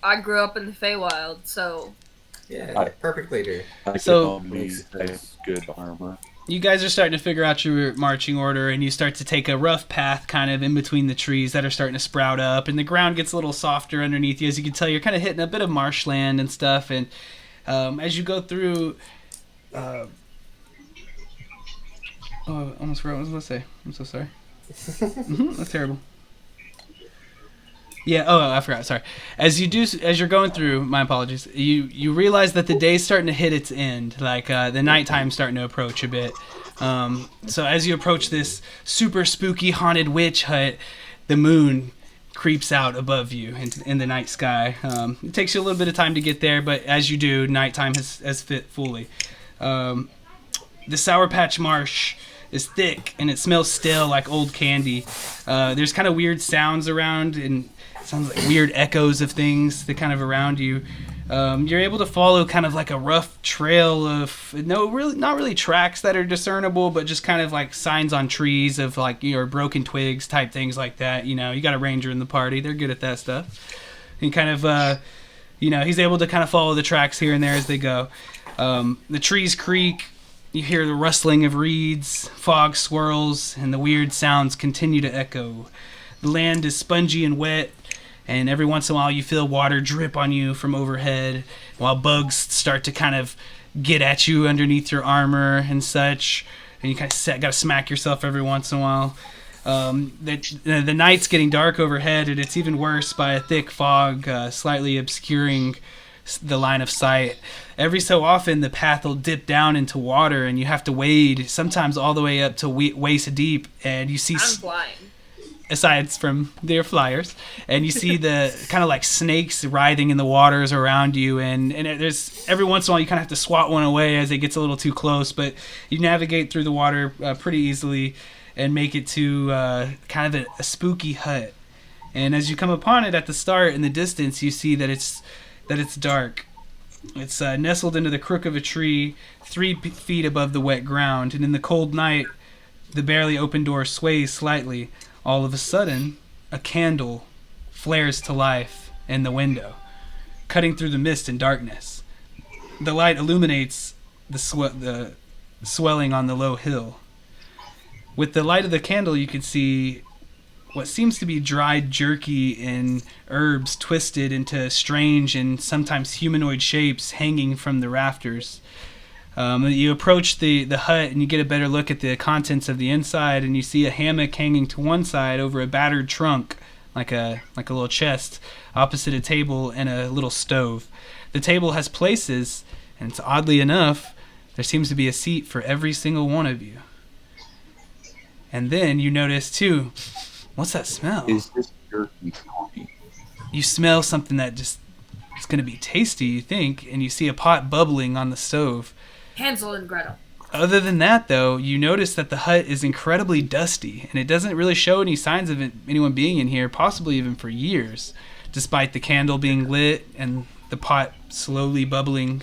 Speaker 4: I grew up in the Feywild, so.
Speaker 3: Yeah, perfect leader.
Speaker 7: I
Speaker 1: So-
Speaker 7: can only say good armor.
Speaker 1: You guys are starting to figure out your marching order, and you start to take a rough path kind of in between the trees that are starting to sprout up, and the ground gets a little softer underneath you. As you can tell, you're kind of hitting a bit of marshland and stuff, and as you go through... Oh, I almost forgot what I was going to say. I'm so sorry. That's terrible. Yeah, I forgot, sorry. As you're going through, my apologies, you realize that the day's starting to hit its end, like the nighttime's starting to approach a bit. So as you approach this super spooky haunted witch hut, the moon creeps out above you in the night sky. It takes you a little bit of time to get there, but as you do, nighttime has fit fully. The Sour Patch Marsh is thick, and it smells stale like old candy. There's kind of weird sounds around, and sounds like weird echoes of things that kind of around you. You're able to follow kind of like a rough trail of not really tracks that are discernible, but just kind of like signs on trees of like broken twigs type things like that. You got a ranger in the party; they're good at that stuff. And kind of he's able to kind of follow the tracks here and there as they go. The trees creak. You hear the rustling of reeds, fog swirls, and the weird sounds continue to echo. The land is spongy and wet, and every once in a while you feel water drip on you from overhead, while bugs start to kind of get at you underneath your armor and such, and you kind of got to smack yourself every once in a while. The night's getting dark overhead, and it's even worse by a thick fog slightly obscuring the line of sight. Every so often the path will dip down into water, and you have to wade sometimes all the way up to waist deep, and you see
Speaker 4: I'm flying.
Speaker 1: aside from their flyers, and you see the kind of like snakes writhing in the waters around you, and there's every once in a while you kind of have to swat one away as it gets a little too close, but you navigate through the water pretty easily and make it to kind of a spooky hut. And as you come upon it at the start in the distance, you see that it's dark. It's nestled into the crook of a tree 3 feet above the wet ground, and in the cold night the barely open door sways slightly. All of a sudden, a candle flares to life in the window, cutting through the mist and darkness. The light illuminates the swelling on the low hill. With the light of the candle, you can see what seems to be dried jerky and herbs twisted into strange and sometimes humanoid shapes hanging from the rafters. You approach the hut and you get a better look at the contents of the inside, and you see a hammock hanging to one side over a battered trunk, like a little chest, opposite a table and a little stove. The table has places, and it's oddly enough, there seems to be a seat for every single one of you. And then you notice too, what's that smell?
Speaker 7: Is this jerky talking?
Speaker 1: You smell something that just it's going to be tasty, you think, and you see a pot bubbling on the stove.
Speaker 4: Hansel and Gretel.
Speaker 1: Other than that, though, you notice that the hut is incredibly dusty, and it doesn't really show any signs of anyone being in here, possibly even for years, despite the candle being lit and the pot slowly bubbling.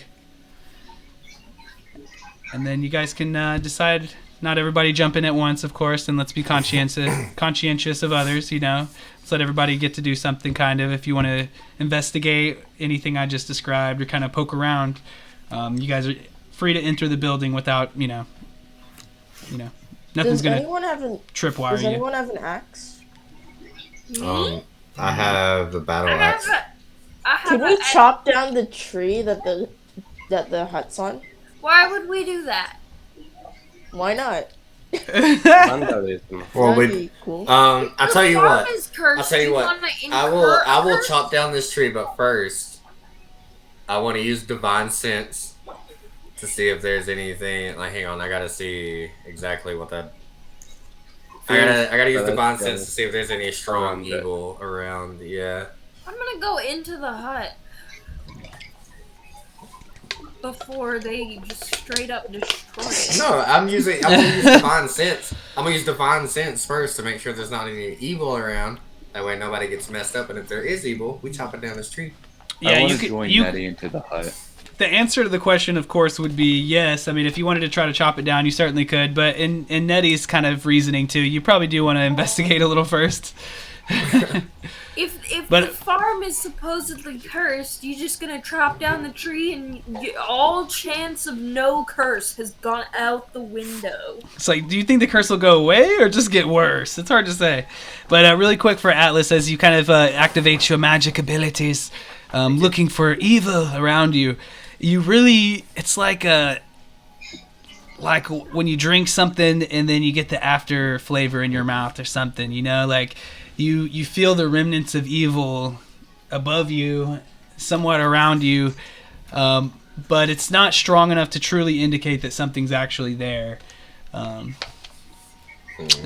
Speaker 1: And then you guys can decide. Not everybody jump in at once, of course, and let's be conscientious of others, Let's let everybody get to do something, kind of. If you want to investigate anything I just described or kind of poke around, you guys are free to enter the building without, nothing's going to tripwire you.
Speaker 8: Does anyone have an axe?
Speaker 3: I have the battle axe.
Speaker 8: Can we chop down the tree that the that the hut's on.
Speaker 4: Why would we do that?
Speaker 8: Why not?
Speaker 5: Vandalism.
Speaker 3: Well,
Speaker 8: That'd
Speaker 3: we.
Speaker 8: be cool.
Speaker 3: I'll tell you
Speaker 4: farm
Speaker 3: what.
Speaker 4: is cursed.
Speaker 3: I'll tell you
Speaker 4: Do
Speaker 3: what.
Speaker 4: wanna
Speaker 3: I will
Speaker 4: incur
Speaker 3: chop down this tree, but first, I want to use divine sense to see if there's anything. Like, hang on, I gotta see exactly what that. I gotta use divine sense to see if there's any strong evil around. Yeah.
Speaker 4: I'm gonna go into the hut before they just straight up destroy it.
Speaker 3: No, I'm gonna use divine sense. I'm gonna use divine sense first to make sure there's not any evil around. That way nobody gets messed up, and if there is evil, we chop it down this tree.
Speaker 1: Yeah,
Speaker 7: I
Speaker 1: you
Speaker 7: want to
Speaker 1: could.
Speaker 7: join
Speaker 1: You,
Speaker 7: Nettie into the hut.
Speaker 1: the answer to the question, of course, would be yes. I mean, if you wanted to try to chop it down, you certainly could. But in Nettie's kind of reasoning too, you probably do want to investigate a little first.
Speaker 4: If
Speaker 1: But-
Speaker 4: the farm is supposedly cursed, you're just gonna chop down the tree and all chance of no curse has gone out the window.
Speaker 1: It's like, do you think the curse will go away or just get worse? It's hard to say. But really quick for Atlas, as you kind of activate your magic abilities, looking for evil around you, you really, it's like when you drink something and then you get the after flavor in your mouth or something, you know, like you feel the remnants of evil above you, somewhat around you, but it's not strong enough to truly indicate that something's actually there. And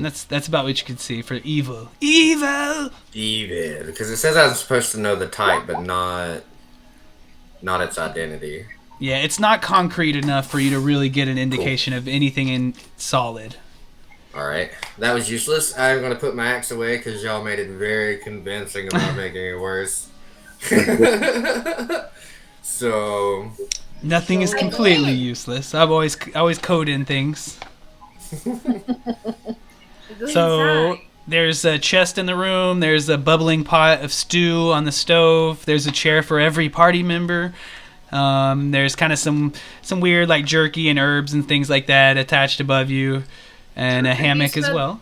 Speaker 1: that's about what you can see for evil. Evil!
Speaker 3: Evil, because it says I'm supposed to know the type, but not its identity.
Speaker 1: Yeah, it's not concrete enough for you to really get an indication of anything in solid.
Speaker 3: Alright, that was useless. I'm going to put my axe away because y'all made it very convincing about making it worse. So...
Speaker 1: Nothing is completely useless. I always code in things. So there's a chest in the room. There's a bubbling pot of stew on the stove. There's a chair for every party member. There's kind of some weird like jerky and herbs and things like that attached above you, and a hammock as well.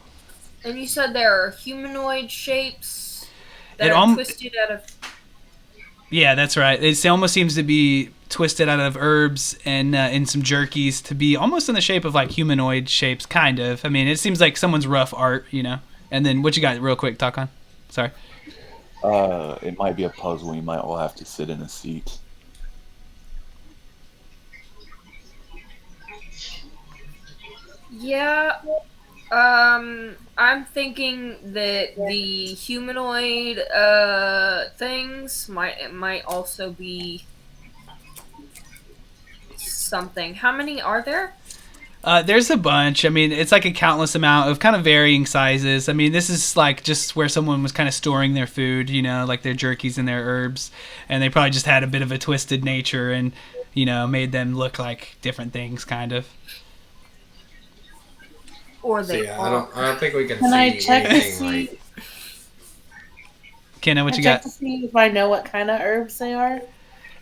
Speaker 4: And you said there are humanoid shapes that
Speaker 1: It
Speaker 4: are twisted out of...
Speaker 1: Yeah, that's right. It almost seems to be twisted out of herbs and some jerkies to be almost in the shape of like humanoid shapes, kind of. I mean, it seems like someone's rough art, you know. And then what you got, real quick, Takan? Sorry.
Speaker 7: It might be a puzzle. You might all have to sit in a seat.
Speaker 4: Yeah, I'm thinking that the humanoid things might also be something. How many are there?
Speaker 1: There's a bunch. I mean, it's like a countless amount of kind of varying sizes. I mean, this is like just where someone was kind of storing their food, you know, like their jerkies and their herbs, and they probably just had a bit of a twisted nature and, you know, made them look like different things, kind of.
Speaker 4: Or
Speaker 3: So
Speaker 4: they
Speaker 3: yeah,
Speaker 4: are.
Speaker 3: I don't think we can
Speaker 2: Can
Speaker 3: see
Speaker 2: I check to
Speaker 3: anything
Speaker 2: see?
Speaker 3: like...
Speaker 1: Kenna, what
Speaker 2: I
Speaker 1: you
Speaker 2: check
Speaker 1: got?
Speaker 2: to see if I know what kind of herbs they are.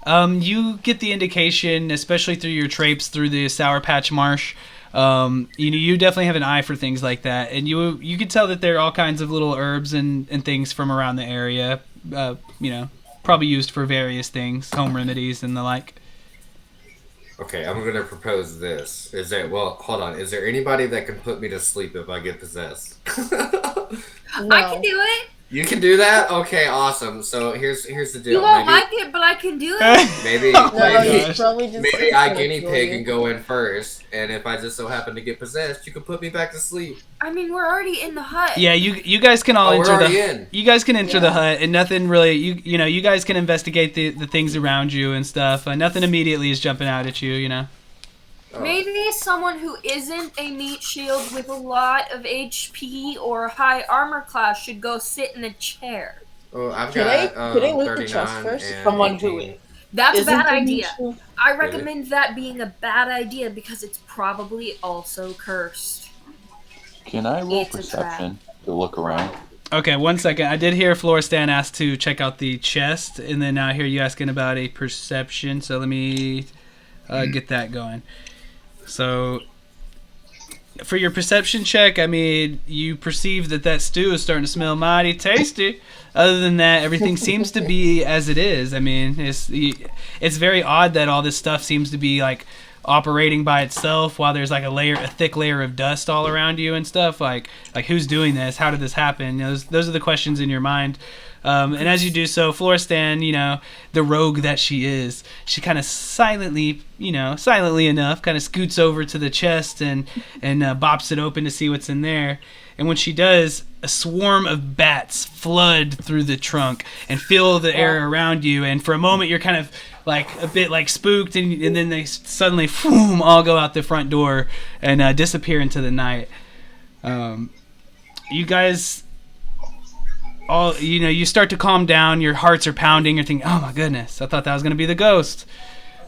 Speaker 1: You get the indication, especially through your traipse through the Sour Patch Marsh. You definitely have an eye for things like that, and you can tell that there are all kinds of little herbs and things from around the area. You know, probably used for various things, home remedies and the like.
Speaker 3: Okay, I'm gonna propose this. Hold on. Is there anybody that can put me to sleep if I get possessed?
Speaker 2: No.
Speaker 4: I can do it.
Speaker 3: You can do that? Okay, awesome. So here's the deal.
Speaker 4: You won't like it, but I can do it.
Speaker 3: Maybe
Speaker 8: No,
Speaker 3: maybe,
Speaker 8: it's probably just
Speaker 3: maybe
Speaker 8: like
Speaker 3: I guinea
Speaker 8: enjoy
Speaker 3: pig
Speaker 8: it.
Speaker 3: and go in first, and if I just so happen to get possessed, you can put me back to sleep.
Speaker 4: I mean, we're already in the hut.
Speaker 1: Yeah, you guys can all
Speaker 3: Oh, we're
Speaker 1: enter
Speaker 3: already
Speaker 1: the.
Speaker 3: in.
Speaker 1: You guys can enter the
Speaker 8: Yeah.
Speaker 1: hut, and nothing really. You guys can investigate the things around you and stuff. Nothing immediately is jumping out at you. You know.
Speaker 3: Oh.
Speaker 4: Maybe someone who isn't a meat shield with a lot of HP or high armor class should go sit in a chair.
Speaker 3: Oh, I've
Speaker 8: Could
Speaker 3: got
Speaker 8: I loot the
Speaker 3: 39
Speaker 8: chest first?
Speaker 3: and
Speaker 2: Someone who
Speaker 3: 18.
Speaker 4: That's a
Speaker 2: isn't
Speaker 4: bad
Speaker 2: a
Speaker 4: idea.
Speaker 2: mutual-
Speaker 4: I recommend that being a bad idea because it's probably also cursed.
Speaker 7: Can I roll
Speaker 4: It's a trap.
Speaker 7: perception to look around?
Speaker 1: Okay, 1 second. I did hear Floristan ask to check out the chest, and then now I hear you asking about a perception. So let me get that going. So for your perception check, I mean, you perceive that stew is starting to smell mighty tasty. Other than that, everything seems to be as it is. I mean, it's very odd that all this stuff seems to be like operating by itself while there's like a thick layer of dust all around you and stuff. Like who's doing this? How did this happen? Those are the questions in your mind. And as you do so, Floristan, the rogue that she is, she kind of silently enough, kind of scoots over to the chest and bops it open to see what's in there. And when she does, a swarm of bats flood through the trunk and fill the air around you. And for a moment, you're kind of like a bit like spooked, and then they suddenly all go out the front door and disappear into the night. You guys all, you start to calm down. Your hearts are pounding. You're thinking, oh my goodness, I thought that was going to be the ghost.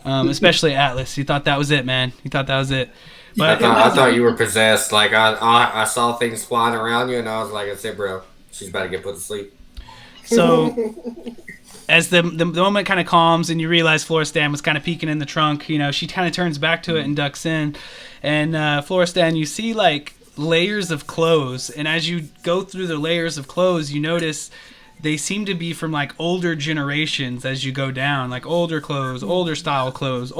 Speaker 1: Especially Atlas. You thought that was it, man. You thought that was it. But
Speaker 3: I thought you were possessed. Like I saw things flying around you, and I was like, I said, bro, she's about to get put to sleep.
Speaker 1: So as the moment kind of calms and you realize Floristan was kind of peeking in the trunk, she kind of turns back to it and ducks in. And Floristan, you see like layers of clothes, and as you go through the layers of clothes, you notice they seem to be from like older generations as you go down, like older clothes, older style clothes.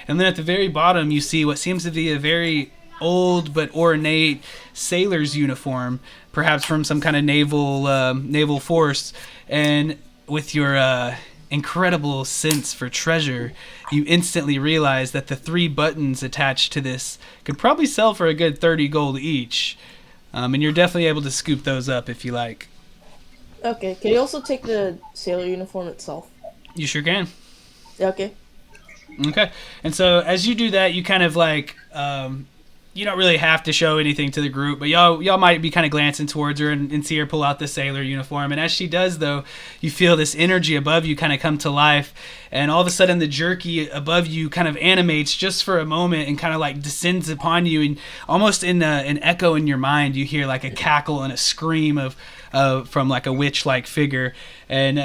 Speaker 1: And then at the very bottom, you see what seems to be a very old but ornate sailor's uniform, perhaps from some kind of naval force. And with your incredible sense for treasure, you instantly realize that the 3 buttons attached to this could probably sell for a good 30 gold each. And you're definitely able to scoop those up if you like.
Speaker 8: Okay, can you also take the sailor uniform itself?
Speaker 1: You sure can.
Speaker 8: Okay.
Speaker 1: Okay. And so as you do that, you kind of like, you don't really have to show anything to the group, but y'all might be kind of glancing towards her and see her pull out the sailor uniform. And as she does, though, you feel this energy above you kind of come to life. And all of a sudden, the jerky above you kind of animates just for a moment and kind of like descends upon you. And almost in an echo in your mind, you hear like a cackle and a scream from like a witch-like figure. And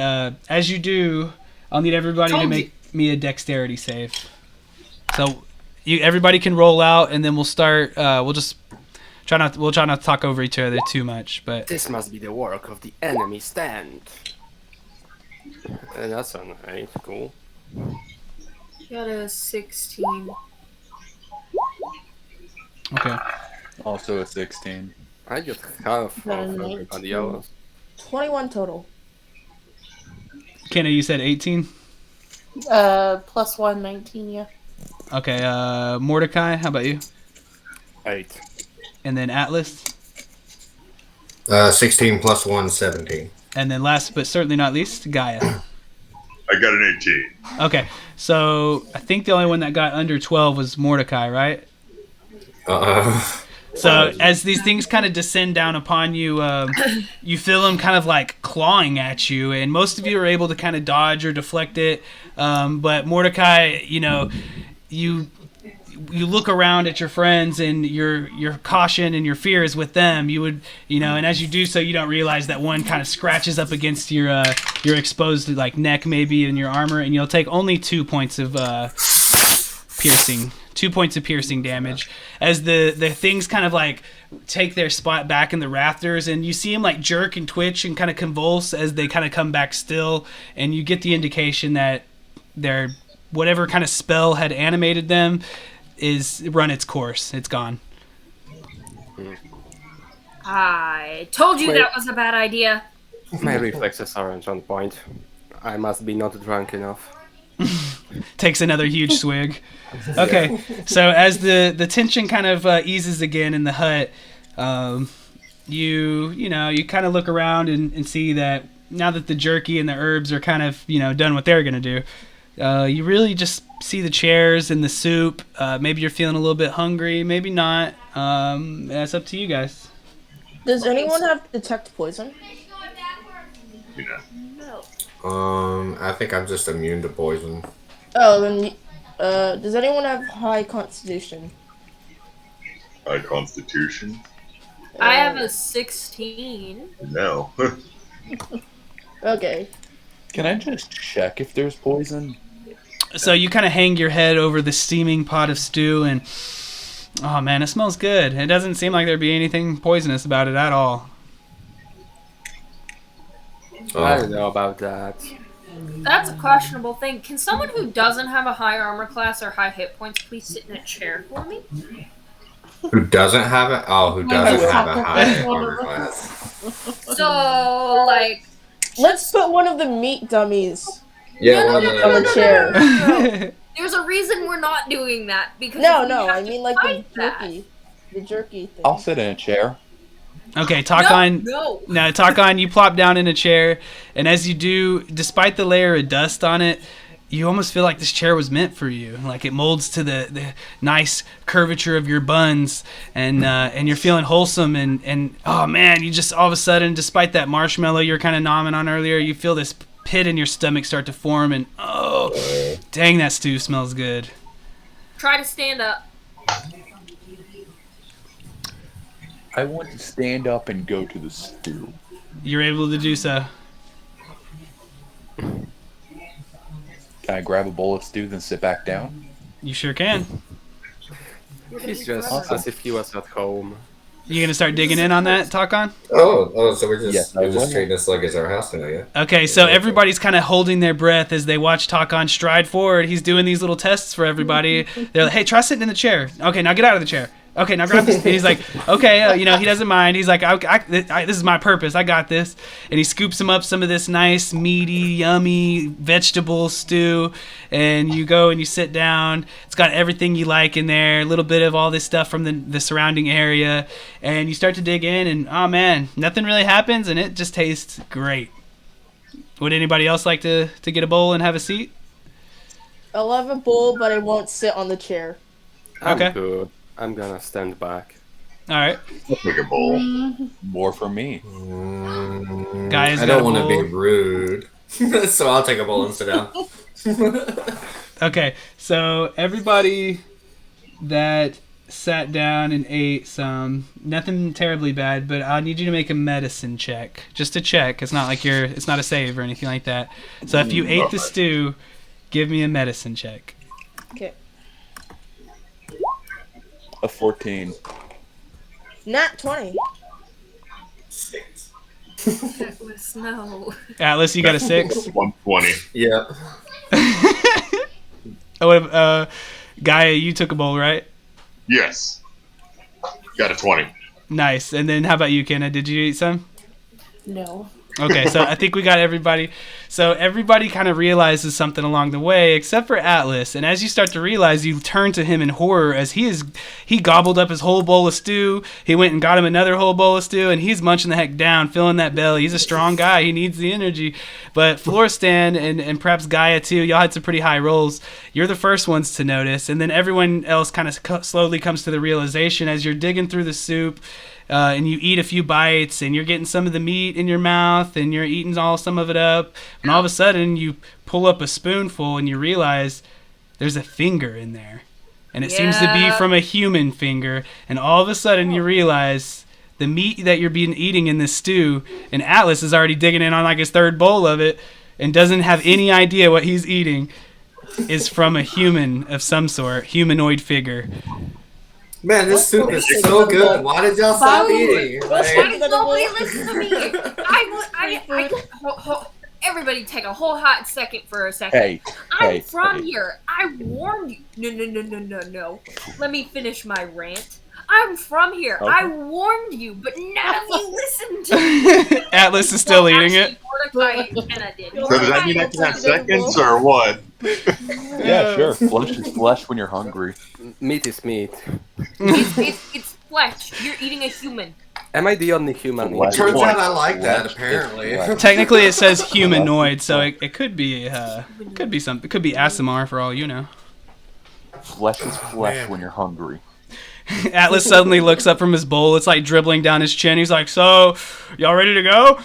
Speaker 1: as you do, I'll need everybody to make me a dexterity save. So everybody can roll out, and then we'll start. We'll try not to talk over each other too much. But
Speaker 5: this must be the work of the enemy stand. And that's alright. Cool.
Speaker 4: Got a 16.
Speaker 1: Okay.
Speaker 7: Also a 16.
Speaker 5: I just half of everybody else.
Speaker 8: 21 total.
Speaker 1: Kenna, you said 18?
Speaker 2: Plus 1, 19, yeah.
Speaker 1: Okay, Mordecai, how about you?
Speaker 5: 8.
Speaker 1: And then Atlas?
Speaker 3: 16 plus 1, 17.
Speaker 1: And then last but certainly not least, Gaia.
Speaker 6: I got an 18.
Speaker 1: Okay, so I think the only one that got under 12 was Mordecai, right? So as these things kind of descend down upon you, you feel them kind of like clawing at you, and most of you are able to kind of dodge or deflect it. But Mordecai, you look around at your friends, and your caution and your fear is with them. You would, and as you do so, you don't realize that one kind of scratches up against your exposed like neck maybe in your armor, and you'll take only 2 points of piercing. 2 points of piercing damage as the things kind of like take their spot back in the rafters, and you see them like jerk and twitch and kind of convulse as they kind of come back still, and you get the indication that their whatever kind of spell had animated them is run its course. It's gone.
Speaker 4: I told you that was a bad idea.
Speaker 5: My reflexes aren't on point. I must be not drunk enough.
Speaker 1: Takes another huge swig. Okay, so as the tension kind of eases again in the hut, you kind of look around and see that now that the jerky and the herbs are kind of done what they're gonna do, you really just see the chairs and the soup. Maybe you're feeling a little bit hungry, maybe not. That's up to you guys.
Speaker 8: Does anyone have detect poison?
Speaker 4: No.
Speaker 3: I think I'm just immune to poison.
Speaker 8: Oh, then does anyone have high constitution?
Speaker 6: High constitution?
Speaker 4: I have a 16.
Speaker 6: No.
Speaker 8: Okay.
Speaker 7: Can I just check if there's poison?
Speaker 1: So you kind of hang your head over the steaming pot of stew, and Oh man, it smells good. It doesn't seem like there'd be anything poisonous about it at all.
Speaker 5: I don't know about that.
Speaker 4: That's a questionable thing. Can someone who doesn't have a high armor class or high hit points please sit in a chair for me?
Speaker 3: Who doesn't have it? Oh, who doesn't have a high
Speaker 2: Sacrifice one
Speaker 3: armor
Speaker 2: of
Speaker 3: class?
Speaker 4: So, like...
Speaker 8: Let's put one of the meat dummies
Speaker 3: Yeah,
Speaker 4: No,
Speaker 3: one
Speaker 4: no,
Speaker 3: of
Speaker 4: no,
Speaker 8: on
Speaker 3: the.
Speaker 8: the chair.
Speaker 4: no. There's a reason we're not doing that. Because
Speaker 8: No,
Speaker 4: we
Speaker 8: no,
Speaker 4: have
Speaker 8: I
Speaker 4: to
Speaker 8: mean like the
Speaker 4: fight that.
Speaker 8: jerky. The jerky thing.
Speaker 7: I'll sit in a chair.
Speaker 1: Okay, Takon.
Speaker 4: No.
Speaker 1: No, Takon, you plop down in a chair, and as you do, despite the layer of dust on it, you almost feel like this chair was meant for you. Like it molds to the nice curvature of your buns, and you're feeling wholesome, and oh man, you just all of a sudden, despite that marshmallow you're kind of nomming on earlier, you feel this pit in your stomach start to form, and oh, dang, that stew smells good.
Speaker 4: Try to stand up.
Speaker 7: I want to stand up and go to the stew.
Speaker 1: You're able to do so.
Speaker 7: Can I grab a bowl of stew, then sit back down?
Speaker 1: You sure can.
Speaker 5: He's just
Speaker 7: Awesome.
Speaker 5: as if he was at home.
Speaker 1: You gonna start digging in on that, Takon?
Speaker 3: So we're just
Speaker 7: Yes, I
Speaker 3: we're just
Speaker 7: will.
Speaker 3: treating this like it's our house now, yeah.
Speaker 1: Okay, so everybody's kind of holding their breath as they watch Takon stride forward. He's doing these little tests for everybody. They're like, hey, try sitting in the chair. Okay, now get out of the chair. Okay, now grab this. And he's like, okay, he doesn't mind. He's like, this is my purpose. I got this. And he scoops him up some of this nice, meaty, yummy vegetable stew. And you go and you sit down. It's got everything you like in there. A little bit of all this stuff from the surrounding area. And you start to dig in, and oh man, nothing really happens, and it just tastes great. Would anybody else like to get a bowl and have a seat?
Speaker 8: I'll have a bowl, but I won't sit on the chair.
Speaker 5: I'm
Speaker 1: Okay.
Speaker 5: good. I'm gonna stand back.
Speaker 1: All right.
Speaker 6: I'll take a bowl.
Speaker 7: More for me.
Speaker 1: Guys,
Speaker 3: I
Speaker 1: got a
Speaker 3: don't want to
Speaker 1: bowl.
Speaker 3: be rude, so I'll take a bowl and sit down.
Speaker 1: Okay, so everybody that sat down and ate some, nothing terribly bad, but I need you to make a medicine check. Just a check. It's not like it's not a save or anything like that. So if you ate the stew, give me a medicine check.
Speaker 8: Okay.
Speaker 7: A 14.
Speaker 8: Nat 20.
Speaker 4: No.
Speaker 1: Atlas, you got a 6.
Speaker 6: 120.
Speaker 3: Yeah.
Speaker 1: Gaia, you took a bowl, right?
Speaker 6: Yes. Got a 20.
Speaker 1: Nice. And then how about you, Kenna? Did you eat some?
Speaker 2: No.
Speaker 1: Okay, so I think we got everybody. So everybody kind of realizes something along the way, except for Atlas. And as you start to realize, you turn to him in horror as he gobbled up his whole bowl of stew. He went and got him another whole bowl of stew, and he's munching the heck down, filling that belly. He's a strong guy. He needs the energy. But Floristan and perhaps Gaia too, y'all had some pretty high rolls. You're the first ones to notice, and then everyone else kind of slowly comes to the realization as you're digging through the soup. And you eat a few bites, and you're getting some of the meat in your mouth, and you're eating some of it up. And all of a sudden, you pull up a spoonful, and you realize there's a finger in there. And it seems to be
Speaker 4: Yeah.
Speaker 1: from a human finger. And all of a sudden, you realize the meat that you're eating in this stew, and Atlas is already digging in on like his third bowl of it, and doesn't have any idea what he's eating, is from a human of some sort, humanoid figure.
Speaker 3: Man, this soup is so good. Why did y'all stop eating?
Speaker 8: What's
Speaker 3: Like,
Speaker 8: that?
Speaker 4: Nobody listen to me. Everybody take a whole hot second for a second.
Speaker 7: Hey,
Speaker 4: I'm from here. I warned you. No. Let me finish my rant. I'm from here.
Speaker 7: Okay.
Speaker 4: I warned you, but none of you listened to me.
Speaker 1: Atlas is still
Speaker 4: Well,
Speaker 1: eating it.
Speaker 4: actually, Mordecai and Kenna did.
Speaker 6: So does that mean I can have seconds or what?
Speaker 7: Yeah, sure. Flesh is flesh when you're hungry.
Speaker 5: Meat is meat.
Speaker 4: It's flesh. You're eating a human.
Speaker 5: Am I the only human?
Speaker 7: Flesh.
Speaker 3: turns
Speaker 5: eating?
Speaker 3: out I like that,
Speaker 7: Flesh is
Speaker 3: apparently.
Speaker 7: flesh.
Speaker 1: Technically, it says humanoid, so it could be something. It could be Asimar for all you know.
Speaker 7: Flesh is flesh
Speaker 3: man.
Speaker 7: when you're hungry.
Speaker 1: Atlas suddenly looks up from his bowl. It's like dribbling down his chin. He's like, "So, y'all ready to go?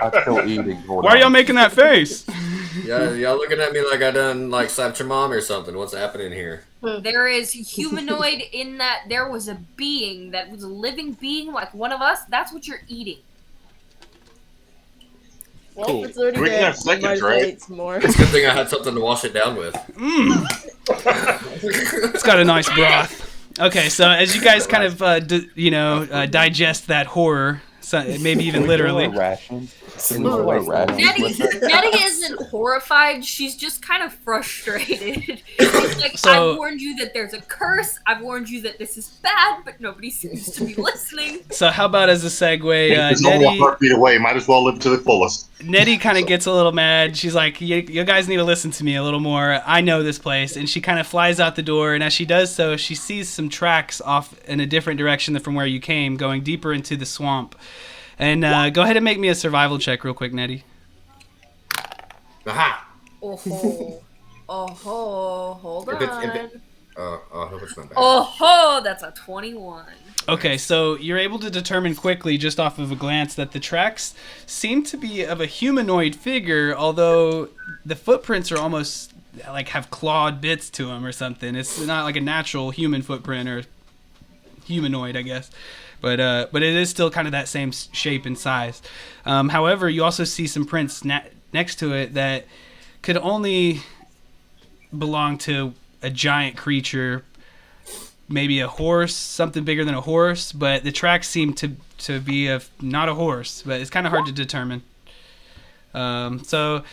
Speaker 7: I'm still eating. Hold
Speaker 1: Why are
Speaker 7: on.
Speaker 1: y'all making that face?"
Speaker 3: Yeah, y'all looking at me like I done like slapped your mom or something. What's happening here?
Speaker 4: There is humanoid in that there was a being that was a living being like one of us. That's what you're eating.
Speaker 8: Well,
Speaker 5: Cool.
Speaker 8: if it's already
Speaker 6: We can
Speaker 8: dead,
Speaker 6: have
Speaker 8: we
Speaker 6: seconds,
Speaker 8: might as well
Speaker 6: right?
Speaker 8: eat some more.
Speaker 3: It's a good thing I had something to wash it down with.
Speaker 1: It's got a nice broth. Okay, so as you guys kind of digest that horror, so maybe even literally.
Speaker 7: Rations.
Speaker 4: Nettie isn't horrified. She's just kind of frustrated. She's like,
Speaker 1: So-
Speaker 4: I've warned you that there's a curse. I've warned you that this is bad, but nobody seems to be listening.
Speaker 1: So how about as a segue,
Speaker 6: It's only a
Speaker 1: Nettie?
Speaker 6: heartbeat away. Might as well live to the fullest.
Speaker 1: Nettie kind of gets a little mad. She's like, you guys need to listen to me a little more. I know this place. And she kind of flies out the door. And as she does so, she sees some tracks off in a different direction than from where you came, going deeper into the swamp. And go ahead and make me a survival check real quick, Nettie.
Speaker 3: Aha!
Speaker 4: Oh hold
Speaker 3: If it's-
Speaker 4: on.
Speaker 3: I hope it's not bad.
Speaker 4: Oh, that's a 21.
Speaker 1: Okay, so you're able to determine quickly, just off of a glance, that the tracks seem to be of a humanoid figure, although the footprints are almost like have clawed bits to them or something. It's not like a natural human footprint or humanoid, I guess. But it is still kind of that same shape and size. However, you also see some prints next to it that could only belong to a giant creature, maybe a horse, something bigger than a horse. But the tracks seem to be of not a horse, but it's kind of hard to determine. So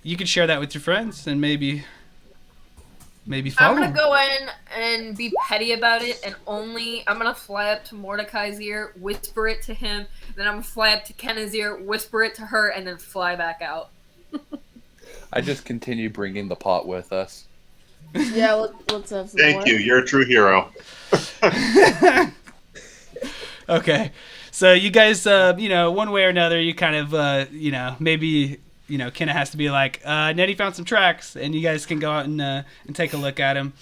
Speaker 1: you could share that with your friends and maybe follow.
Speaker 4: I'm gonna go in and be petty about it, and I'm gonna fly up to Mordecai's ear, whisper it to him, then I'm gonna fly up to Kenna's ear, whisper it to her, and then fly back out.
Speaker 7: I just continue bringing the pot with us.
Speaker 8: Yeah, let's have some
Speaker 6: Thank
Speaker 8: more.
Speaker 6: you. You're a true hero.
Speaker 1: Okay, so you guys, one way or another, you kind of, maybe, Kenna has to be like, Nettie found some tracks, and you guys can go out and take a look at them.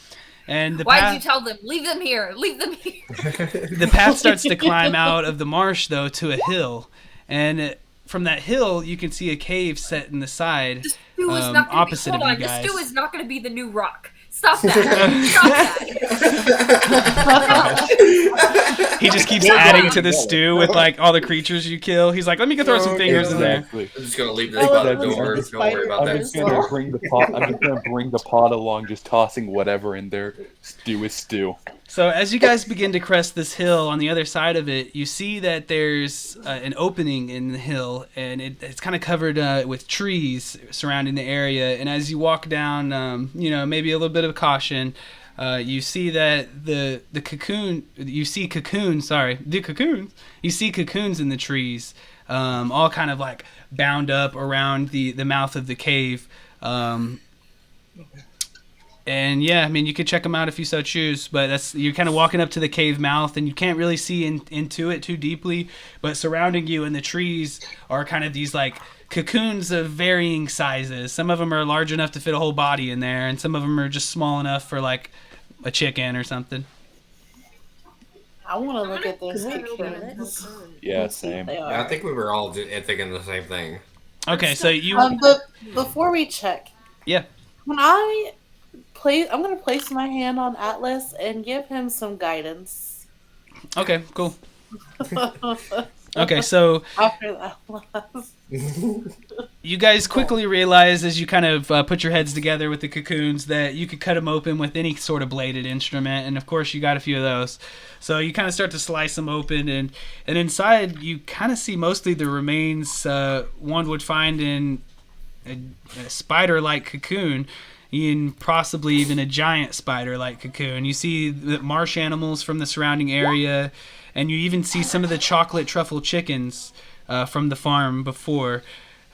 Speaker 1: And
Speaker 4: Why did you tell them? Leave them here. Leave them here.
Speaker 1: The path starts to climb out of the marsh, though, to a hill, and from that hill, you can see a cave set in the side,
Speaker 4: The stew is not going to be.
Speaker 1: opposite
Speaker 4: Hold
Speaker 1: of you
Speaker 4: on. The
Speaker 1: guys.
Speaker 4: stew is not going to be the new rock. Stop that. Stop that.
Speaker 1: He just keeps adding to the stew with like all the creatures you kill. He's like, let me go throw some fingers in there.
Speaker 7: Exactly.
Speaker 3: I'm just gonna leave this by the door. Don't worry about
Speaker 7: I'm
Speaker 3: that.
Speaker 7: just gonna bring the pot. I'm just gonna bring the pot along, just tossing whatever in there. Stew is stew.
Speaker 1: So as you guys begin to crest this hill, on the other side of it, you see that there's an opening in the hill, and it's kind of covered with trees surrounding the area. And as you walk down, maybe a little bit of caution, you see that the cocoons you see cocoons in the trees, all kind of like bound up around the mouth of the cave. And yeah, I mean, you could check them out if you so choose, but you're kind of walking up to the cave mouth, and you can't really see into it too deeply, but surrounding you in the trees are kind of these like cocoons of varying sizes. Some of them are large enough to fit a whole body in there, and some of them are just small enough for like a chicken or something.
Speaker 2: I want to look at those
Speaker 8: Could we open
Speaker 2: cocoons.
Speaker 7: Yeah,
Speaker 2: Let's see if
Speaker 7: same.
Speaker 2: they
Speaker 3: Yeah, I
Speaker 2: are.
Speaker 3: think we were all thinking the same thing.
Speaker 1: Okay, so you
Speaker 2: But before we check,
Speaker 1: Yeah.
Speaker 2: when I'm going to place my hand on Atlas and give him some guidance.
Speaker 1: okay, cool. Okay, so
Speaker 2: After that last.
Speaker 1: you guys quickly realize as you kind of put your heads together with the cocoons that you could cut them open with any sort of bladed instrument, and of course you got a few of those. So you kind of start to slice them open, and inside you kind of see mostly the remains one would find in a spider-like cocoon, and possibly even a giant spider-like cocoon. You see the marsh animals from the surrounding area, and you even see some of the chocolate truffle chickens from the farm before.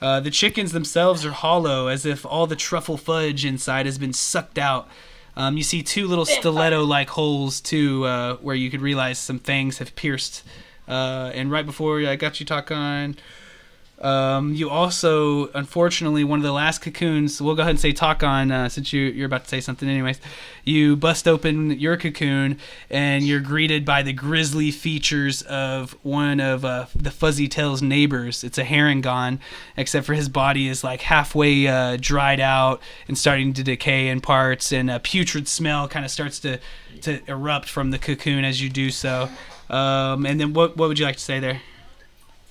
Speaker 1: The chickens themselves are hollow, as if all the truffle fudge inside has been sucked out. You see two little stiletto-like holes, too, where you could realize some fangs have pierced. And right before I got you, Takan, you also, unfortunately, one of the last cocoons, we'll go ahead and say Takan, since you're about to say something anyways, you bust open your cocoon, and you're greeted by the grisly features of one of the Fuzzytail's neighbors. It's a herringon, except for his body is like halfway dried out and starting to decay in parts, and a putrid smell kind of starts to erupt from the cocoon as you do so. And then what would you like to say there?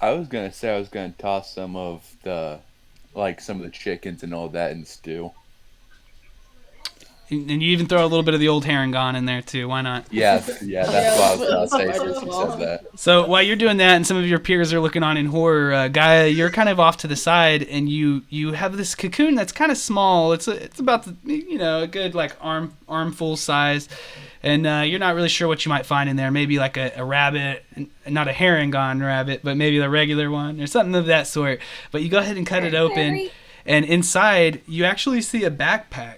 Speaker 7: I was gonna say I was gonna toss some of the chickens and all that in the stew.
Speaker 1: And you even throw a little bit of the old herringon in there too. Why not?
Speaker 7: Yes, yeah, that's what I was gonna say since you said that.
Speaker 1: So while you're doing that, and some of your peers are looking on in horror, Gaia, you're kind of off to the side, and you have this cocoon that's kind of small. It's about a good like armful size, and you're not really sure what you might find in there. Maybe like a rabbit, not a herringon rabbit, but maybe the regular one or something of that sort. But you go ahead and cut it open, and inside you actually see a backpack.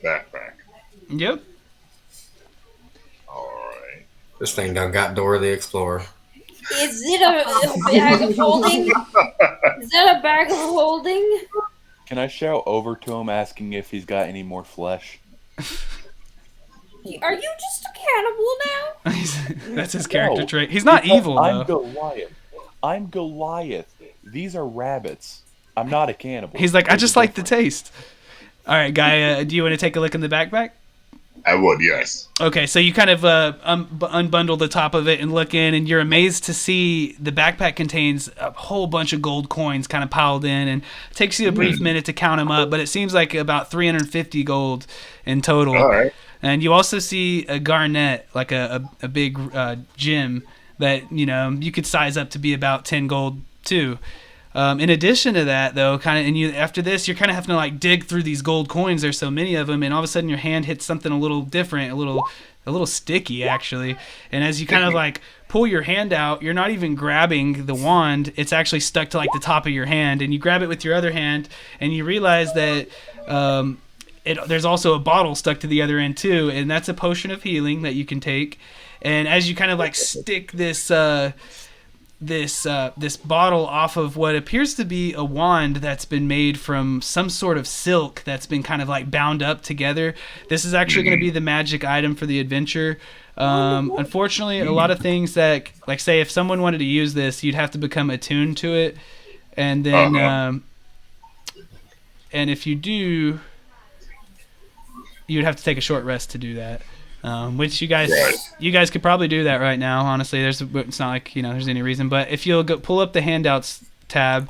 Speaker 6: Backpack.
Speaker 1: Yep.
Speaker 6: Alright.
Speaker 3: This thing done got Dora the Explorer.
Speaker 4: Is it a bag of holding? Is that a bag of holding?
Speaker 7: Can I shout over to him asking if he's got any more flesh?
Speaker 4: Are you just a cannibal now?
Speaker 1: That's his character trait. He's not evil,
Speaker 7: I'm
Speaker 1: though.
Speaker 7: Goliath. I'm Goliath. These are rabbits. I'm not a cannibal.
Speaker 1: He's like, I just like the taste. All right, Gaia, do you want to take a look in the backpack?
Speaker 6: I would, yes.
Speaker 1: Okay, so you kind of unbundle the top of it and look in, and you're amazed to see the backpack contains a whole bunch of gold coins kind of piled in, and it takes you a brief minute to count them up, but it seems like about 350 gold in total.
Speaker 6: All right.
Speaker 1: And you also see a garnet, like a big gem that, you could size up to be about 10 gold too. In addition to that, though, after this, you're kind of having to like dig through these gold coins. There's so many of them, and all of a sudden your hand hits something a little different, a little sticky actually. And as you kind of like pull your hand out, you're not even grabbing the wand; it's actually stuck to like the top of your hand. And you grab it with your other hand, and you realize that there's also a bottle stuck to the other end too, and that's a potion of healing that you can take. And as you kind of like stick this bottle off of what appears to be a wand that's been made from some sort of silk that's been kind of like bound up together. This is actually going to be the magic item for the adventure. Unfortunately, a lot of things that, like, say if someone wanted to use this, you'd have to become attuned to it, and then and if you do, you'd have to take a short rest to do that. Which you guys could probably do that right now. Honestly, it's not like there's any reason. But if you'll go pull up the handouts tab,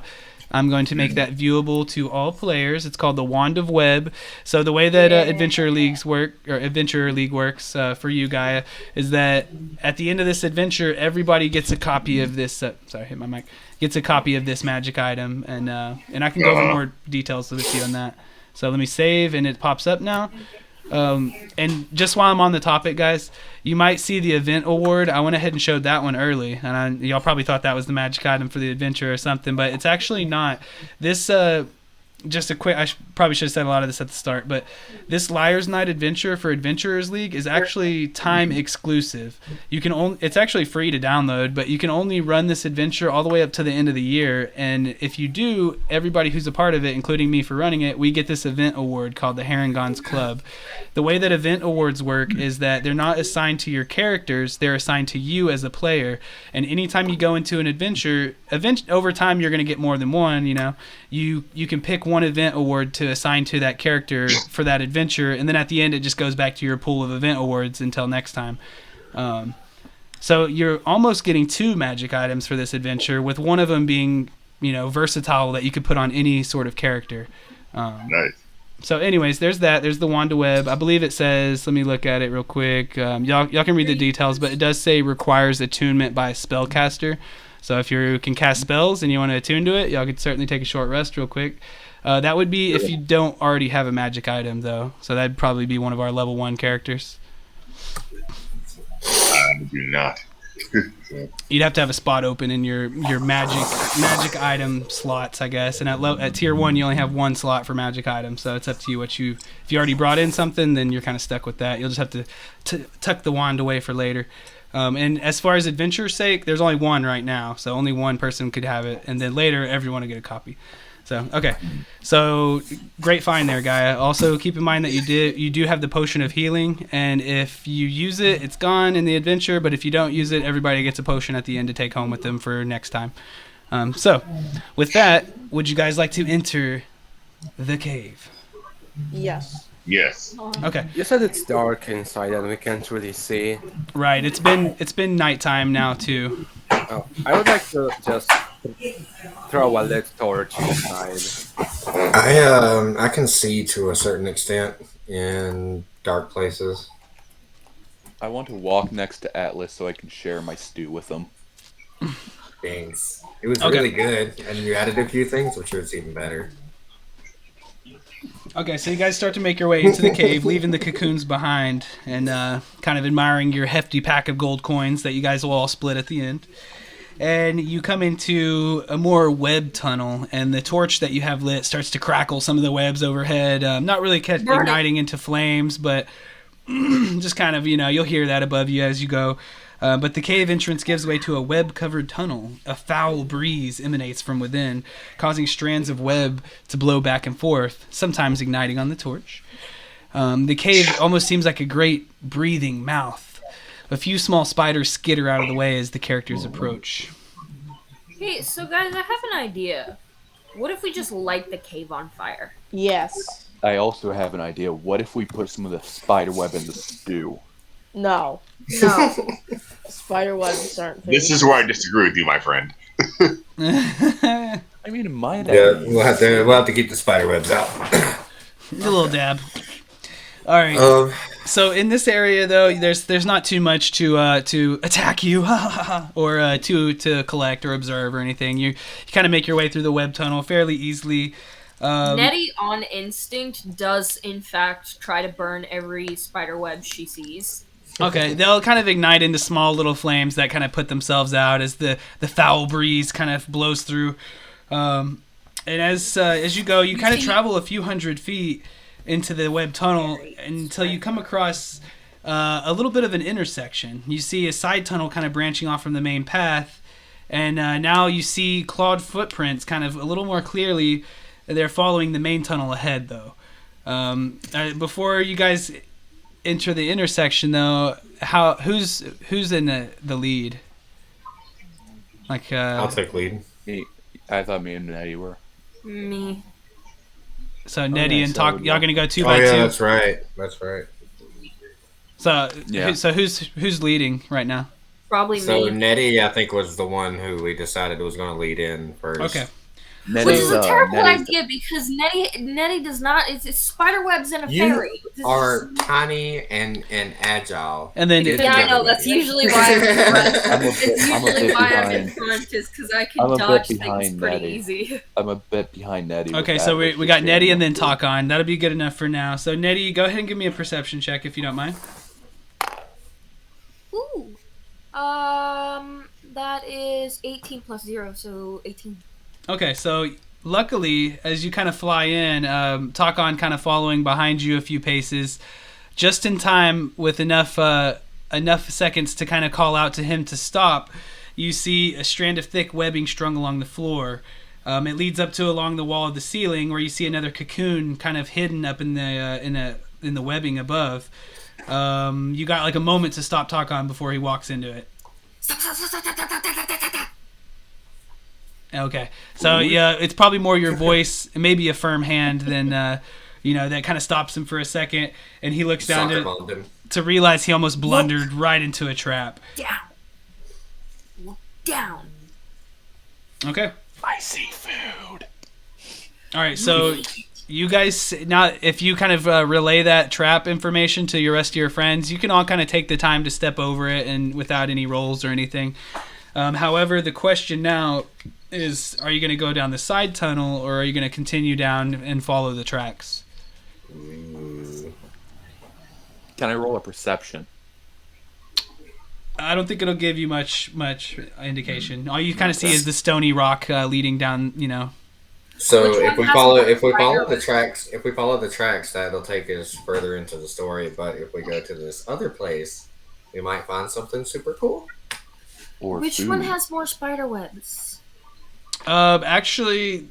Speaker 1: I'm going to make that viewable to all players. It's called the Wand of Web. So the way that Adventure League works for you, Gaia, is that at the end of this adventure, everybody gets a copy of this. Sorry, hit my mic. Gets a copy of this magic item, and I can go over more details with you on that. So let me save, and it pops up now. And just while I'm on the topic, guys, you might see the event award. I went ahead and showed that one early, and y'all probably thought that was the magic item for the adventure or something, but it's actually not. This just a quick, probably should have said a lot of this at the start, but this Liar's Night adventure for Adventurers League is actually time exclusive. It's actually free to download, but you can only run this adventure all the way up to the end of the year. And if you do, everybody who's a part of it, including me for running it, we get this event award called the Herringons Club. The way that event awards work is that they're not assigned to your characters, they're assigned to you as a player. And anytime you go into an adventure, over time you're going to get more than one, you can pick one event award to assign to that character for that adventure, and then at the end it just goes back to your pool of event awards until next time. So you're almost getting 2 magic items for this adventure, with one of them being versatile, that you could put on any sort of character.
Speaker 6: Nice.
Speaker 1: So anyways, there's the Wand of Web. I believe it says, let me look at it real quick. Y'all can read the details, but it does say requires attunement by a spellcaster. So if you can cast spells and you want to attune to it, y'all could certainly take a short rest real quick. That would be if you don't already have a magic item, though. So that'd probably be one of our level 1 characters.
Speaker 6: I do not.
Speaker 1: You'd have to have a spot open in your magic item slots, I guess. And at tier 1, you only have 1 slot for magic items. So it's up to you if you already brought in something, then you're kind of stuck with that. You'll just have to tuck the wand away for later. And as far as adventure's sake, there's only 1 right now, so only 1 person could have it, and then later everyone will get a copy. So okay, so great find there, Gaia. Also keep in mind that you do have the potion of healing, and if you use it, it's gone in the adventure. But if you don't use it, everybody gets a potion at the end to take home with them for next time. So with that, would you guys like to enter the cave?
Speaker 8: Yes.
Speaker 6: Yes.
Speaker 1: Okay.
Speaker 5: You said it's dark inside and we can't really see.
Speaker 1: Right. It's been nighttime now too.
Speaker 5: I would like to just throw a lit torch inside.
Speaker 3: I can see to a certain extent in dark places.
Speaker 7: I want to walk next to Atlas so I can share my stew with him.
Speaker 3: Thanks. It was
Speaker 1: Okay.
Speaker 3: really good, and you added a few things, which was even better.
Speaker 1: Okay, so you guys start to make your way into the cave, leaving the cocoons behind, and kind of admiring your hefty pack of gold coins that you guys will all split at the end. And you come into a more web tunnel, and the torch that you have lit starts to crackle some of the webs overhead. Not really igniting into flames, but just kind of, you'll hear that above you as you go. But the cave entrance gives way to a web-covered tunnel. A foul breeze emanates from within, causing strands of web to blow back and forth, sometimes igniting on the torch. The cave almost seems like a great breathing mouth. A few small spiders skitter out of the way as the characters approach.
Speaker 4: Hey, so guys, I have an idea. What if we just light the cave on fire?
Speaker 8: Yes.
Speaker 7: I also have an idea. What if we put some of the spider web in the stew?
Speaker 8: No.
Speaker 4: No.
Speaker 8: Spider webs aren't.
Speaker 6: This is where I disagree with you, my friend.
Speaker 7: I mean, my
Speaker 3: Yeah, we'll have to keep the spider webs out.
Speaker 1: A little dab. All right. So in this area, though, there's not too much to attack you, or to collect or observe or anything. You kind of make your way through the web tunnel fairly easily.
Speaker 4: Nettie, on instinct, does in fact try to burn every spider web she sees.
Speaker 1: Okay, they'll kind of ignite into small little flames that kind of put themselves out as the foul breeze kind of blows through. And as you go, you kind of travel a few hundred feet into the web tunnel until you come across a little bit of an intersection. You see a side tunnel kind of branching off from the main path, and now you see clawed footprints kind of a little more clearly. They're following the main tunnel ahead, though. Before you guys enter the intersection, though, who's in the lead? Like,
Speaker 3: I'll take lead.
Speaker 7: I thought me and Nettie were.
Speaker 4: Me.
Speaker 1: So Nettie and
Speaker 7: so
Speaker 1: Talk, y'all gonna go 2
Speaker 3: Oh
Speaker 1: by 2.
Speaker 3: yeah, that's right. That's right.
Speaker 1: So
Speaker 7: Yeah.
Speaker 1: Who's leading right now?
Speaker 4: Probably
Speaker 3: So
Speaker 4: me.
Speaker 3: Nettie, I think, was the one who we decided was going to lead in first.
Speaker 1: Okay.
Speaker 4: Which is a terrible
Speaker 7: Nettie's-
Speaker 4: idea because Nettie does not. It's spider webs and a
Speaker 3: You
Speaker 4: fairy. This
Speaker 3: are
Speaker 4: is-
Speaker 3: tiny and agile.
Speaker 1: And then
Speaker 4: Yeah, I know. That's usually why I'm in front.
Speaker 7: I'm a
Speaker 4: It's
Speaker 7: bit
Speaker 4: usually why I'm in
Speaker 7: behind.
Speaker 4: front, is because I
Speaker 7: I'm
Speaker 4: can
Speaker 7: a bit
Speaker 4: dodge things
Speaker 7: behind
Speaker 4: pretty
Speaker 7: Nettie.
Speaker 4: easy.
Speaker 7: I'm a bit behind Nettie. with
Speaker 1: Okay, so
Speaker 7: Atlas
Speaker 1: we got
Speaker 7: just
Speaker 1: Nettie
Speaker 7: being
Speaker 1: and then
Speaker 7: up
Speaker 1: Talk on. That'll be good enough for now. So Nettie, go ahead and give me a perception check if you don't mind.
Speaker 4: Ooh. That is 18 plus 0, so 18.
Speaker 1: Okay, so luckily, as you kind of fly in, Talk on kind of following behind you a few paces, just in time with enough seconds to kind of call out to him to stop. You see a strand of thick webbing strung along the floor. It leads up to along the wall of the ceiling, where you see another cocoon kind of hidden up in the webbing above. You got like a moment to stop Talk on before he walks into it. Okay, so yeah, it's probably more your voice, and maybe a firm hand than that kind of stops him for a second, and he looks down
Speaker 3: Soccer bombed him.
Speaker 1: to realize he almost blundered right into a trap.
Speaker 4: Down. Look down.
Speaker 1: Okay.
Speaker 7: My seafood.
Speaker 1: All right, so you guys now, if you kind of relay that trap information to your rest of your friends, you can all kind of take the time to step over it and without any rolls or anything. However, the question now is, are you going to go down the side tunnel or are you going to continue down and follow the tracks?
Speaker 7: Can I roll a perception?
Speaker 1: I don't think it'll give you much indication. All you kind of see is the stony rock leading down,
Speaker 3: So
Speaker 4: Which
Speaker 3: if
Speaker 4: one
Speaker 3: we
Speaker 4: has
Speaker 3: follow
Speaker 4: more
Speaker 3: if we follow
Speaker 4: spider
Speaker 3: the
Speaker 4: webs?
Speaker 3: tracks, that'll take us further into the story. But if we go to this other place, we might find something super cool.
Speaker 7: Or
Speaker 4: Which
Speaker 7: food?
Speaker 4: one has more spider webs?
Speaker 1: Actually,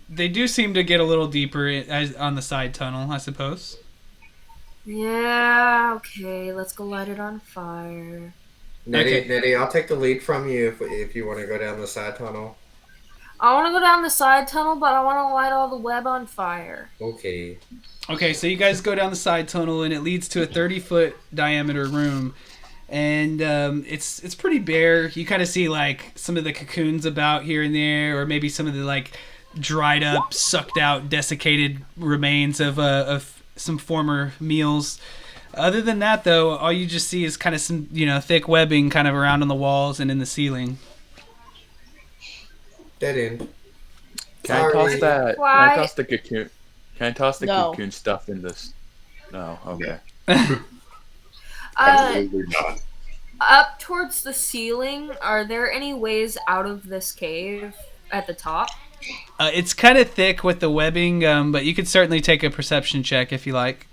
Speaker 1: they do seem to get a little deeper on the side tunnel, I suppose.
Speaker 4: Yeah, okay, let's go light it on fire.
Speaker 3: Nettie, I'll take the lead from you if you want to go down the side tunnel.
Speaker 4: I want to go down the side tunnel, but I want to light all the web on fire.
Speaker 3: Okay.
Speaker 1: Okay, so you guys go down the side tunnel, and it leads to a 30-foot diameter room. and it's pretty bare. You kind of see like some of the cocoons about here and there, or maybe some of the like dried up, sucked out, desiccated remains of some former meals. Other than that, though, all you just see is kind of some thick webbing kind of around on the walls and in the ceiling.
Speaker 3: Dead end.
Speaker 7: Can I toss that? Can
Speaker 4: Why?
Speaker 7: I toss the cocoon? Can I toss the
Speaker 8: No.
Speaker 7: cocoon stuff in this? No. Okay.
Speaker 6: Absolutely not.
Speaker 4: Up towards the ceiling, are there any ways out of this cave at the top?
Speaker 1: It's kind of thick with the webbing, but you could certainly take a perception check if you like.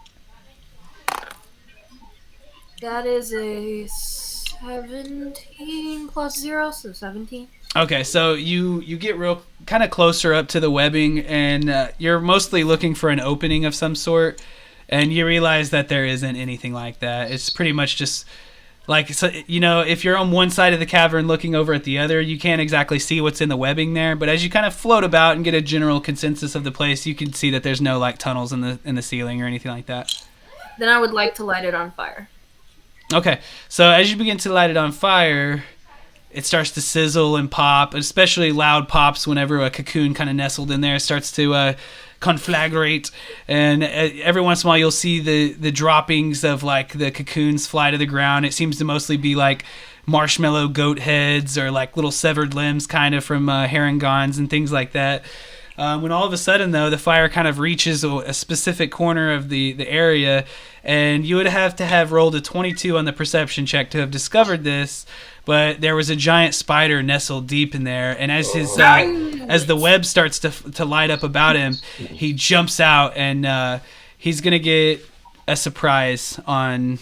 Speaker 4: That is a 17 plus 0, so 17.
Speaker 1: Okay, so you get real kind of closer up to the webbing, and you're mostly looking for an opening of some sort, and you realize that there isn't anything like that. It's pretty much just like, so, if you're on one side of the cavern looking over at the other, you can't exactly see what's in the webbing there, but as you kind of float about and get a general consensus of the place, you can see that there's no like tunnels in the ceiling or anything like that.
Speaker 4: Then I would like to light it on fire.
Speaker 1: Okay, so as you begin to light it on fire, it starts to sizzle and pop, especially loud pops whenever a cocoon kind of nestled in there starts to conflagrate, and every once in a while you'll see the droppings of like the cocoons fly to the ground. It seems to mostly be like marshmallow goat heads or like little severed limbs kind of from herringons and things like that. When all of a sudden, though, the fire kind of reaches a specific corner of the area, and you would have to have rolled a 22 on the perception check to have discovered this, but there was a giant spider nestled deep in there, and as as the web starts to light up about him, he jumps out, and he's going to get a surprise on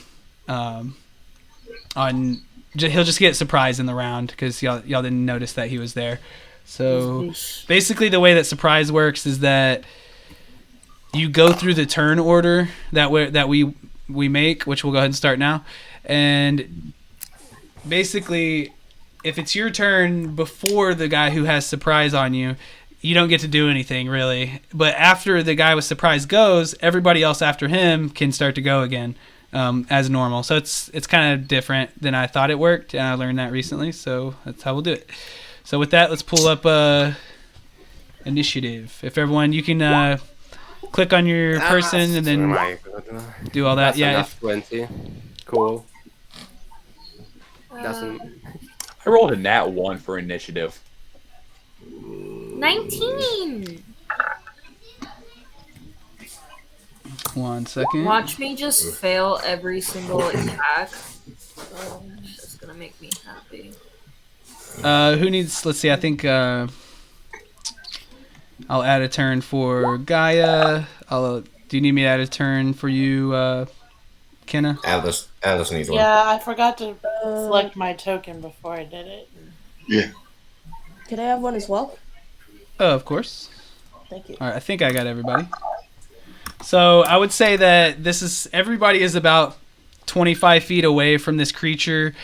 Speaker 1: he'll just get surprise in the round because y'all didn't notice that he was there. So basically the way that surprise works is that you go through the turn order that we make, which we'll go ahead and start now. And basically, if it's your turn before the guy who has surprise on you, you don't get to do anything really. But after the guy with surprise goes, everybody else after him can start to go again as normal. So it's kind of different than I thought it worked, and I learned that recently. So that's how we'll do it. So with that, let's pull up initiative. If everyone, you can click on your person and then do all that.
Speaker 5: That's
Speaker 1: Yeah.
Speaker 5: enough, 20. Cool. Doesn't.
Speaker 7: I rolled a nat 1 for initiative.
Speaker 4: 19!
Speaker 1: 1 second.
Speaker 4: Watch me just fail every single attack. It's just gonna make me happy.
Speaker 1: Who needs? Let's see. I think I'll add a turn for Gaia. Do you need me to add a turn for you, Kenna?
Speaker 3: Alice needs one.
Speaker 2: Yeah, I forgot to select my token before I did it.
Speaker 6: Yeah.
Speaker 8: Can I have one as well?
Speaker 1: Oh, of course.
Speaker 8: Thank you.
Speaker 1: All right. I think I got everybody. So I would say that everybody is about 25 feet away from this creature,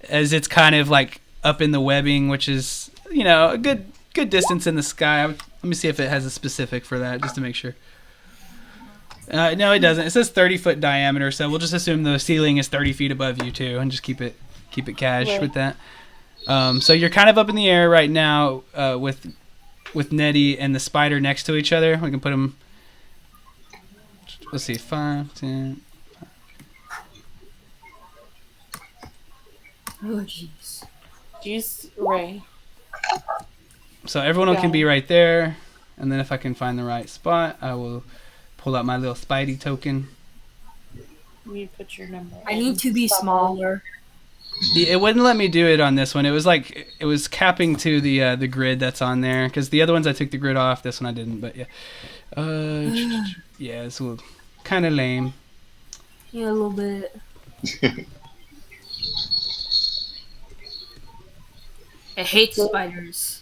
Speaker 1: as it's kind of like up in the webbing, which is a good distance in the sky. Let me see if it has a specific for that, just to make sure. No, it doesn't. It says 30-foot diameter, so we'll just assume the ceiling is 30 feet above you too, and just keep it cash with that. So you're kind of up in the air right now with Nettie and the spider next to each other. We can put them. Let's see, 5, 10.
Speaker 4: Oh, jeez.
Speaker 2: Jeez, Ray.
Speaker 1: So everyone can be right there, and then if I can find the right spot, I will pull out my little Spidey token.
Speaker 2: You put your number.
Speaker 4: I need to be smaller.
Speaker 1: It wouldn't let me do it on this one. It was like it was capping to the grid that's on there, because the other ones I took the grid off. This one I didn't, but yeah. Yeah, it's a little kind of lame.
Speaker 4: Yeah, a little bit. I hate spiders.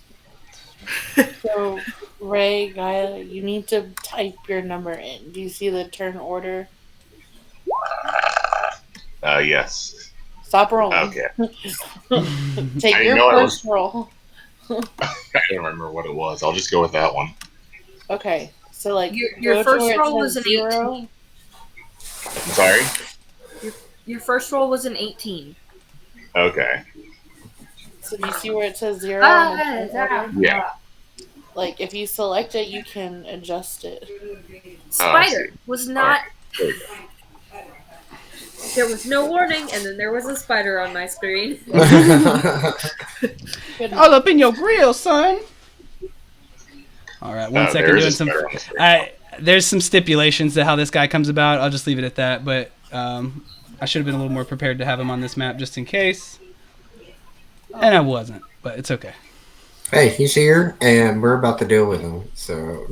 Speaker 2: So, Ray, Gaia, you need to type your number in. Do you see the turn order?
Speaker 6: Yes.
Speaker 2: Stop rolling.
Speaker 6: Okay.
Speaker 2: Take
Speaker 6: I
Speaker 2: your
Speaker 6: know I
Speaker 2: first roll.
Speaker 6: I don't remember what it was. I'll just go with that one.
Speaker 2: Okay, so like
Speaker 4: Your
Speaker 2: go to
Speaker 4: first
Speaker 2: where it
Speaker 4: roll
Speaker 2: says
Speaker 4: was an
Speaker 2: 0.
Speaker 4: 18.
Speaker 6: I'm sorry?
Speaker 4: Your first roll was an 18.
Speaker 6: Okay.
Speaker 2: So do you see where it says 0 on the turn order?
Speaker 6: Yeah.
Speaker 2: Like, if you select it, you can adjust it.
Speaker 4: Spider was not.
Speaker 6: There we go.
Speaker 4: There was no warning, and then there was a spider on my screen.
Speaker 1: All up in your grill, son. All right, one second.
Speaker 6: there is
Speaker 1: Doing
Speaker 6: a
Speaker 1: some.
Speaker 6: spider on the screen.
Speaker 1: There's some stipulations to how this guy comes about. I'll just leave it at that. But I should have been a little more prepared to have him on this map just in case. And I wasn't, but it's okay.
Speaker 3: Hey, he's here, and we're about to deal with him. So.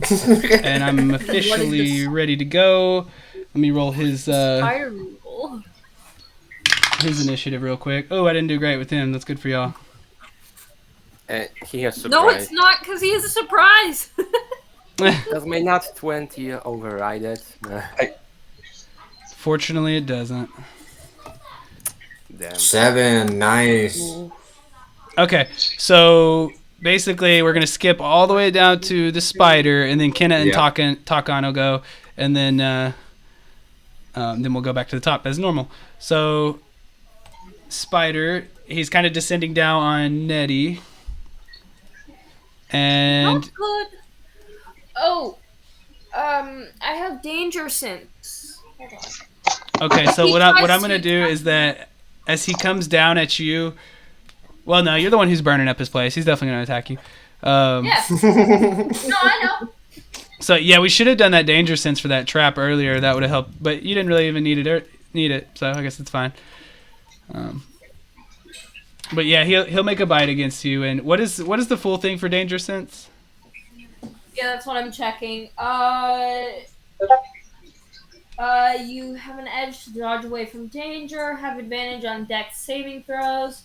Speaker 1: And I'm officially ready to go. Let me roll his
Speaker 4: Spider rule.
Speaker 1: his initiative real quick. Oh, I didn't do great with him. That's good for y'all.
Speaker 5: He has surprise.
Speaker 4: No, it's not, because he is a surprise.
Speaker 5: Does my nat 20 override it?
Speaker 1: Fortunately, it doesn't.
Speaker 5: Damn.
Speaker 3: 7, nice.
Speaker 1: Okay, so basically we're gonna skip all the way down to the spider, and then Kenna and Takan will go, and then we'll go back to the top as normal. So spider, he's kind of descending down on Nettie, and
Speaker 4: Not good. Oh, I have danger sense. Hold on.
Speaker 1: okay. So
Speaker 4: He
Speaker 1: what
Speaker 4: tries
Speaker 1: I'm gonna
Speaker 4: to
Speaker 1: do
Speaker 4: attack
Speaker 1: is that as he comes down at you, well, no, you're the one who's burning up his place. He's definitely gonna attack you.
Speaker 4: Yeah. No, I know.
Speaker 1: So yeah, we should have done that danger sense for that trap earlier. That would have helped, but you didn't really even need it. So I guess it's fine. But yeah, he'll make a bite against you. And what is the full thing for danger sense?
Speaker 4: Yeah, that's what I'm checking. You have an edge to dodge away from danger, have advantage on dex saving throws,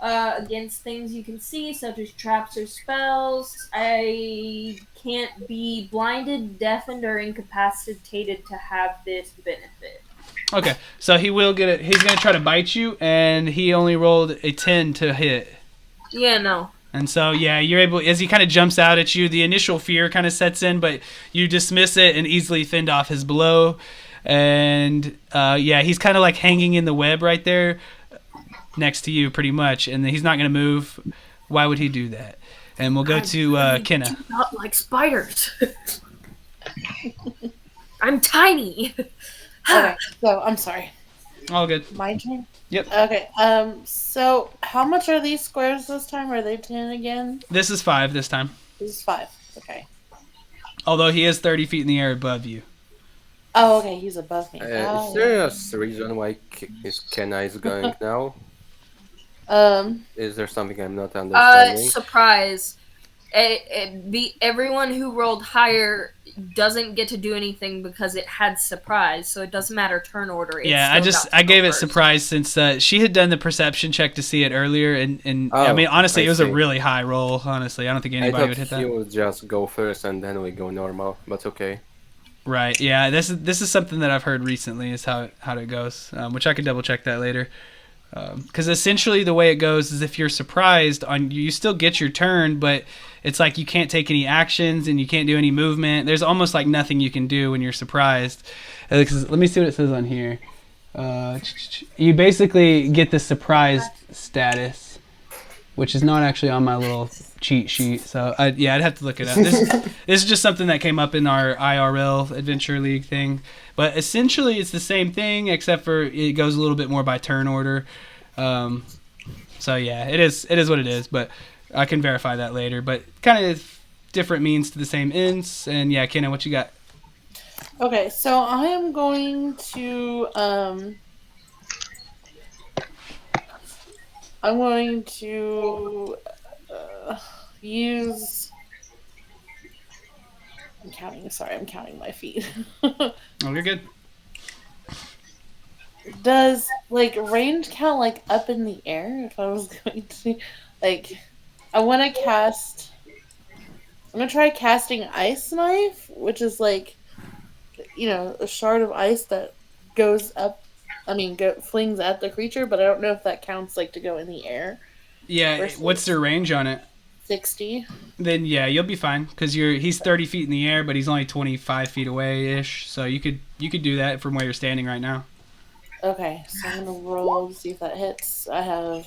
Speaker 4: against things you can see, such as traps or spells. I can't be blinded, deafened, or incapacitated to have this benefit.
Speaker 1: Okay, so he will get it. He's gonna try to bite you, and he only rolled a 10 to hit.
Speaker 4: Yeah, no.
Speaker 1: And so, yeah, you're able, as he kind of jumps out at you, the initial fear kind of sets in, but you dismiss it and easily fend off his blow. And, yeah, he's kind of like hanging in the web right there next to you pretty much, and he's not going to move. Why would he do that? And we'll go to Kenna.
Speaker 4: I do not like spiders. I'm tiny.
Speaker 2: Okay, so I'm sorry.
Speaker 1: All good.
Speaker 2: My turn?
Speaker 1: Yep.
Speaker 2: Okay, so how much are these squares this time? Are they 10 again?
Speaker 1: This is 5 this time.
Speaker 2: This is 5. Okay.
Speaker 1: Although he is 30 feet in the air above you.
Speaker 2: Oh, okay, he's above me.
Speaker 5: Is there a reason why Kenna is going now? Is there something I'm not understanding?
Speaker 4: Surprise. Everyone who rolled higher doesn't get to do anything because it had surprise, so it doesn't matter turn order.
Speaker 1: Yeah, I gave it surprise since she had done the perception check to see it earlier, and I mean honestly, it was a really high roll. Honestly, I don't think anybody would hit that.
Speaker 5: He would just go first and then we go normal, but okay.
Speaker 1: Right. Yeah. This is something that I've heard recently is how it goes, which I could double check that later. Because essentially the way it goes is if you're surprised, you still get your turn, but it's like you can't take any actions and you can't do any movement. There's almost like nothing you can do when you're surprised. Let me see what it says on here. You basically get the surprised status, which is not actually on my little cheat sheet. So I'd have to look it up. This is just something that came up in our IRL Adventure League thing. But essentially it's the same thing, except for it goes a little bit more by turn order. So yeah, it is what it is, but I can verify that later. But kind of different means to the same ends. And yeah, Kenna, what you got?
Speaker 2: Okay, so I am going to use. I'm counting my feet.
Speaker 1: Oh, you're good.
Speaker 2: Does range count up in the air? If I was going to I want to cast. I'm gonna try casting Ice Knife, which is a shard of ice that goes up. Flings at the creature, but I don't know if that counts to go in the air.
Speaker 1: Yeah. What's their range on it?
Speaker 2: 60. Then
Speaker 1: yeah, you'll be fine because he's 30 feet in the air, but he's only 25 feet away ish. So you could do that from where you're standing right now.
Speaker 2: Okay, so I'm gonna roll to see if that hits. I have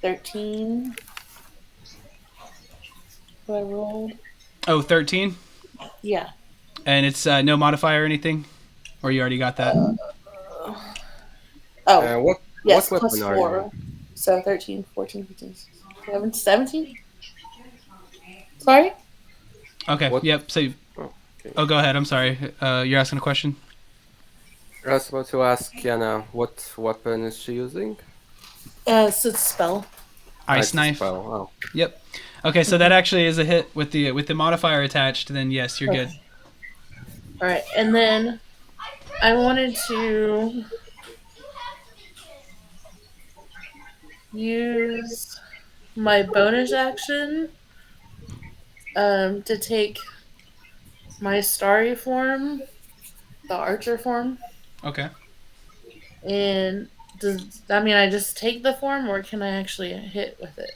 Speaker 2: 13. What I rolled?
Speaker 1: Oh, 13?
Speaker 2: Yeah.
Speaker 1: And it's no modifier or anything? Or you already got that?
Speaker 2: Oh,
Speaker 5: What
Speaker 2: yes,
Speaker 5: weapon
Speaker 2: plus
Speaker 5: are you?
Speaker 2: 4. So 13, 14, 15, 16, 17? Sorry?
Speaker 1: Okay,
Speaker 5: What?
Speaker 1: yep. So,
Speaker 5: Oh, okay.
Speaker 1: oh, go ahead. I'm sorry. You're asking a question?
Speaker 5: I was about to ask Kiana what weapon is she using?
Speaker 2: So it's spell.
Speaker 1: Ice
Speaker 5: It's a
Speaker 1: knife.
Speaker 5: spell. Oh.
Speaker 1: Yep. Okay, so that actually is a hit with the modifier attached. Then yes, you're good.
Speaker 2: All right, and then I wanted to use my bonus action to take my starry form, the archer form,
Speaker 1: Okay.
Speaker 2: and does that mean I just take the form, or can I actually hit with it?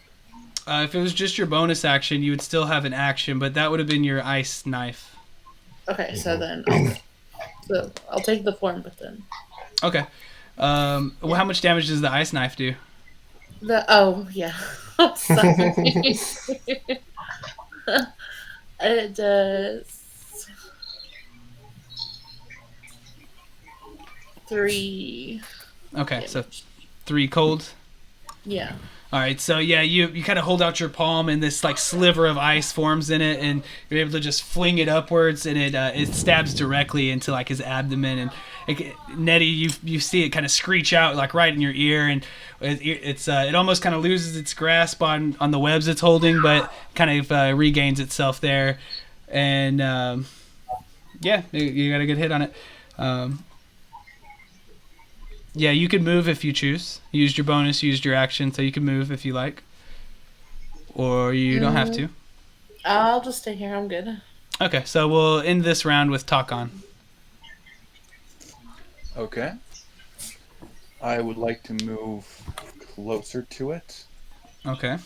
Speaker 1: If it was just your bonus action, you would still have an action, but that would have been your ice knife.
Speaker 2: Okay, so then I'll take the form, but then
Speaker 1: Okay. Well, how much damage does the ice knife do?
Speaker 2: yeah, sorry. It does 3.
Speaker 1: Okay, so 3 cold.
Speaker 2: Yeah.
Speaker 1: All right, so yeah, you kind of hold out your palm, and this like sliver of ice forms in it, and you're able to just fling it upwards, and it stabs directly into like his abdomen, and Nettie, you see it kind of screech out like right in your ear, and it almost kind of loses its grasp on the webs it's holding, but kind of regains itself there, and yeah, you got a good hit on it. Yeah, you could move if you choose. You used your bonus, you used your action, so you can move if you like. Or you don't have to.
Speaker 2: I'll just stay here. I'm good.
Speaker 1: Okay, so we'll end this round with talk on.
Speaker 7: Okay. I would like to move closer to it.
Speaker 1: Okay.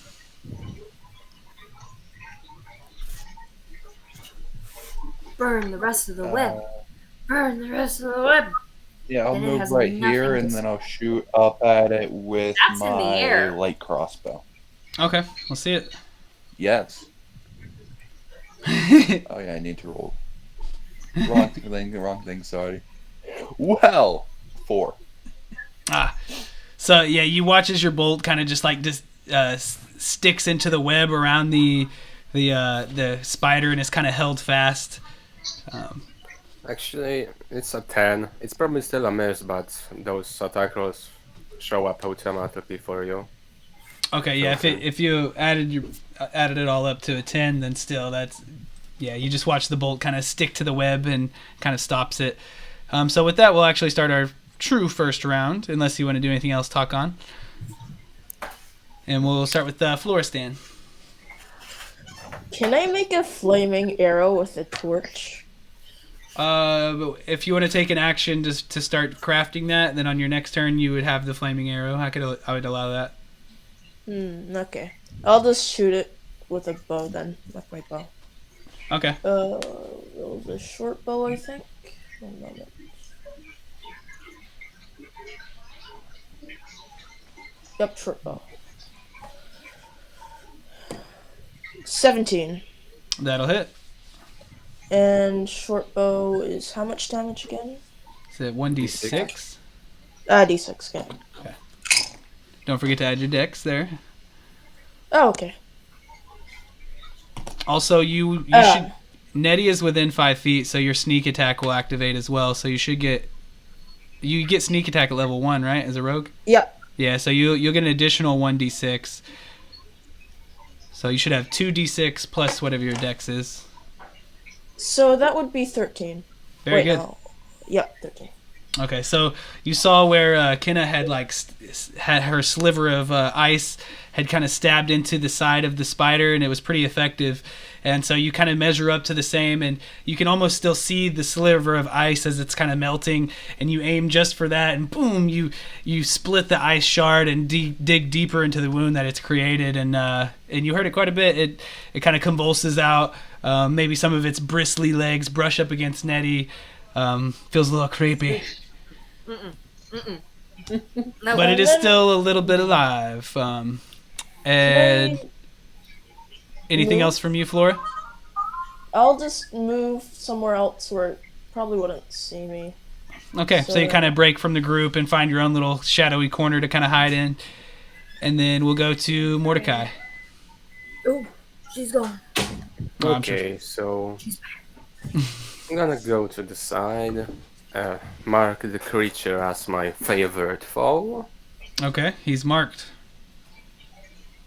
Speaker 4: Burn the rest of the web. Burn the rest of the web.
Speaker 7: Yeah, I'll
Speaker 4: Then it
Speaker 7: move
Speaker 4: has
Speaker 7: right
Speaker 4: nothing
Speaker 7: here,
Speaker 4: to
Speaker 7: and
Speaker 4: s-
Speaker 7: then I'll shoot up at it with
Speaker 4: That's in the
Speaker 7: my
Speaker 4: air.
Speaker 7: light crossbow.
Speaker 1: Okay, we'll see it.
Speaker 7: Yes. Oh yeah, I need to roll. Wrong thing, sorry. Well, 4.
Speaker 1: So yeah, you watch as your bolt kind of just like sticks into the web around the spider, and it's kind of held fast.
Speaker 5: Actually, it's a 10. It's probably still a miss, but those attack rolls show up automatically for you.
Speaker 1: Okay, yeah.
Speaker 5: Okay.
Speaker 1: If you added it all up to a 10, then still that's you just watch the bolt kind of stick to the web and kind of stops it. So with that, we'll actually start our true first round, unless you want to do anything else. Talk on, and we'll start with Floristan.
Speaker 8: Can I make a flaming arrow with a torch?
Speaker 1: If you want to take an action to start crafting that, then on your next turn you would have the flaming arrow. I would allow that.
Speaker 8: Okay. I'll just shoot it with a bow then, with my bow.
Speaker 1: Okay.
Speaker 8: It was a short bow, I think. 1 moment. Yep, short bow. 17.
Speaker 1: That'll hit.
Speaker 8: And short bow is how much damage again?
Speaker 1: Is it 1d6?
Speaker 8: D6, okay.
Speaker 1: Don't forget to add your dex there.
Speaker 8: Oh, okay.
Speaker 1: Also, you should. Nettie is within 5 feet, so your sneak attack will activate as well. So you should get. You get sneak attack at level 1, right? As a rogue.
Speaker 8: Yep.
Speaker 1: Yeah. So you'll get an additional 1d6. So you should have 2d6 plus whatever your dex is.
Speaker 8: So that would be 13.
Speaker 1: Very good.
Speaker 8: No. Yep, 13.
Speaker 1: Okay, so you saw where Kenna had had her sliver of ice had kind of stabbed into the side of the spider, and it was pretty effective. And so you kind of measure up to the same, and you can almost still see the sliver of ice as it's kind of melting. And you aim just for that, and boom, you split the ice shard and dig deeper into the wound that it's created. And you heard it quite a bit. It kind of convulses out. Maybe some of its bristly legs brush up against Nettie. Feels a little creepy. but it is still a little bit alive. And anything else from you, Flora?
Speaker 8: I'll just move somewhere else where it probably wouldn't see me.
Speaker 1: Okay, so you kind of break from the group and find your own little shadowy corner to kind of hide in. And then we'll go to Mordecai.
Speaker 4: Oh, she's gone.
Speaker 5: Okay, so I'm gonna go to the side, mark the creature as my favorite foe,
Speaker 1: Okay, he's marked.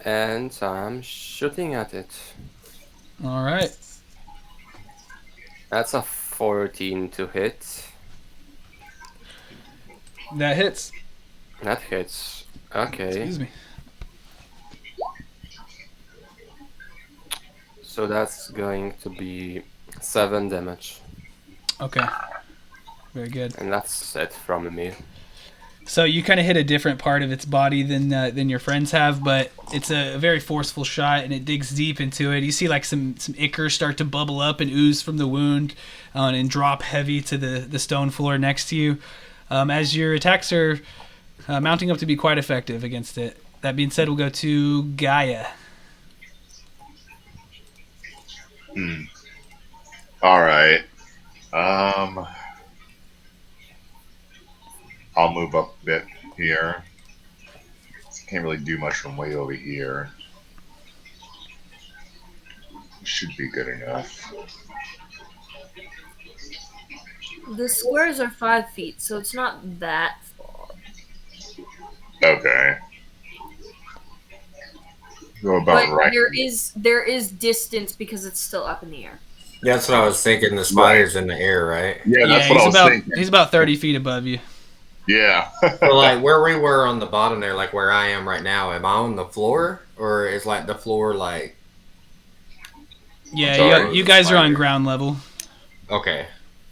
Speaker 5: and I'm shooting at it.
Speaker 1: All right.
Speaker 5: That's a 14 to hit.
Speaker 1: That hits.
Speaker 5: That hits. Okay.
Speaker 1: Excuse me.
Speaker 5: So that's going to be 7 damage.
Speaker 1: Okay. Very good.
Speaker 5: And that's it from me.
Speaker 1: So you kind of hit a different part of its body than your friends have, but it's a very forceful shot, and it digs deep into it. You see like some ichor start to bubble up and ooze from the wound, and drop heavy to the stone floor next to you. As your attacks are mounting up to be quite effective against it. That being said, we'll go to Gaia.
Speaker 6: All right. I'll move up a bit here. Can't really do much from way over here. Should be good enough.
Speaker 4: The squares are 5 feet, so it's not that far.
Speaker 6: Okay. Go about
Speaker 4: But
Speaker 6: right.
Speaker 4: there is distance because it's still up in the air.
Speaker 3: Yeah, that's what I was thinking. The spider's in the air, right?
Speaker 6: Yeah, that's what I was thinking.
Speaker 1: He's about 30 feet above you.
Speaker 6: Yeah.
Speaker 3: So, like, where we were on the bottom there, like where I am right now, am I on the floor? Or is, like, the floor, like...
Speaker 1: Yeah, you guys are on ground level.
Speaker 3: Okay.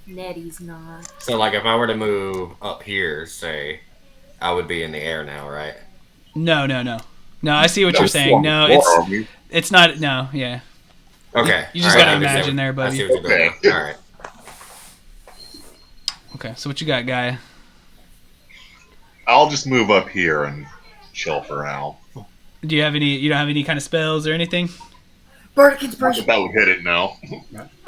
Speaker 4: Nettie's not.
Speaker 3: So, like, if I were to move up here, say, I would be in the air now, right?
Speaker 1: No. No, I see what you're saying. No, it's not. No, yeah.
Speaker 3: Okay.
Speaker 1: You just gotta imagine there, buddy.
Speaker 3: I see what you're doing.
Speaker 6: Okay.
Speaker 3: All right.
Speaker 1: Okay, so what you got, Gaia?
Speaker 6: I'll just move up here and chill for now.
Speaker 1: Do you have any? You don't have any kind of spells or anything?
Speaker 4: Bardic
Speaker 6: Not
Speaker 4: Inspiration.
Speaker 6: that that would hit it now.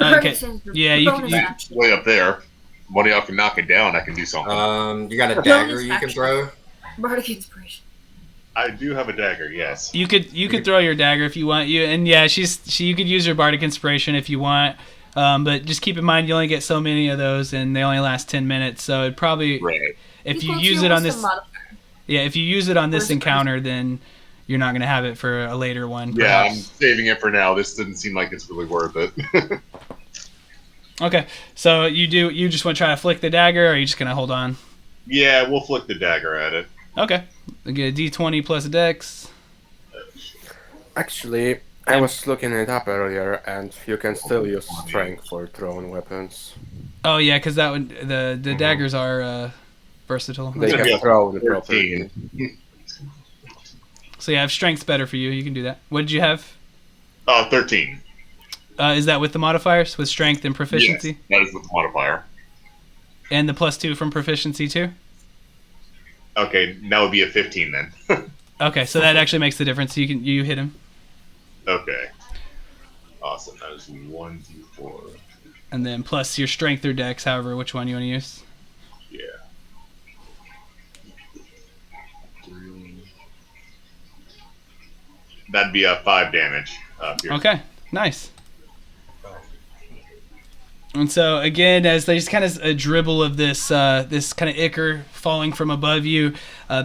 Speaker 1: Okay. Yeah, you
Speaker 4: Bonus
Speaker 1: can.
Speaker 4: action.
Speaker 6: Way up there. One of y'all can knock it down. I can do something.
Speaker 3: You got a dagger you can throw?
Speaker 4: Bardic Inspiration.
Speaker 6: I do have a dagger. Yes.
Speaker 1: You could throw your dagger if you want. You could use your bardic inspiration if you want. But just keep in mind you only get so many of those, and they only last 10 minutes. So it probably if you use it on this. Yeah, if you use it on this encounter, then you're not going to have it for a later one.
Speaker 6: Yeah,
Speaker 1: perhaps.
Speaker 6: I'm saving it for now. This doesn't seem like it's really worth it.
Speaker 1: Okay, so you just want to try to flick the dagger, or are you just going to hold on?
Speaker 6: Yeah, we'll flick the dagger at it.
Speaker 1: Okay, you get a d20 plus a dex.
Speaker 5: Actually, I was looking it up earlier, and you can still use strength for thrown weapons.
Speaker 1: Oh yeah, because that would the daggers are versatile.
Speaker 5: They can throw the property.
Speaker 6: 13.
Speaker 1: So yeah, if strength's better for you, you can do that. What did you have?
Speaker 6: 13.
Speaker 1: Is that with the modifiers, with strength and proficiency?
Speaker 6: Yes, that is with the modifier.
Speaker 1: And the +2 from proficiency too?
Speaker 6: Okay, that would be a 15 then.
Speaker 1: Okay, so that actually makes the difference. You hit him.
Speaker 6: Okay. Awesome. That is 1d4.
Speaker 1: And then plus your strength or dex, however, which one you want to use.
Speaker 6: Yeah. 3. That'd be a 5 damage.
Speaker 1: Okay, nice. And so again, as there's kind of a dribble of this this kind of ichor falling from above you,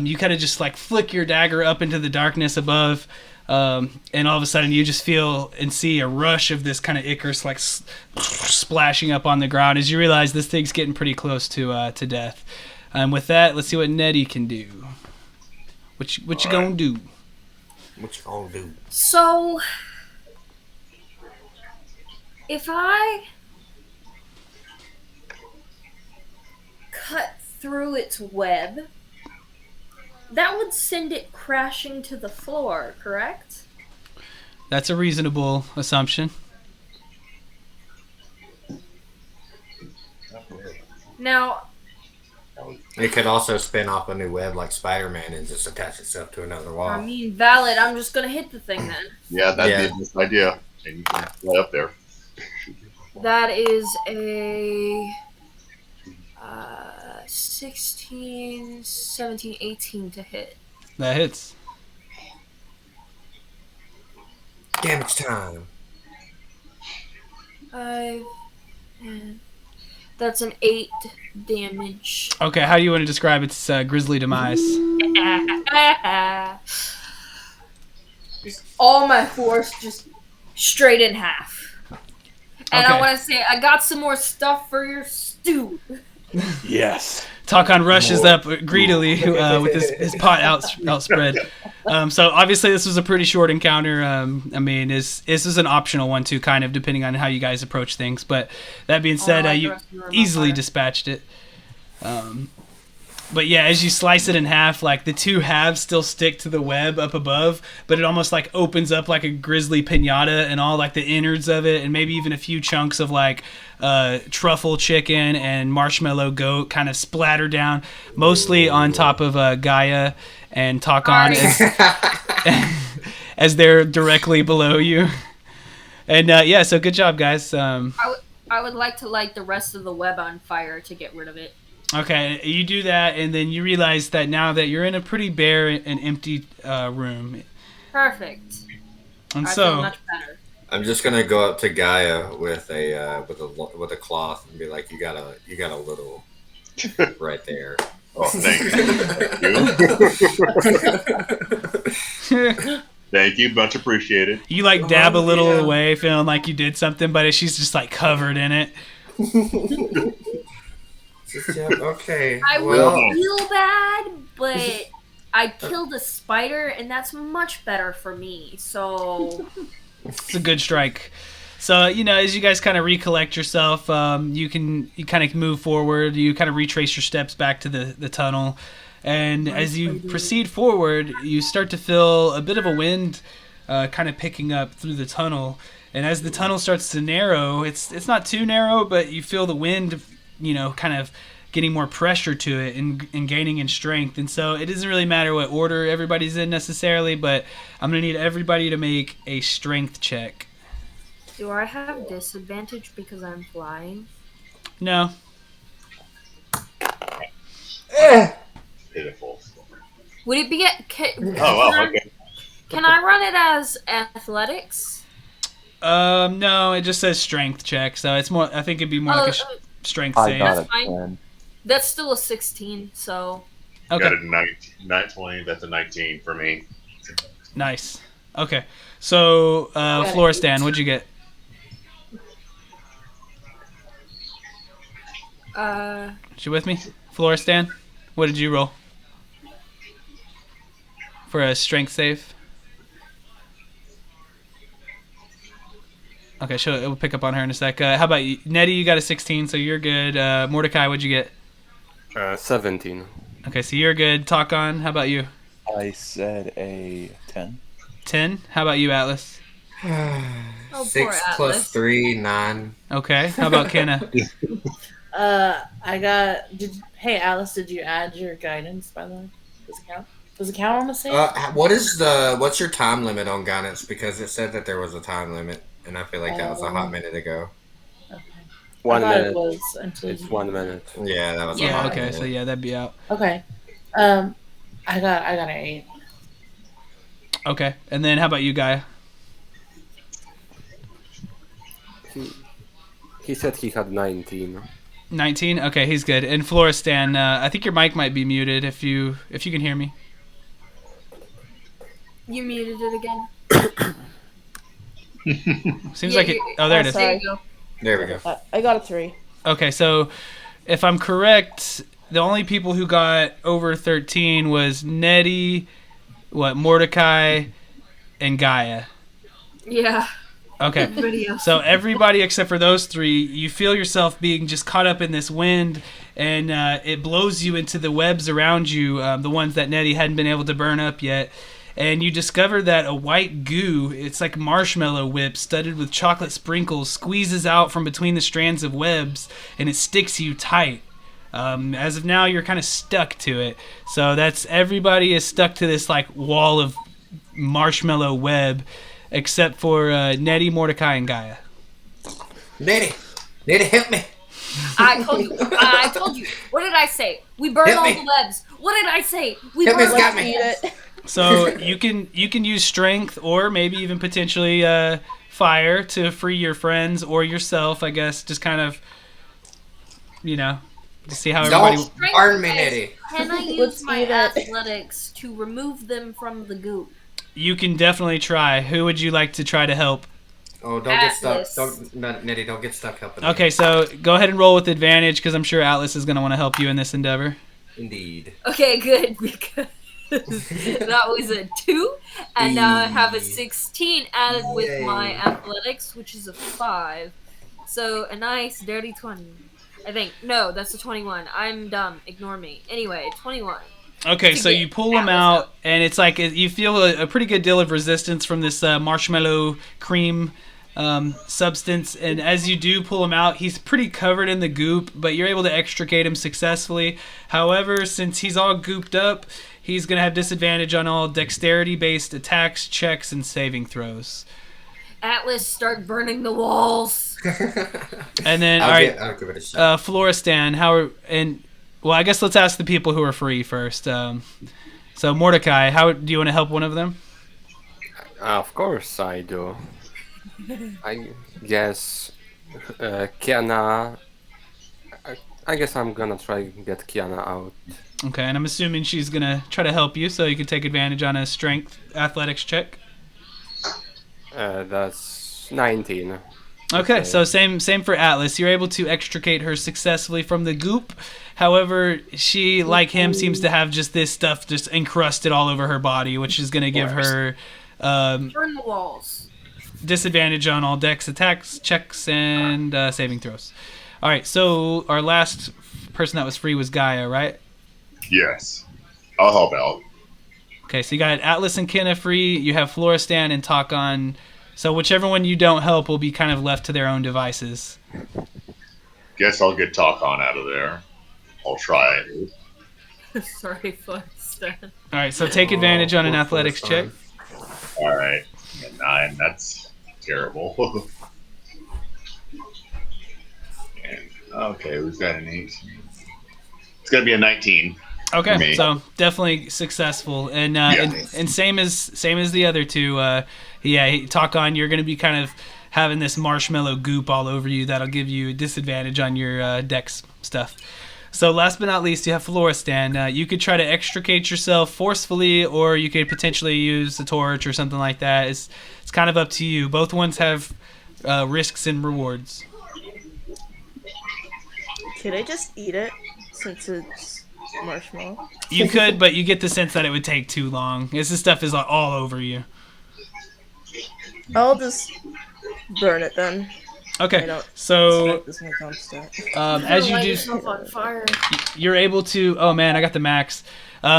Speaker 1: you kind of just like flick your dagger up into the darkness above, and all of a sudden you just feel and see a rush of this kind of ichor like splashing up on the ground as you realize this thing's getting pretty close to death. With that, let's see what Nettie can do. What you gonna do?
Speaker 3: What you gonna do?
Speaker 4: So, if I cut through its web, that would send it crashing to the floor, correct?
Speaker 1: That's a reasonable assumption.
Speaker 4: Now,
Speaker 3: It could also spin off a new web like Spider-Man and just attach itself to another wall.
Speaker 4: I mean, valid. I'm just gonna hit the thing then.
Speaker 6: Yeah, that'd be a nice idea. And you can fly up there.
Speaker 4: That is a 16, 17, 18 to hit.
Speaker 1: That hits.
Speaker 3: Damage time.
Speaker 4: 5, and that's an 8 damage.
Speaker 1: Okay, how do you want to describe its grisly demise?
Speaker 4: All my force just straight in half. And
Speaker 1: Okay.
Speaker 4: I want to say, I got some more stuff for your stew.
Speaker 7: Yes.
Speaker 1: Takon rushes up greedily with his pot outspread. So obviously this was a pretty short encounter. I mean, this is an optional one too, kind of depending on how you guys approach things. But that being said, you easily dispatched it. But yeah, as you slice it in half, like the two halves still stick to the web up above, but it almost like opens up like a grisly piñata, and all like the innards of it, and maybe even a few chunks of like truffle chicken and marshmallow goat kind of splatter down, mostly on top of Gaia and Takon as they're directly below you. And yeah, so good job, guys.
Speaker 4: I would like to light the rest of the web on fire to get rid of it.
Speaker 1: Okay, you do that, and then you realize that now that you're in a pretty bare and empty room.
Speaker 4: Perfect.
Speaker 1: And
Speaker 4: I
Speaker 1: so,
Speaker 4: feel much better.
Speaker 3: I'm just gonna go up to Gaia with a cloth and be like, "You got a little right there."
Speaker 6: Oh, thank you. Thank you, much appreciated.
Speaker 1: you like dab a little away, feeling like you did something, but she's just like covered in it.
Speaker 3: Okay.
Speaker 4: I will feel bad, but I killed a spider, and that's much better for me. So
Speaker 1: It's a good strike. So, as you guys kind of recollect yourself, you kind of move forward. You kind of retrace your steps back to the tunnel. And as you proceed forward, you start to feel a bit of a wind kind of picking up through the tunnel. And as the tunnel starts to narrow, it's not too narrow, but you feel the wind, kind of getting more pressure to it and gaining in strength. And so it doesn't really matter what order everybody's in necessarily, but I'm going to need everybody to make a strength check.
Speaker 4: do I have disadvantage because I'm flying?
Speaker 1: No.
Speaker 6: Pitiful.
Speaker 4: Would it be
Speaker 6: Okay.
Speaker 4: Can I run it as athletics?
Speaker 1: No, it just says strength check, so it's more. I think it'd be more like a strength
Speaker 7: I
Speaker 1: save.
Speaker 7: got
Speaker 4: That's
Speaker 7: it.
Speaker 4: fine.
Speaker 7: 10.
Speaker 4: That's still a 16, so
Speaker 1: Okay,
Speaker 6: Got a 19, that's a 19 for me.
Speaker 1: nice. Okay, so Floristan, what'd you get? Is you with me, Floristan? What did you roll for a strength save? Okay, we'll pick up on her in a sec. How about you, Nettie? You got a 16, so you're good. Mordecai, what'd you get?
Speaker 5: 17.
Speaker 1: Okay, so you're good. Takon, how about you?
Speaker 7: I said a 10.
Speaker 1: 10. How about you, Atlas?
Speaker 4: poor
Speaker 3: 6
Speaker 4: Atlas.
Speaker 3: plus 3, 9.
Speaker 1: Okay. How about Kenna?
Speaker 2: Hey, Alice, did you add your guidance, by the way? Does it count? Does it count on the save?
Speaker 3: What's your time limit on guidance? Because it said that there was a time limit, and I feel like that was a hot minute ago.
Speaker 2: Okay.
Speaker 5: 1
Speaker 2: I thought
Speaker 5: minute.
Speaker 2: it was until
Speaker 5: It's
Speaker 2: you-
Speaker 5: 1 minute.
Speaker 3: Yeah, that was a
Speaker 1: Yeah.
Speaker 3: hot
Speaker 1: Okay.
Speaker 3: minute.
Speaker 1: So yeah, that'd be out.
Speaker 2: Okay. I got an 8.
Speaker 1: Okay. And then how about you, Gaia?
Speaker 5: He said he had 19.
Speaker 1: 19. Okay, he's good. And Floristan, I think your mic might be muted. If you can hear me.
Speaker 4: You muted it again.
Speaker 1: Seems like it. Oh, there it is.
Speaker 8: Sorry.
Speaker 4: There you go.
Speaker 3: There we go.
Speaker 8: I got a 3.
Speaker 1: Okay, so if I'm correct, the only people who got over 13 was Nettie, Mordecai, and Gaia.
Speaker 4: Yeah.
Speaker 1: Okay.
Speaker 4: Everybody else.
Speaker 1: So everybody except for those three, you feel yourself being just caught up in this wind, and it blows you into the webs around you, the ones that Nettie hadn't been able to burn up yet. And you discover that a white goo, it's like marshmallow whip studded with chocolate sprinkles, squeezes out from between the strands of webs, and it sticks you tight. As of now, you're kind of stuck to it. So that's everybody is stuck to this like wall of marshmallow web, except for Nettie, Mordecai, and Gaia.
Speaker 3: Nettie, help me.
Speaker 4: I told you. What did I say? We burn
Speaker 3: Hit
Speaker 4: all
Speaker 3: me.
Speaker 4: the webs. What did I say? We
Speaker 3: Hit me,
Speaker 4: burn
Speaker 3: got
Speaker 4: all the
Speaker 3: me.
Speaker 4: webs.
Speaker 1: So you can use strength or maybe even potentially fire to free your friends or yourself. I guess just kind of to see how everybody.
Speaker 3: Don't burn me, Nettie.
Speaker 4: Can I use my athletics to remove them from the goop?
Speaker 1: You can definitely try. Who would you like to try to help?
Speaker 3: Oh, don't get
Speaker 4: Atlas.
Speaker 3: stuck. Nettie, don't get stuck helping me.
Speaker 1: Okay, so go ahead and roll with advantage because I'm sure Atlas is going to want to help you in this endeavor.
Speaker 3: Indeed.
Speaker 4: Okay, good, because that was a 2, and now I have a 16 added with my athletics, which is a 5. So a nice dirty 20. I think. No, that's a 21. I'm dumb. Ignore me. Anyway, 21.
Speaker 1: Okay, so you pull him out, and it's like you feel a pretty good deal of resistance from this marshmallow cream substance, and as you do pull him out, he's pretty covered in the goop, but you're able to extricate him successfully. However, since he's all gooped up, he's going to have disadvantage on all dexterity-based attacks, checks, and saving throws.
Speaker 4: Atlas, start burning the walls.
Speaker 1: And then,
Speaker 3: I'll give it a shot.
Speaker 1: Floristan, well, I guess let's ask the people who are free first. So, Mordecai, how do you want to help one of them?
Speaker 5: Of course I do. I guess Kiana. I guess I'm gonna try to get Kiana out.
Speaker 1: Okay, and I'm assuming she's gonna try to help you, so you can take advantage on a strength athletics check.
Speaker 5: That's 19.
Speaker 1: Okay, so same for Atlas. You're able to extricate her successfully from the goop. However, she, like him, seems to have just this stuff just encrusted all over her body, which is going to give her
Speaker 4: Burn the walls.
Speaker 1: disadvantage on all dex attacks, checks, and saving throws. All right, so our last person that was free was Gaia, right?
Speaker 6: Yes. I'll help out.
Speaker 1: Okay, so you got Atlas and Kenna free. You have Floristan and Takon. So whichever one you don't help will be kind of left to their own devices.
Speaker 6: Guess I'll get talk on out of there. I'll try it.
Speaker 4: Sorry, Floristan.
Speaker 1: All right, so take advantage on an athletics check.
Speaker 6: All right. A 9. That's terrible. Okay, we've got an 18. It's gonna be a 19.
Speaker 1: Okay, so definitely successful, and and same as the other two. Takon, you're gonna be kind of having this marshmallow goop all over you that'll give you a disadvantage on your dex stuff. So last but not least, you have Floristan. You could try to extricate yourself forcefully, or you could potentially use a torch or something like that. It's kind of up to you. Both ones have risks and rewards.
Speaker 8: Could I just eat it since it's marshmallow?
Speaker 1: You could, but you get the sense that it would take too long. This stuff is all over you.
Speaker 8: I'll just burn it then.
Speaker 1: Okay, so
Speaker 8: This may come stuck.
Speaker 1: as you
Speaker 4: Light
Speaker 1: do,
Speaker 4: yourself on fire.
Speaker 1: you're able to. Oh man, I got the max.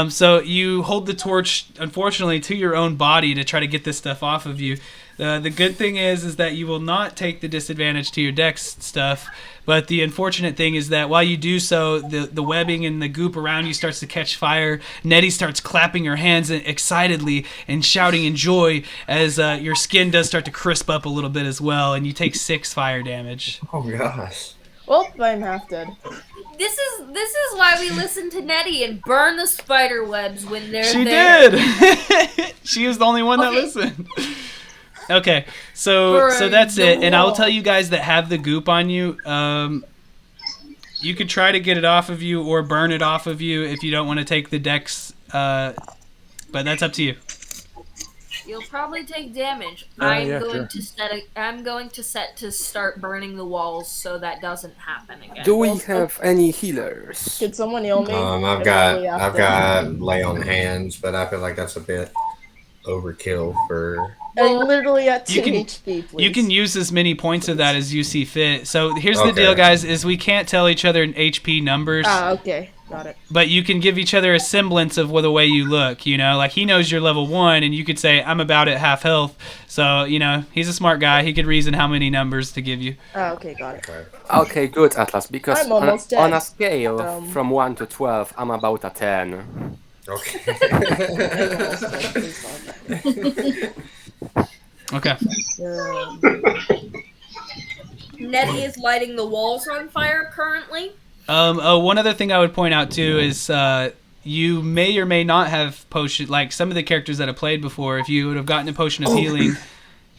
Speaker 1: So you hold the torch, unfortunately, to your own body to try to get this stuff off of you. The good thing is that you will not take the disadvantage to your dex stuff. But the unfortunate thing is that while you do so, the webbing and the goop around you starts to catch fire. Nettie starts clapping her hands excitedly and shouting in joy as your skin does start to crisp up a little bit as well, and you take 6 fire damage.
Speaker 3: Oh gosh.
Speaker 8: Well, I'm half dead.
Speaker 4: This is why we listen to Nettie and burn the spider webs when they're
Speaker 1: She
Speaker 4: there.
Speaker 1: did. She was the only one that listened. Okay, so that's it, and I'll tell you guys that have the goop on you. You could try to get it off of you or burn it off of you if you don't want to take the dex, but that's up to you.
Speaker 4: You'll probably take damage.
Speaker 7: Yeah,
Speaker 4: I'm going to set to start burning the walls so that doesn't happen again.
Speaker 5: Do we have any healers?
Speaker 8: Could someone heal me?
Speaker 3: I've got lay on hands, but I feel like that's a bit overkill for.
Speaker 8: I'm literally at 2
Speaker 1: You can-
Speaker 8: HP, please.
Speaker 1: You can use as many points of that as you see fit. So here's the deal, guys: is we can't tell each other HP numbers.
Speaker 8: Ah, okay. Got it.
Speaker 1: But you can give each other a semblance of the way you look, you know? Like, he knows you're level 1, and you could say, I'm about at half health. So, you know, he's a smart guy. He could reason how many numbers to give you.
Speaker 8: Oh, okay, got it.
Speaker 5: Okay, good, Atlas. Because
Speaker 8: I'm almost
Speaker 5: on a
Speaker 8: dead.
Speaker 5: scale from 1 to 12, I'm about a 10.
Speaker 3: Okay.
Speaker 8: I'm almost dead, please don't.
Speaker 1: Okay.
Speaker 4: Nettie is lighting the walls on fire currently.
Speaker 1: One other thing I would point out, too, is you may or may not have potion, like some of the characters that have played before, if you would have gotten a potion of healing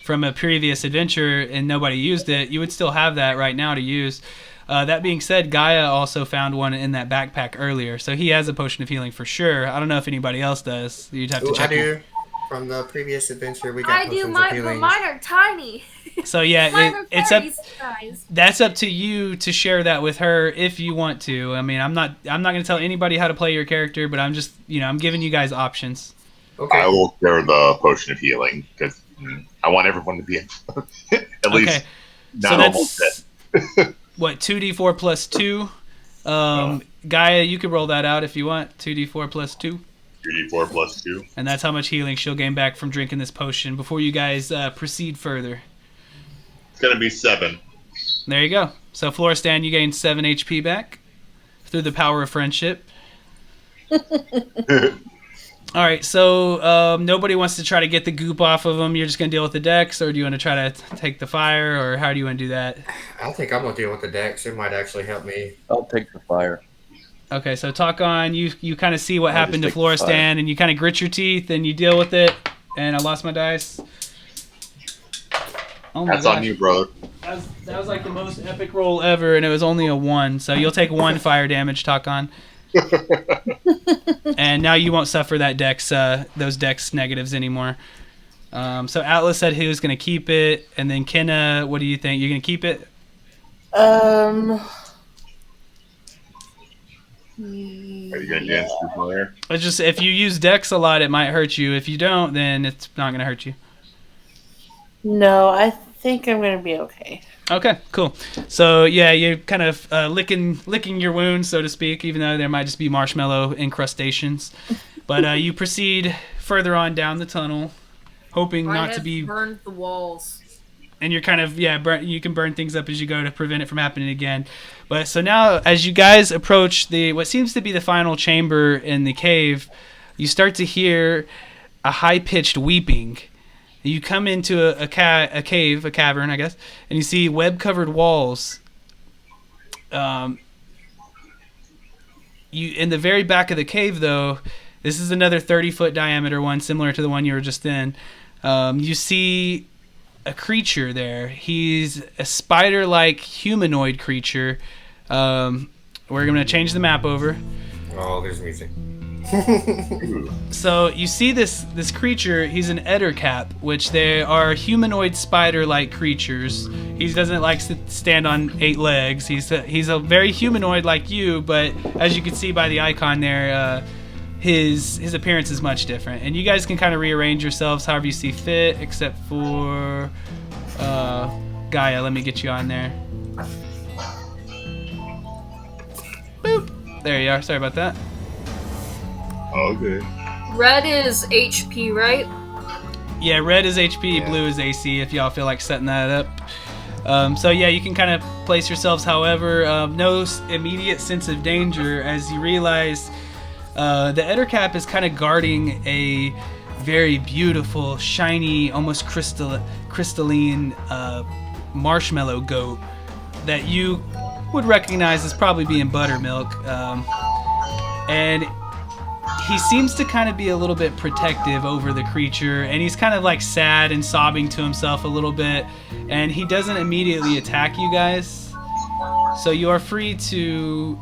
Speaker 1: from a previous adventure and nobody used it, you would still have that right now to use. That being said, Gaia also found one in that backpack earlier, so he has a potion of healing for sure. I don't know if anybody else does. You'd have to check.
Speaker 3: I do. From the previous adventure, we got
Speaker 4: I
Speaker 3: potions
Speaker 4: do,
Speaker 3: of
Speaker 4: but
Speaker 3: healing.
Speaker 4: mine are tiny.
Speaker 1: So yeah,
Speaker 4: Mine are
Speaker 1: it's up.
Speaker 4: fairy size.
Speaker 1: That's up to you to share that with her if you want to. I mean, I'm not going to tell anybody how to play your character, but I'm just, I'm giving you guys options.
Speaker 3: Okay.
Speaker 6: I will share the potion of healing because I want everyone to be at least not
Speaker 1: so
Speaker 6: almost dead.
Speaker 1: What, 2d4 plus 2? Gaia, you can roll that out if you want. 2d4 plus 2.
Speaker 6: 2d4 plus 2.
Speaker 1: And that's how much healing she'll gain back from drinking this potion before you guys proceed further.
Speaker 6: It's going to be 7.
Speaker 1: There you go. So, Floristan, you gain 7 HP back through the power of friendship. All right, so nobody wants to try to get the goop off of them. You're just going to deal with the dex, or do you want to try to take the fire, or how do you want to do that?
Speaker 3: I think I'm going to deal with the dex. It might actually help me.
Speaker 7: I'll take the fire.
Speaker 1: Okay, so talk on. You kind of see what
Speaker 7: I'll
Speaker 1: happened to
Speaker 7: just take the fire.
Speaker 1: Floristan, and you kind of grit your teeth, and you deal with it. And I lost my dice. Oh my
Speaker 6: That's
Speaker 1: gosh.
Speaker 6: on you, brother.
Speaker 1: That was like the most epic roll ever, and it was only a 1. So you'll take 1 fire damage, talk on. And now you won't suffer that those dex negatives anymore. So Atlas said he was going to keep it, and then Kenna, what do you think? You're going to keep it?
Speaker 6: Are you going to dance through fire?
Speaker 1: It's just if you use dex a lot, it might hurt you. If you don't, then it's not going to hurt you.
Speaker 2: No, I think I'm going to be okay.
Speaker 1: Okay, cool. So yeah, you're kind of licking your wounds, so to speak, even though there might just be marshmallow incrustations. But you proceed further on down the tunnel, hoping not to be
Speaker 4: burned the walls.
Speaker 1: And you're kind of you can burn things up as you go to prevent it from happening again. But so now, as you guys approach what seems to be the final chamber in the cave, you start to hear a high-pitched weeping. You come into a cavern, I guess, and you see web-covered walls. In the very back of the cave, though, this is another 30-foot diameter one, similar to the one you were just in. You see a creature there. He's a spider-like humanoid creature. We're going to change the map over.
Speaker 3: Oh, there's music.
Speaker 1: So you see this creature. He's an ettercap, which they are humanoid spider-like creatures. He doesn't like to stand on 8 legs. He's a very humanoid like you, but as you can see by the icon there, his appearance is much different. And you guys can kind of rearrange yourselves however you see fit, except for Gaia. Let me get you on there. Boop. There you are. Sorry about that.
Speaker 6: Okay.
Speaker 4: Red is HP, right?
Speaker 1: Yeah, red is HP, blue is AC, if y'all feel like setting that up. So yeah, you can kind of place yourselves however. No immediate sense of danger as you realize the ettercap is kind of guarding a very beautiful, shiny, almost crystalline marshmallow goat that you would recognize as probably being buttermilk. And he seems to kind of be a little bit protective over the creature, and he's kind of like sad and sobbing to himself a little bit, and he doesn't immediately attack you guys. So you are free to,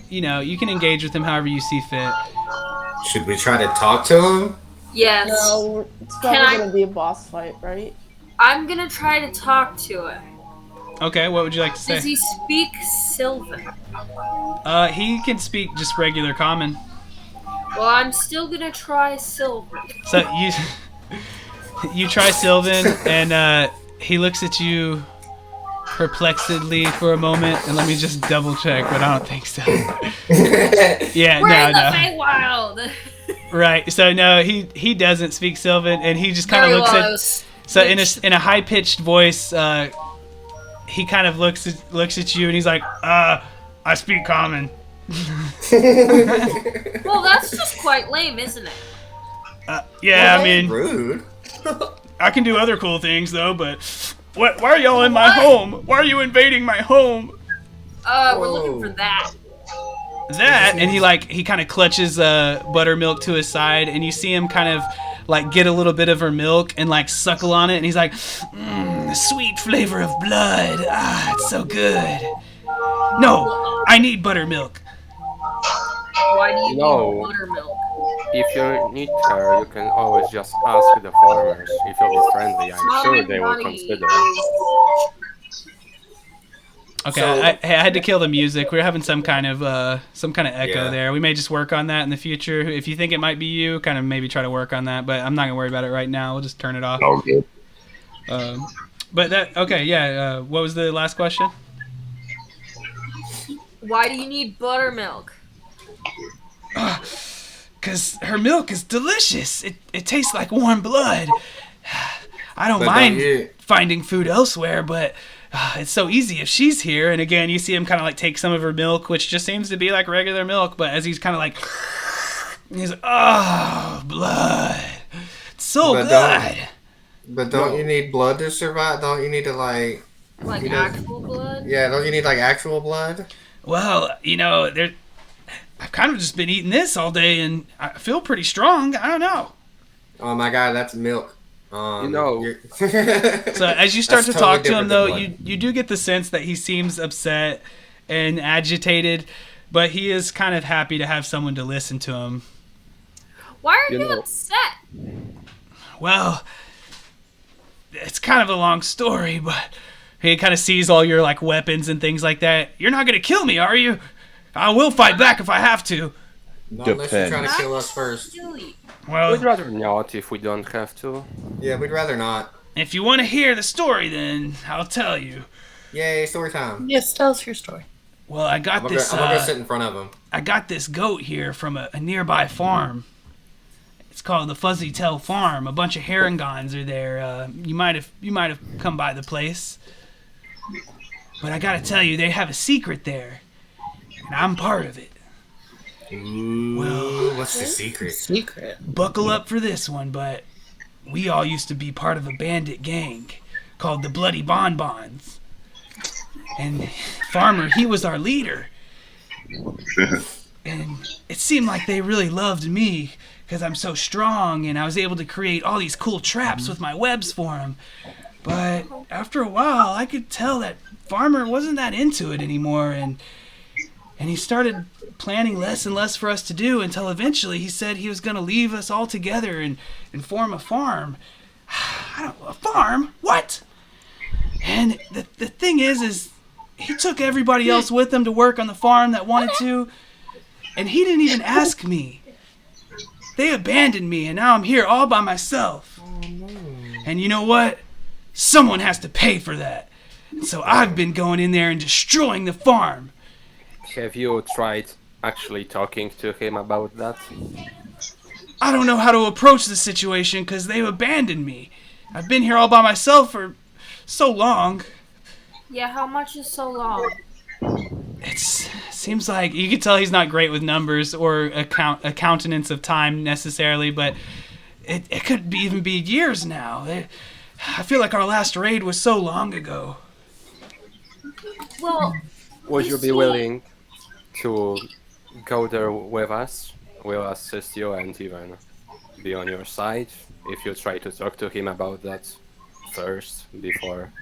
Speaker 1: you can engage with him however you see fit.
Speaker 3: Should we try to talk to him?
Speaker 4: Yes.
Speaker 8: No, it's probably going to be a boss fight, right?
Speaker 4: I'm gonna try to talk to him.
Speaker 1: Okay, what would you like to say?
Speaker 4: Does he speak Sylvan?
Speaker 1: He can speak just regular common.
Speaker 4: Well, I'm still gonna try Sylvan.
Speaker 1: So you try Sylvan, and he looks at you. perplexedly for a moment, and let me just double check, but I don't think so. Yeah,
Speaker 4: We're in the
Speaker 1: no.
Speaker 4: Feywild.
Speaker 1: Right. So no, he doesn't speak Sylvan, and he just kind of
Speaker 9: Very
Speaker 1: looks
Speaker 9: well,
Speaker 1: at. So in a high pitched voice, he kind of looks at you, and he's like, I speak common.
Speaker 4: Well, that's just quite lame, isn't it?
Speaker 1: Yeah, I mean,
Speaker 3: rude.
Speaker 1: I can do other cool things though, but why are y'all in my home? Why are you invading my home?
Speaker 4: We're looking for that.
Speaker 1: That, and he kind of clutches buttermilk to his side, and you see him kind of like get a little bit of her milk and like suckle on it, and he's like, the sweet flavor of blood. Ah, it's so good. No, I need buttermilk.
Speaker 4: Why do you
Speaker 5: No.
Speaker 4: need buttermilk?
Speaker 5: If you need her, you can always just ask the farmers. If you'll be friendly, I'm sure they will consider it.
Speaker 1: Okay,
Speaker 3: So-
Speaker 1: I had to kill the music. We're having some kind of echo
Speaker 3: Yeah.
Speaker 1: there. We may just work on that in the future. If you think it might be you, kind of maybe try to work on that. But I'm not gonna worry about it right now. We'll just turn it off.
Speaker 6: All good.
Speaker 1: But that okay, yeah. What was the last question?
Speaker 4: Why do you need buttermilk?
Speaker 1: Cause her milk is delicious. It tastes like warm blood. I don't
Speaker 3: But
Speaker 1: mind
Speaker 3: don't you-
Speaker 1: finding food elsewhere, but it's so easy if she's here. And again, you see him kind of like take some of her milk, which just seems to be like regular milk. But as he's kind of like, he's like, oh, blood. It's so
Speaker 3: But
Speaker 1: good.
Speaker 3: But don't you need blood to survive? Don't you need to like?
Speaker 4: Like
Speaker 3: You know-
Speaker 4: actual blood?
Speaker 3: Yeah, don't you need like actual blood?
Speaker 1: Well, I've kind of just been eating this all day, and I feel pretty strong. I don't know.
Speaker 3: Oh my god, that's milk.
Speaker 5: know.
Speaker 1: So as you start
Speaker 3: That's
Speaker 1: to talk
Speaker 3: totally
Speaker 1: to him,
Speaker 3: different
Speaker 1: though,
Speaker 3: than blood.
Speaker 1: you do get the sense that he seems upset and agitated, but he is kind of happy to have someone to listen to him.
Speaker 4: Why are
Speaker 5: You
Speaker 4: you
Speaker 5: know-
Speaker 4: upset?
Speaker 1: Well, it's kind of a long story, but he kind of sees all your like weapons and things like that. You're not gonna kill me, are you? I will fight back if I have to.
Speaker 3: Not unless you're trying to
Speaker 4: Depends.
Speaker 3: kill us first.
Speaker 4: Silly.
Speaker 1: Well,
Speaker 5: We'd rather not if we don't have to.
Speaker 3: Yeah, we'd rather not.
Speaker 1: if you want to hear the story, then I'll tell you.
Speaker 3: Yay, story time.
Speaker 2: Yes, tell us your story.
Speaker 1: Well, I got
Speaker 3: I'm gonna,
Speaker 1: this.
Speaker 3: go, I'm gonna go sit in front of him.
Speaker 1: I got this goat here from a nearby farm. It's called the Fuzzytail Farm. A bunch of herringons are there. You might have come by the place. But I gotta tell you, they have a secret there, and I'm part of it.
Speaker 3: Ooh, what's the secret?
Speaker 2: Secret.
Speaker 1: Buckle up for this one, but we all used to be part of a bandit gang called the Bloody Bonbons. And Farmer, he was our leader. And it seemed like they really loved me because I'm so strong and I was able to create all these cool traps with my webs for them. But after a while, I could tell that Farmer wasn't that into it anymore, and he started planning less and less for us to do until eventually he said he was going to leave us all together and form a farm. A farm? What? And the thing is he took everybody else with him to work on the farm that wanted to, and he didn't even ask me. They abandoned me, and now I'm here all by myself. And you know what? Someone has to pay for that. And so I've been going in there and destroying the farm.
Speaker 5: Have you tried actually talking to him about that?
Speaker 1: I don't know how to approach the situation because they've abandoned me. I've been here all by myself for so long.
Speaker 4: Yeah, how much is so long?
Speaker 1: Seems like you can tell he's not great with numbers or a countenance of time necessarily, but it could even be years now. I feel like our last raid was so long ago.
Speaker 4: Well,
Speaker 5: Would you be willing to go there with us? We'll assist you and even be on your side if you try to talk to him about that first before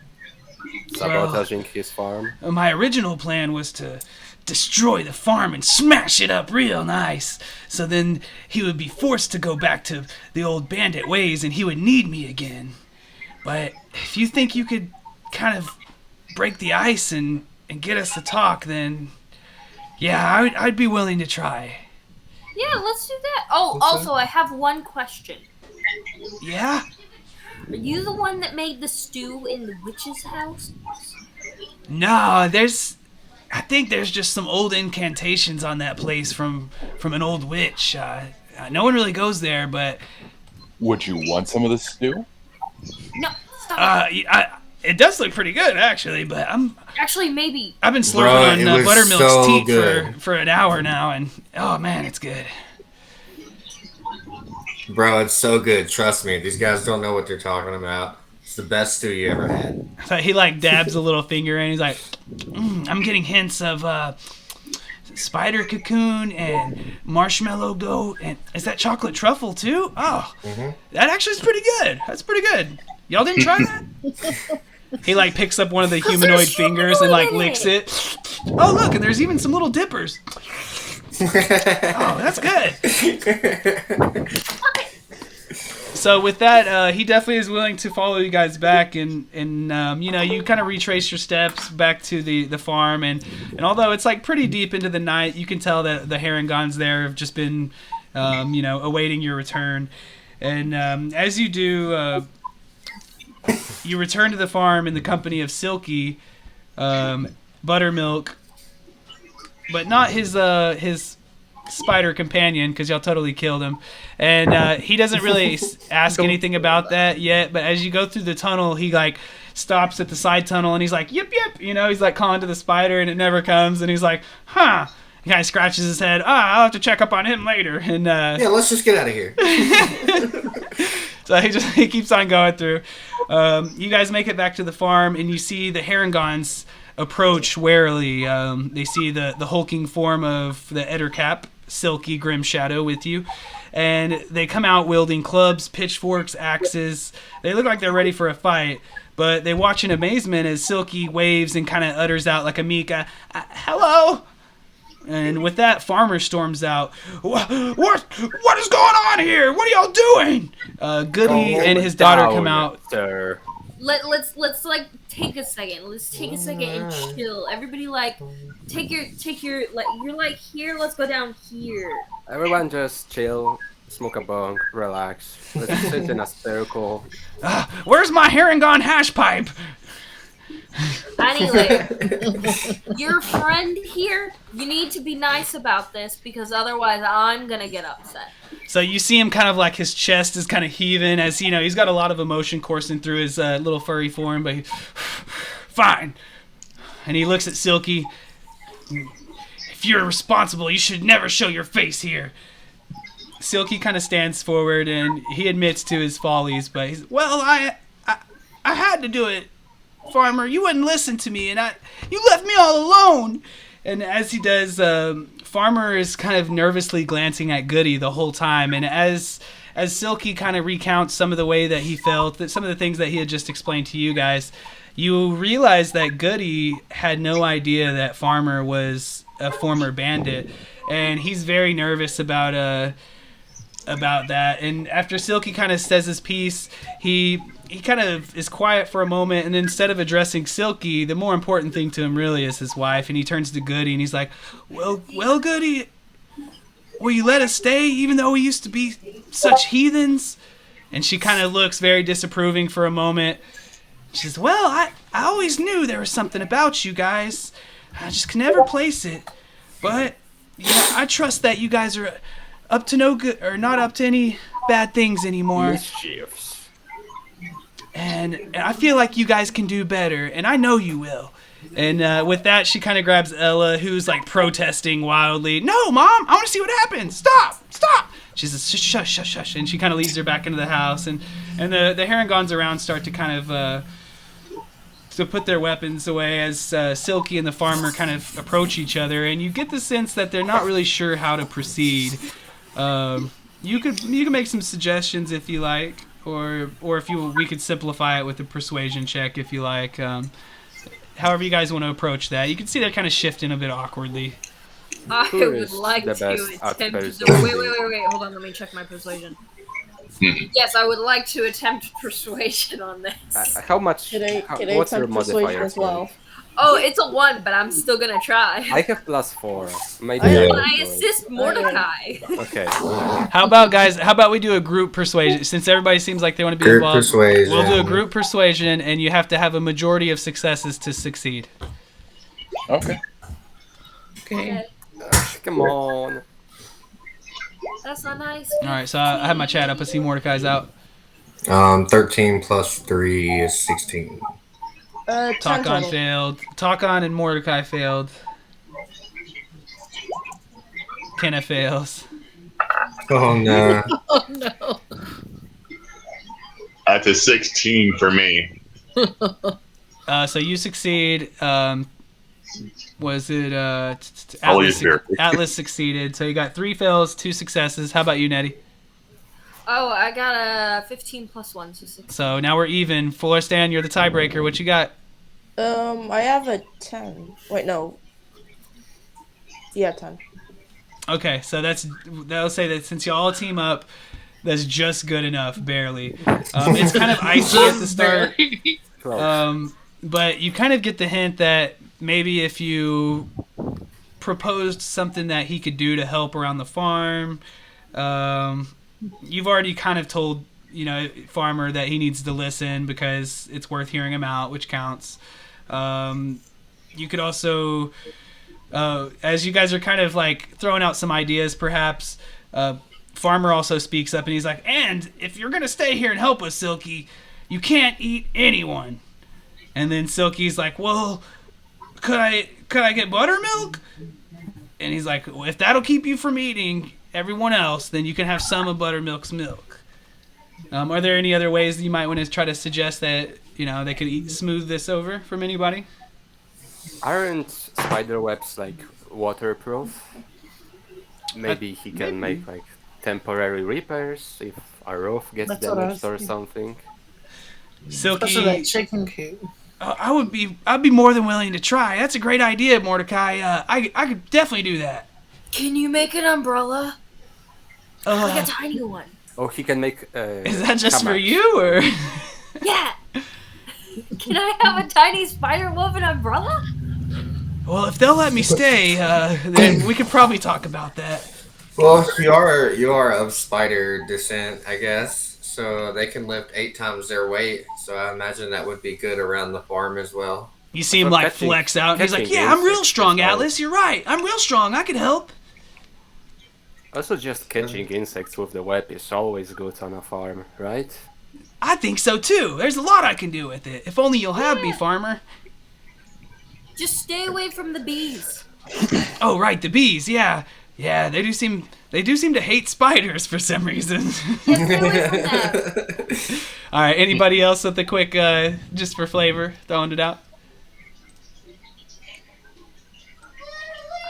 Speaker 5: sabotaging his farm.
Speaker 1: My original plan was to destroy the farm and smash it up real nice. So then he would be forced to go back to the old bandit ways and he would need me again. But if you think you could kind of break the ice and get us to talk, then yeah, I'd be willing to try.
Speaker 4: yeah, let's do that. Oh, also, I have one question.
Speaker 1: Yeah?
Speaker 4: Are you the one that made the stew in the witch's house?
Speaker 1: No, I think there's just some old incantations on that place from an old witch. No one really goes there, but
Speaker 7: Would you want some of the stew?
Speaker 4: No, stop it.
Speaker 1: It does look pretty good actually. But
Speaker 4: Actually, maybe.
Speaker 1: I've been slurping
Speaker 3: Bro,
Speaker 1: on
Speaker 3: it was
Speaker 1: buttermilk's
Speaker 3: so
Speaker 1: teat
Speaker 3: good.
Speaker 1: for an hour now, and oh man, it's good.
Speaker 3: Bro, it's so good. Trust me. These guys don't know what they're talking about. It's the best stew you ever had.
Speaker 1: So he like dabs a little finger and he's like, I'm getting hints of spider cocoon and marshmallow goat, and is that chocolate truffle too? Oh, that actually is pretty good. That's pretty good. Y'all didn't try that? He like picks up one of the humanoid fingers and like licks it. Oh look, and there's even some little dippers. Oh, that's good. So with that, he definitely is willing to follow you guys back, and you kind of retrace your steps back to the farm, and although it's like pretty deep into the night, you can tell that the Herringons there have just been, awaiting your return, and as you do, you return to the farm in the company of Silky, Buttermilk, but not his spider companion, because y'all totally killed him, and he doesn't really ask anything about that yet, but as you go through the tunnel, he like stops at the side tunnel and he's like, yip yip, he's like calling to the spider and it never comes, and he's like, huh, he kind of scratches his head, I'll have to check up on him later, and
Speaker 3: yeah, let's just get out of here.
Speaker 1: So he keeps on going through. You guys make it back to the farm, and you see the Herringons approach warily. They see the hulking form of the Ettercap, Silky Grim Shadow, with you, and they come out wielding clubs, pitchforks, axes. They look like they're ready for a fight, but they watch in amazement as Silky waves and kind of utters out like a meek, hello. And with that, Farmer storms out. What is going on here? What are y'all doing? Goody and his daughter come out.
Speaker 5: Sir.
Speaker 4: Let's like take a second. Let's take a second and chill. Everybody like take your like you're like here. Let's go down here.
Speaker 5: Everyone just chill, smoke a bong, relax. Let's sit in a circle.
Speaker 1: Where's my Herringon hash pipe?
Speaker 4: Anyway, your friend here, you need to be nice about this because otherwise I'm gonna get upset.
Speaker 1: So you see him kind of like his chest is kind of heaving as, he's got a lot of emotion coursing through his little furry form, but fine. And he looks at Silky. If you're responsible, you should never show your face here. Silky kind of stands forward and he admits to his follies, but he's, well, I had to do it. Farmer, you wouldn't listen to me, and you left me all alone. And as he does, Farmer is kind of nervously glancing at Goody the whole time. And as Silky kind of recounts some of the way that he felt, some of the things that he had just explained to you guys, you realize that Goody had no idea that Farmer was a former bandit, and he's very nervous about that. And after Silky kind of says his piece, he kind of is quiet for a moment, and then instead of addressing Silky, the more important thing to him really is his wife, and he turns to Goody and he's like, well Goody, will you let us stay even though we used to be such heathens? And she kind of looks very disapproving for a moment. She says, well, I always knew there was something about you guys. I just could never place it, but I trust that you guys are up to no good, or not up to any bad things anymore.
Speaker 5: Mischiefs.
Speaker 1: And I feel like you guys can do better, and I know you will. And with that, she kind of grabs Ella, who's like protesting wildly. No, Mom, I want to see what happens. Stop. She says, shush. And she kind of leads her back into the house. And the Herringons around start to kind of to put their weapons away as Silky and the farmer kind of approach each other. And you get the sense that they're not really sure how to proceed. You could make some suggestions if you like. Or if we could simplify it with a persuasion check if you like. However you guys want to approach that. You can see they're kind of shifting a bit awkwardly.
Speaker 4: I
Speaker 5: Who
Speaker 4: would
Speaker 5: is
Speaker 4: like
Speaker 5: the
Speaker 4: to
Speaker 5: best at
Speaker 4: attempt to...
Speaker 5: persuasion?
Speaker 4: Wait. Hold on, let me check my persuasion. Yes, I would like to attempt persuasion on this.
Speaker 5: How much?
Speaker 8: Can I
Speaker 5: What's your
Speaker 8: attempt persuasion
Speaker 5: modifier?
Speaker 8: as well?
Speaker 4: Oh, it's a 1, but I'm still gonna try.
Speaker 5: I have +4. Maybe
Speaker 8: Yeah.
Speaker 4: When I assist Mordecai.
Speaker 5: Okay.
Speaker 1: How about, guys, we do a group persuasion? Since everybody seems like they want to be
Speaker 3: Group
Speaker 1: involved,
Speaker 3: persuasion.
Speaker 1: we'll do a group persuasion, and you have to have a majority of successes to succeed.
Speaker 7: Okay.
Speaker 2: Okay.
Speaker 5: Come on.
Speaker 4: That's not nice.
Speaker 1: All right, so I have my chat up. I see Mordecai's out.
Speaker 3: 13 plus 3 is 16.
Speaker 8: 10
Speaker 1: Talk on
Speaker 8: total.
Speaker 1: failed. Talk on and Mordecai failed. Kenna fails.
Speaker 3: Oh no.
Speaker 2: Oh no.
Speaker 6: That's a 16 for me.
Speaker 1: So you succeed. Was it
Speaker 6: I'll use here.
Speaker 1: Atlas succeeded. So you got 3 fails, 2 successes. How about you, Nettie?
Speaker 4: Oh, I got a 15 plus 1, so 6.
Speaker 1: So now we're even. Florestan, you're the tiebreaker. What you got?
Speaker 8: I have a 10. Wait, no. Yeah, 10.
Speaker 1: Okay, so that'll say that since y'all team up, that's just good enough, barely. It's kind of icy at the start. But you kind of get the hint that maybe if you proposed something that he could do to help around the farm, you've already kind of told, Farmer that he needs to listen because it's worth hearing him out, which counts. You could also, as you guys are kind of like throwing out some ideas, perhaps, Farmer also speaks up and he's like, and if you're going to stay here and help us, Silky, you can't eat anyone. And then Silky's like, well, could I get buttermilk? And he's like, well, if that'll keep you from eating everyone else, then you can have some of Buttermilk's milk. Are there any other ways that you might want to try to suggest that, they could smooth this over from anybody?
Speaker 5: Aren't spider webs like waterproof? Maybe he can make like temporary repairs if a roof gets
Speaker 2: That's what I was
Speaker 5: damaged or
Speaker 2: thinking.
Speaker 5: something.
Speaker 2: Especially that chicken coop.
Speaker 1: I'd be more than willing to try. That's a great idea, Mordecai. I could definitely do that.
Speaker 4: Can you make an umbrella? Like a tiny one.
Speaker 5: Oh, he can make.
Speaker 1: Is that just for
Speaker 5: hammocks.
Speaker 1: you, or?
Speaker 4: Yeah. Can I have a tiny spider woven umbrella?
Speaker 1: Well, if they'll let me stay, then we could probably talk about that.
Speaker 3: Well, you are of spider descent, I guess. So they can lift 8 times their weight. So I imagine that would be good around the farm as well.
Speaker 1: You see him
Speaker 5: So
Speaker 1: like
Speaker 5: catching-
Speaker 1: flex out, and he's like,
Speaker 5: catching
Speaker 1: "Yeah, I'm real
Speaker 5: insects
Speaker 1: strong,
Speaker 5: is all.
Speaker 1: Atlas. You're right. I'm real strong. I can help."
Speaker 5: Also, just catching insects with the web is always good on a farm, right?
Speaker 1: I think so too. There's a lot I can do with it. If only you'll have me, farmer.
Speaker 4: Just stay away from the bees.
Speaker 1: Oh, right, the bees. Yeah, they do seem to hate spiders for some reason.
Speaker 4: Yeah, stay away from them.
Speaker 1: All right, anybody else with a quick, just for flavor, throwing it out?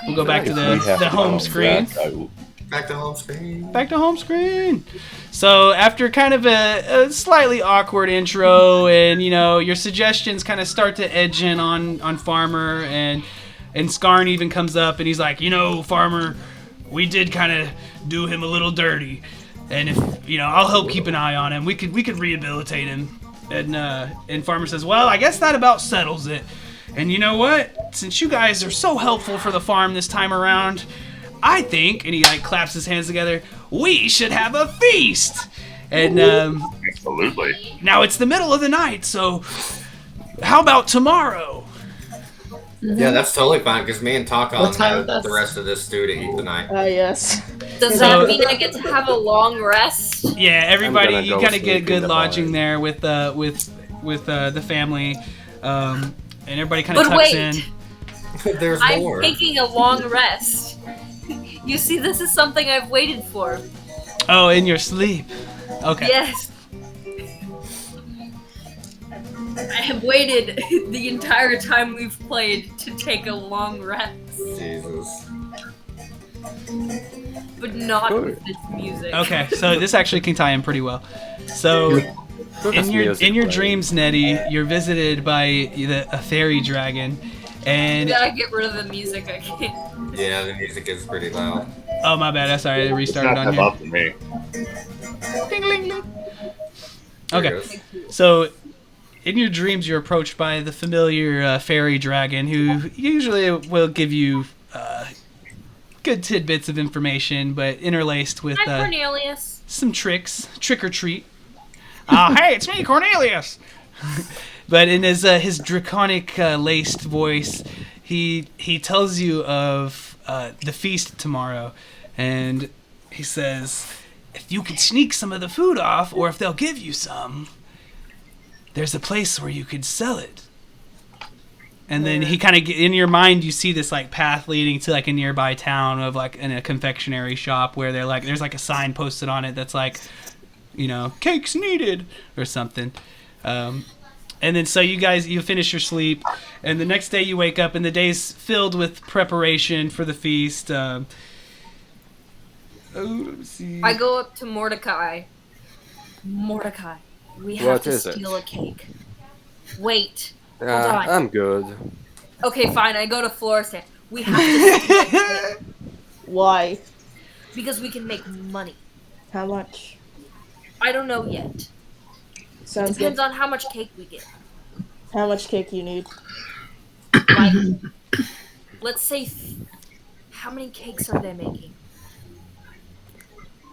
Speaker 1: We'll go back to
Speaker 7: If we have
Speaker 1: the
Speaker 7: to
Speaker 1: home
Speaker 7: go
Speaker 1: screen.
Speaker 7: back, I will-
Speaker 3: Back to home screen.
Speaker 1: Back to home screen. So after kind of a slightly awkward intro, and your suggestions kind of start to edge in on Farmer, and Skarn even comes up and he's like, Farmer, we did kind of do him a little dirty, and if I'll help keep an eye on him. We could rehabilitate him. And Farmer says, well, I guess that about settles it. And you know what? Since you guys are so helpful for the farm this time around, I think, and he like claps his hands together, we should have a feast. And
Speaker 6: Absolutely.
Speaker 1: now it's the middle of the night, so how about tomorrow?
Speaker 3: Yeah, that's totally fine because me and Takon
Speaker 2: What time
Speaker 3: have
Speaker 2: is this?
Speaker 3: the rest of this stew to eat tonight.
Speaker 8: Yes.
Speaker 4: Does
Speaker 1: So-
Speaker 4: that mean I get to have a long rest?
Speaker 1: Yeah, everybody,
Speaker 5: I'm gonna
Speaker 1: you
Speaker 5: go
Speaker 1: kind of get
Speaker 5: sleep in
Speaker 1: good
Speaker 5: the
Speaker 1: lodging
Speaker 5: barn.
Speaker 1: there with the family, and everybody kind of
Speaker 4: But
Speaker 1: tucks
Speaker 4: wait.
Speaker 1: in.
Speaker 3: There's
Speaker 4: I'm
Speaker 3: more.
Speaker 4: taking a long rest. You see, this is something I've waited for.
Speaker 1: Oh, in your sleep. Okay.
Speaker 4: Yes. I have waited the entire time we've played to take a long rest,
Speaker 3: Jesus.
Speaker 4: but not with this music.
Speaker 1: Okay, so this actually can tie in pretty well. So in your dreams, Nettie, you're visited by a fairy dragon, and
Speaker 4: You gotta get rid of the music. I can't.
Speaker 3: Yeah, the music is pretty loud.
Speaker 1: oh my bad, I'm sorry, I
Speaker 6: It's
Speaker 1: restarted
Speaker 6: not
Speaker 1: on
Speaker 6: that
Speaker 1: here.
Speaker 6: up for me.
Speaker 1: Ding, ding, ding.
Speaker 3: There
Speaker 1: Okay.
Speaker 3: it goes.
Speaker 1: So, in your dreams, you're approached by the familiar fairy dragon, who usually will give you good tidbits of information, but interlaced with
Speaker 4: Hi, Cornelius.
Speaker 1: some tricks, trick or treat. Hey, it's me, Cornelius. But in his draconic laced voice, he tells you of the feast tomorrow, and he says, if you could sneak some of the food off, or if they'll give you some, there's a place where you could sell it. And then he kind of, in your mind, you see this like path leading to like a nearby town of like in a confectionery shop where they're like, there's like a sign posted on it that's like, you know, cakes needed or something. And then so you finish your sleep, and the next day you wake up, and the day's filled with preparation for the feast. Let me see.
Speaker 4: I go up to Mordecai. Mordecai, we have
Speaker 5: What
Speaker 4: to
Speaker 5: is it?
Speaker 4: steal a cake. Wait. Hold on.
Speaker 5: I'm good.
Speaker 4: Okay, fine. I go to Florestan. We have to steal a cake
Speaker 8: Why?
Speaker 4: because we can make money.
Speaker 8: How much?
Speaker 4: I don't know yet.
Speaker 8: Sounds good.
Speaker 4: Depends on how much cake we get.
Speaker 8: How much cake you need?
Speaker 4: Like, let's say, how many cakes are they making?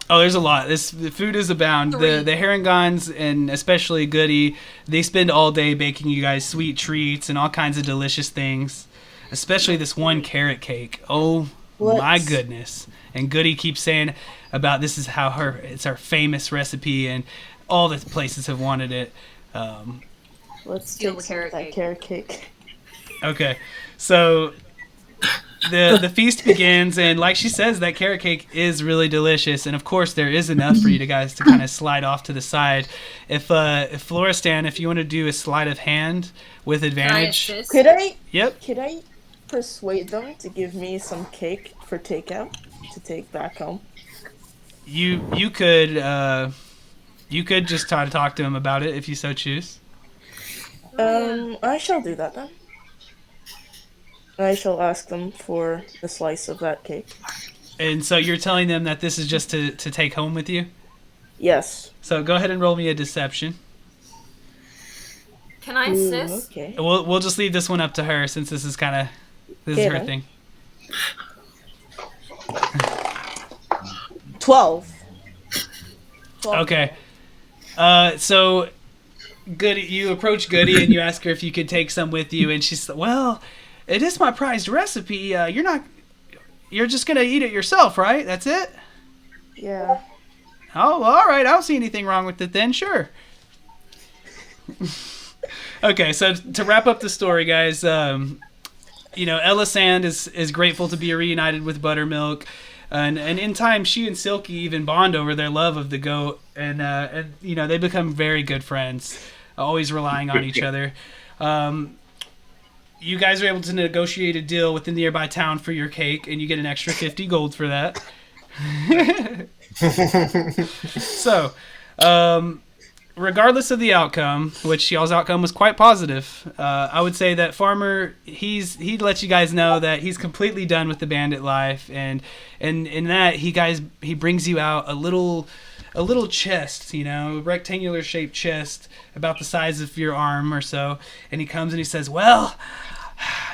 Speaker 1: Oh, there's a lot. The food is abound.
Speaker 4: Three.
Speaker 1: The Herringons, and especially Goody, they spend all day baking you guys sweet treats and all kinds of delicious things. Especially this one carrot cake. Oh
Speaker 8: What?
Speaker 1: my goodness! And Goody keeps saying about this is how it's our famous recipe, and all the places have wanted it.
Speaker 8: Let's
Speaker 4: Steal
Speaker 8: take
Speaker 4: the
Speaker 8: some of
Speaker 4: carrot
Speaker 8: that
Speaker 4: cake.
Speaker 8: carrot cake.
Speaker 1: Okay, so the feast begins, and like she says, that carrot cake is really delicious, and of course there is enough for you guys to kind of slide off to the side. If Florestan, if you want to do a sleight of hand with advantage,
Speaker 4: Can I assist?
Speaker 8: Could I persuade them to give me some cake for takeout to take back home?
Speaker 1: you could just try to talk to him about it if you so choose.
Speaker 8: I shall do that then. I shall ask them for a slice of that cake.
Speaker 1: And so you're telling them that this is just to take home with you.
Speaker 8: Yes.
Speaker 1: So go ahead and roll me a deception.
Speaker 4: Can I
Speaker 8: Ooh,
Speaker 4: assist?
Speaker 8: okay.
Speaker 1: We'll just leave this one up to her since this is her
Speaker 8: Yeah.
Speaker 1: thing.
Speaker 8: 12.
Speaker 1: Okay. So Goody, you approach Goody and you ask her if you could take some with you, and she's well, it is my prized recipe. You're just gonna eat it yourself, right? That's it?
Speaker 8: Yeah.
Speaker 1: Oh, well, all right. I don't see anything wrong with it then. Sure. Okay, so to wrap up the story, guys, Ella Sand is grateful to be reunited with Buttermilk. And in time, she and Silky even bond over their love of the goat, and they become very good friends, always relying on each other. You guys are able to negotiate a deal with the nearby town for your cake, and you get an extra 50 gold for that. So, regardless of the outcome, which y'all's outcome was quite positive, I would say that Farmer, he lets you guys know that he's completely done with the bandit life, and in that he brings you out a little chest, rectangular shaped chest about the size of your arm or so, and he comes and he says, well,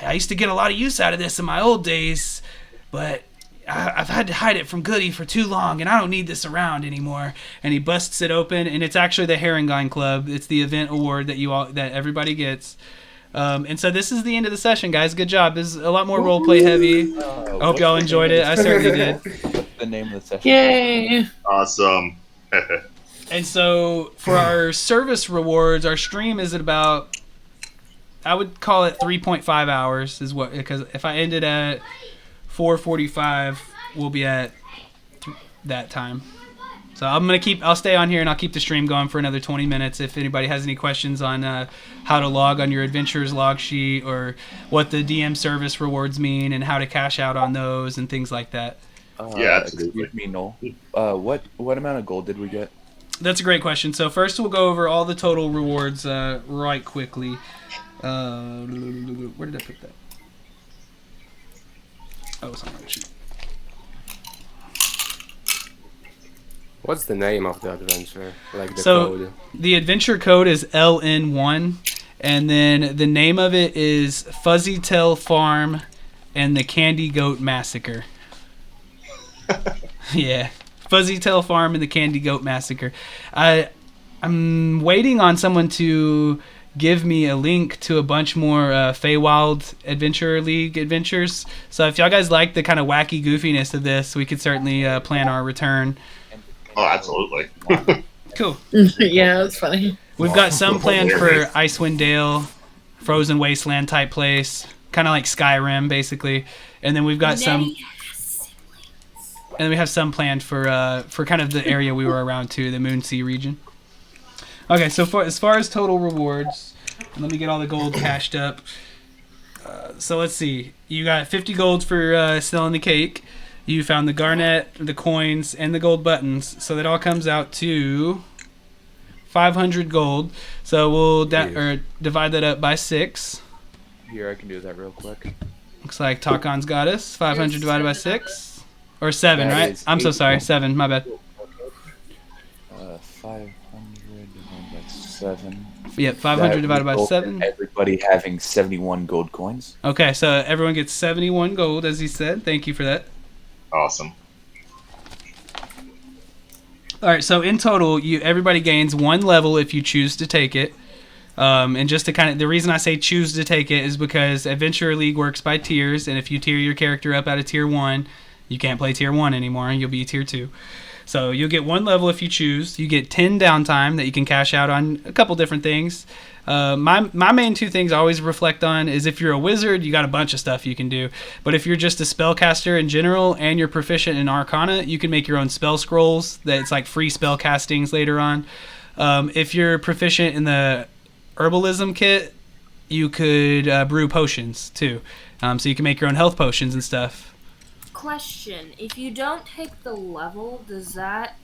Speaker 1: I used to get a lot of use out of this in my old days, but I've had to hide it from Goody for too long, and I don't need this around anymore. And he busts it open, and it's actually the Herringon Club. It's the event award that everybody gets. And so this is the end of the session, guys. Good job. This is a lot more roleplay heavy. I hope y'all enjoyed it. I certainly did.
Speaker 7: What's the name of the session?
Speaker 2: Yay!
Speaker 6: Awesome.
Speaker 1: And so for our service rewards, our stream is at about, I would call it 3.5 hours, because if I ended at 4:45, we'll be at that time. So I'll stay on here and I'll keep the stream going for another 20 minutes. If anybody has any questions on how to log on your adventures log sheet, or what the DM service rewards mean and how to cash out on those and things like that.
Speaker 6: Yeah, absolutely.
Speaker 7: Excuse me, Noel. What amount of gold did we get?
Speaker 1: That's a great question. So first we'll go over all the total rewards right quickly. Where did I put that? Oh, it's on the right sheet.
Speaker 5: What's the name of the adventure? Like the
Speaker 1: So
Speaker 5: code?
Speaker 1: the adventure code is LN1, and then the name of it is Fuzzytail Farm and the Candy Goat Massacre. Yeah, Fuzzytail Farm and the Candy Goat Massacre. I'm waiting on someone to give me a link to a bunch more Feywild Adventure League adventures. So if y'all guys like the kind of wacky goofiness of this, we could certainly plan our return.
Speaker 6: Oh, absolutely.
Speaker 1: Cool.
Speaker 2: Yeah, that's funny.
Speaker 1: We've got some planned for Icewind Dale, Frozen Wasteland type place, kind of like Skyrim basically, and then we've got some. And then we have some planned for kind of the area we were around too, the Moonsea region. Okay, so as far as total rewards, let me get all the gold cashed up. So let's see. You got 50 gold for selling the cake. You found the garnet, the coins, and the gold buttons. So that all comes out to 500 gold. So we'll divide that up by 6.
Speaker 7: Here, I can do that real quick.
Speaker 1: Looks like Takon's got us. 500 divided by 6. Or 7,
Speaker 7: That
Speaker 1: right?
Speaker 7: is
Speaker 1: I'm so
Speaker 7: 8.
Speaker 1: sorry. 7, my bad.
Speaker 7: 500 divided by 7.
Speaker 1: Yep, 500
Speaker 7: That
Speaker 1: divided by
Speaker 7: results
Speaker 1: 7.
Speaker 7: in everybody having 71 gold coins.
Speaker 1: Okay, so everyone gets 71 gold, as he said. Thank you for that.
Speaker 6: Awesome.
Speaker 1: All right, so in total, everybody gains 1 level if you choose to take it. And just to the reason I say choose to take it is because Adventure League works by tiers, and if you tier your character up out of tier 1, you can't play tier 1 anymore, and you'll be tier 2. So you'll get 1 level if you choose. You get 10 downtime that you can cash out on a couple different things. My main 2 things I always reflect on is if you're a wizard, you got a bunch of stuff you can do. But if you're just a spellcaster in general and you're proficient in Arcana, you can make your own spell scrolls. It's like free spell castings later on. If you're proficient in the herbalism kit, you could brew potions too. So you can make your own health potions and stuff.
Speaker 4: Question: if you don't take the level, does that?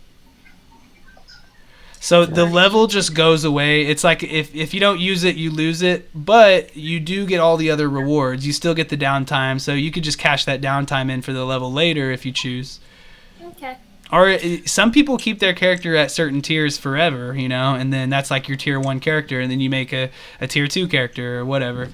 Speaker 1: So the level just goes away. It's like if you don't use it, you lose it, but you do get all the other rewards. You still get the downtime, so you could just cash that downtime in for the level later if you choose.
Speaker 4: Okay.
Speaker 1: Or some people keep their character at certain tiers forever, and then that's like your tier 1 character, and then you make a tier 2 character or whatever.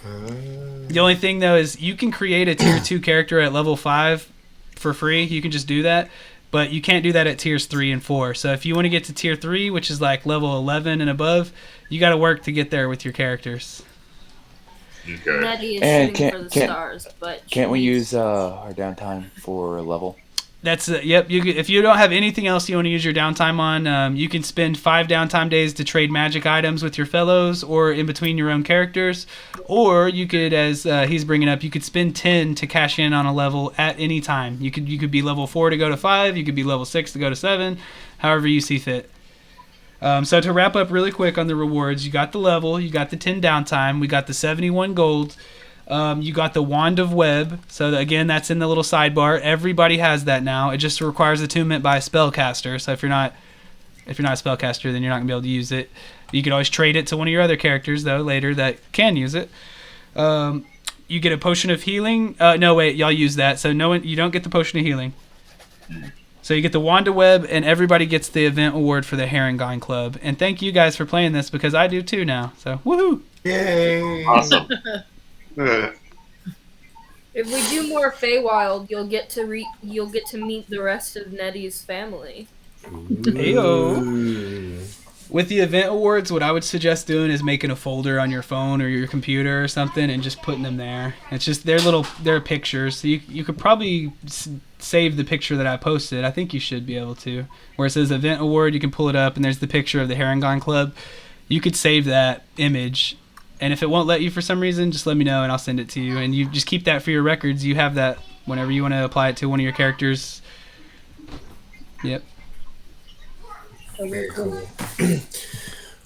Speaker 1: The only thing though is you can create a tier 2 character at level 5 for free. You can just do that, but you can't do that at tiers 3 and 4. So if you want to get to tier 3, which is like level 11 and above, you got to work to get there with your characters.
Speaker 6: Okay.
Speaker 4: Nettie is
Speaker 7: And
Speaker 4: shooting for the stars, but
Speaker 7: Can't we use our downtime for a level?
Speaker 1: That's yep. If you don't have anything else you want to use your downtime on, you can spend 5 downtime days to trade magic items with your fellows, or in between your own characters, or you could, as he's bringing up, you could spend 10 to cash in on a level at any time. You could be level 4 to go to 5. You could be level 6 to go to 7, however you see fit. So to wrap up really quick on the rewards, you got the level, you got the 10 downtime, we got the 71 gold. You got the Wand of Web. So again, that's in the little sidebar. Everybody has that now. It just requires attunement by a spellcaster. So if you're not a spellcaster, then you're not gonna be able to use it. You could always trade it to one of your other characters though later that can use it. You get a potion of healing. No wait, y'all use that. So you don't get the potion of healing. So you get the Wand of Web, and everybody gets the event award for the Herringon Club. And thank you guys for playing this because I do too now. So woohoo!
Speaker 3: Yay!
Speaker 6: Awesome.
Speaker 4: if we do more Feywild, you'll get to meet the rest of Nettie's family.
Speaker 1: Heyo. With the event awards, what I would suggest doing is making a folder on your phone or your computer or something and just putting them there. It's just they're pictures. So you could probably save the picture that I posted. I think you should be able to. Where it says event award, you can pull it up and there's the picture of the Herringon Club. You could save that image. And if it won't let you for some reason, just let me know and I'll send it to you. And you just keep that for your records. You have that whenever you want to apply it to one of your characters. Yep.
Speaker 3: Very cool.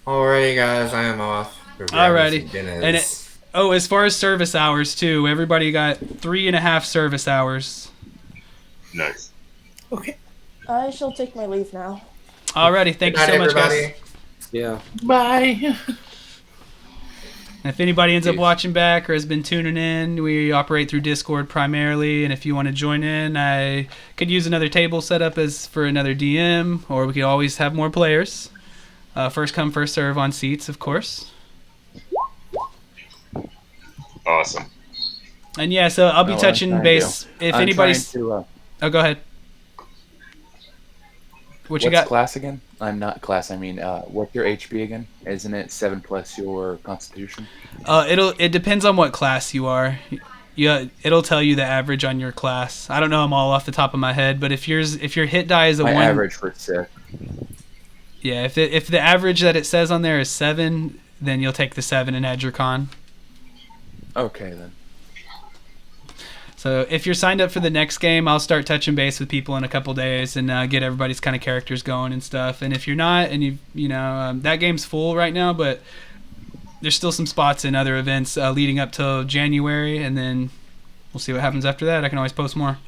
Speaker 3: Alrighty, guys, I am off.
Speaker 1: Alrighty. And as far as service hours too, everybody got 3.5 service hours.
Speaker 6: Nice.
Speaker 2: Okay.
Speaker 8: I shall take my leave now.
Speaker 1: Alrighty, thank you so much, guys.
Speaker 5: Yeah.
Speaker 2: Bye.
Speaker 1: And if anybody ends up watching back or has been tuning in, we operate through Discord primarily. And if you want to join in, I could use another table set up as for another DM, or we could always have more players. First come, first serve on seats, of course.
Speaker 6: Awesome.
Speaker 1: And yeah, so I'll be touching base if anybody's.
Speaker 7: To,
Speaker 1: oh, go ahead. What you
Speaker 7: what's
Speaker 1: got?
Speaker 7: class again? I'm not class. I mean, what's your HP again? Isn't it 7 plus your Constitution?
Speaker 1: It depends on what class you are. Yeah, it'll tell you the average on your class. I don't know them all off the top of my head, but if your hit die is a
Speaker 7: My
Speaker 1: 1,
Speaker 7: average for sick.
Speaker 1: yeah, if the average that it says on there is 7, then you'll take the 7 and add your con.
Speaker 7: Okay then.
Speaker 1: So if you're signed up for the next game, I'll start touching base with people in a couple days and get everybody's kind of characters going and stuff. And if you're not, and that game's full right now, but there's still some spots in other events leading up till January, and then we'll see what happens after that. I can always post more.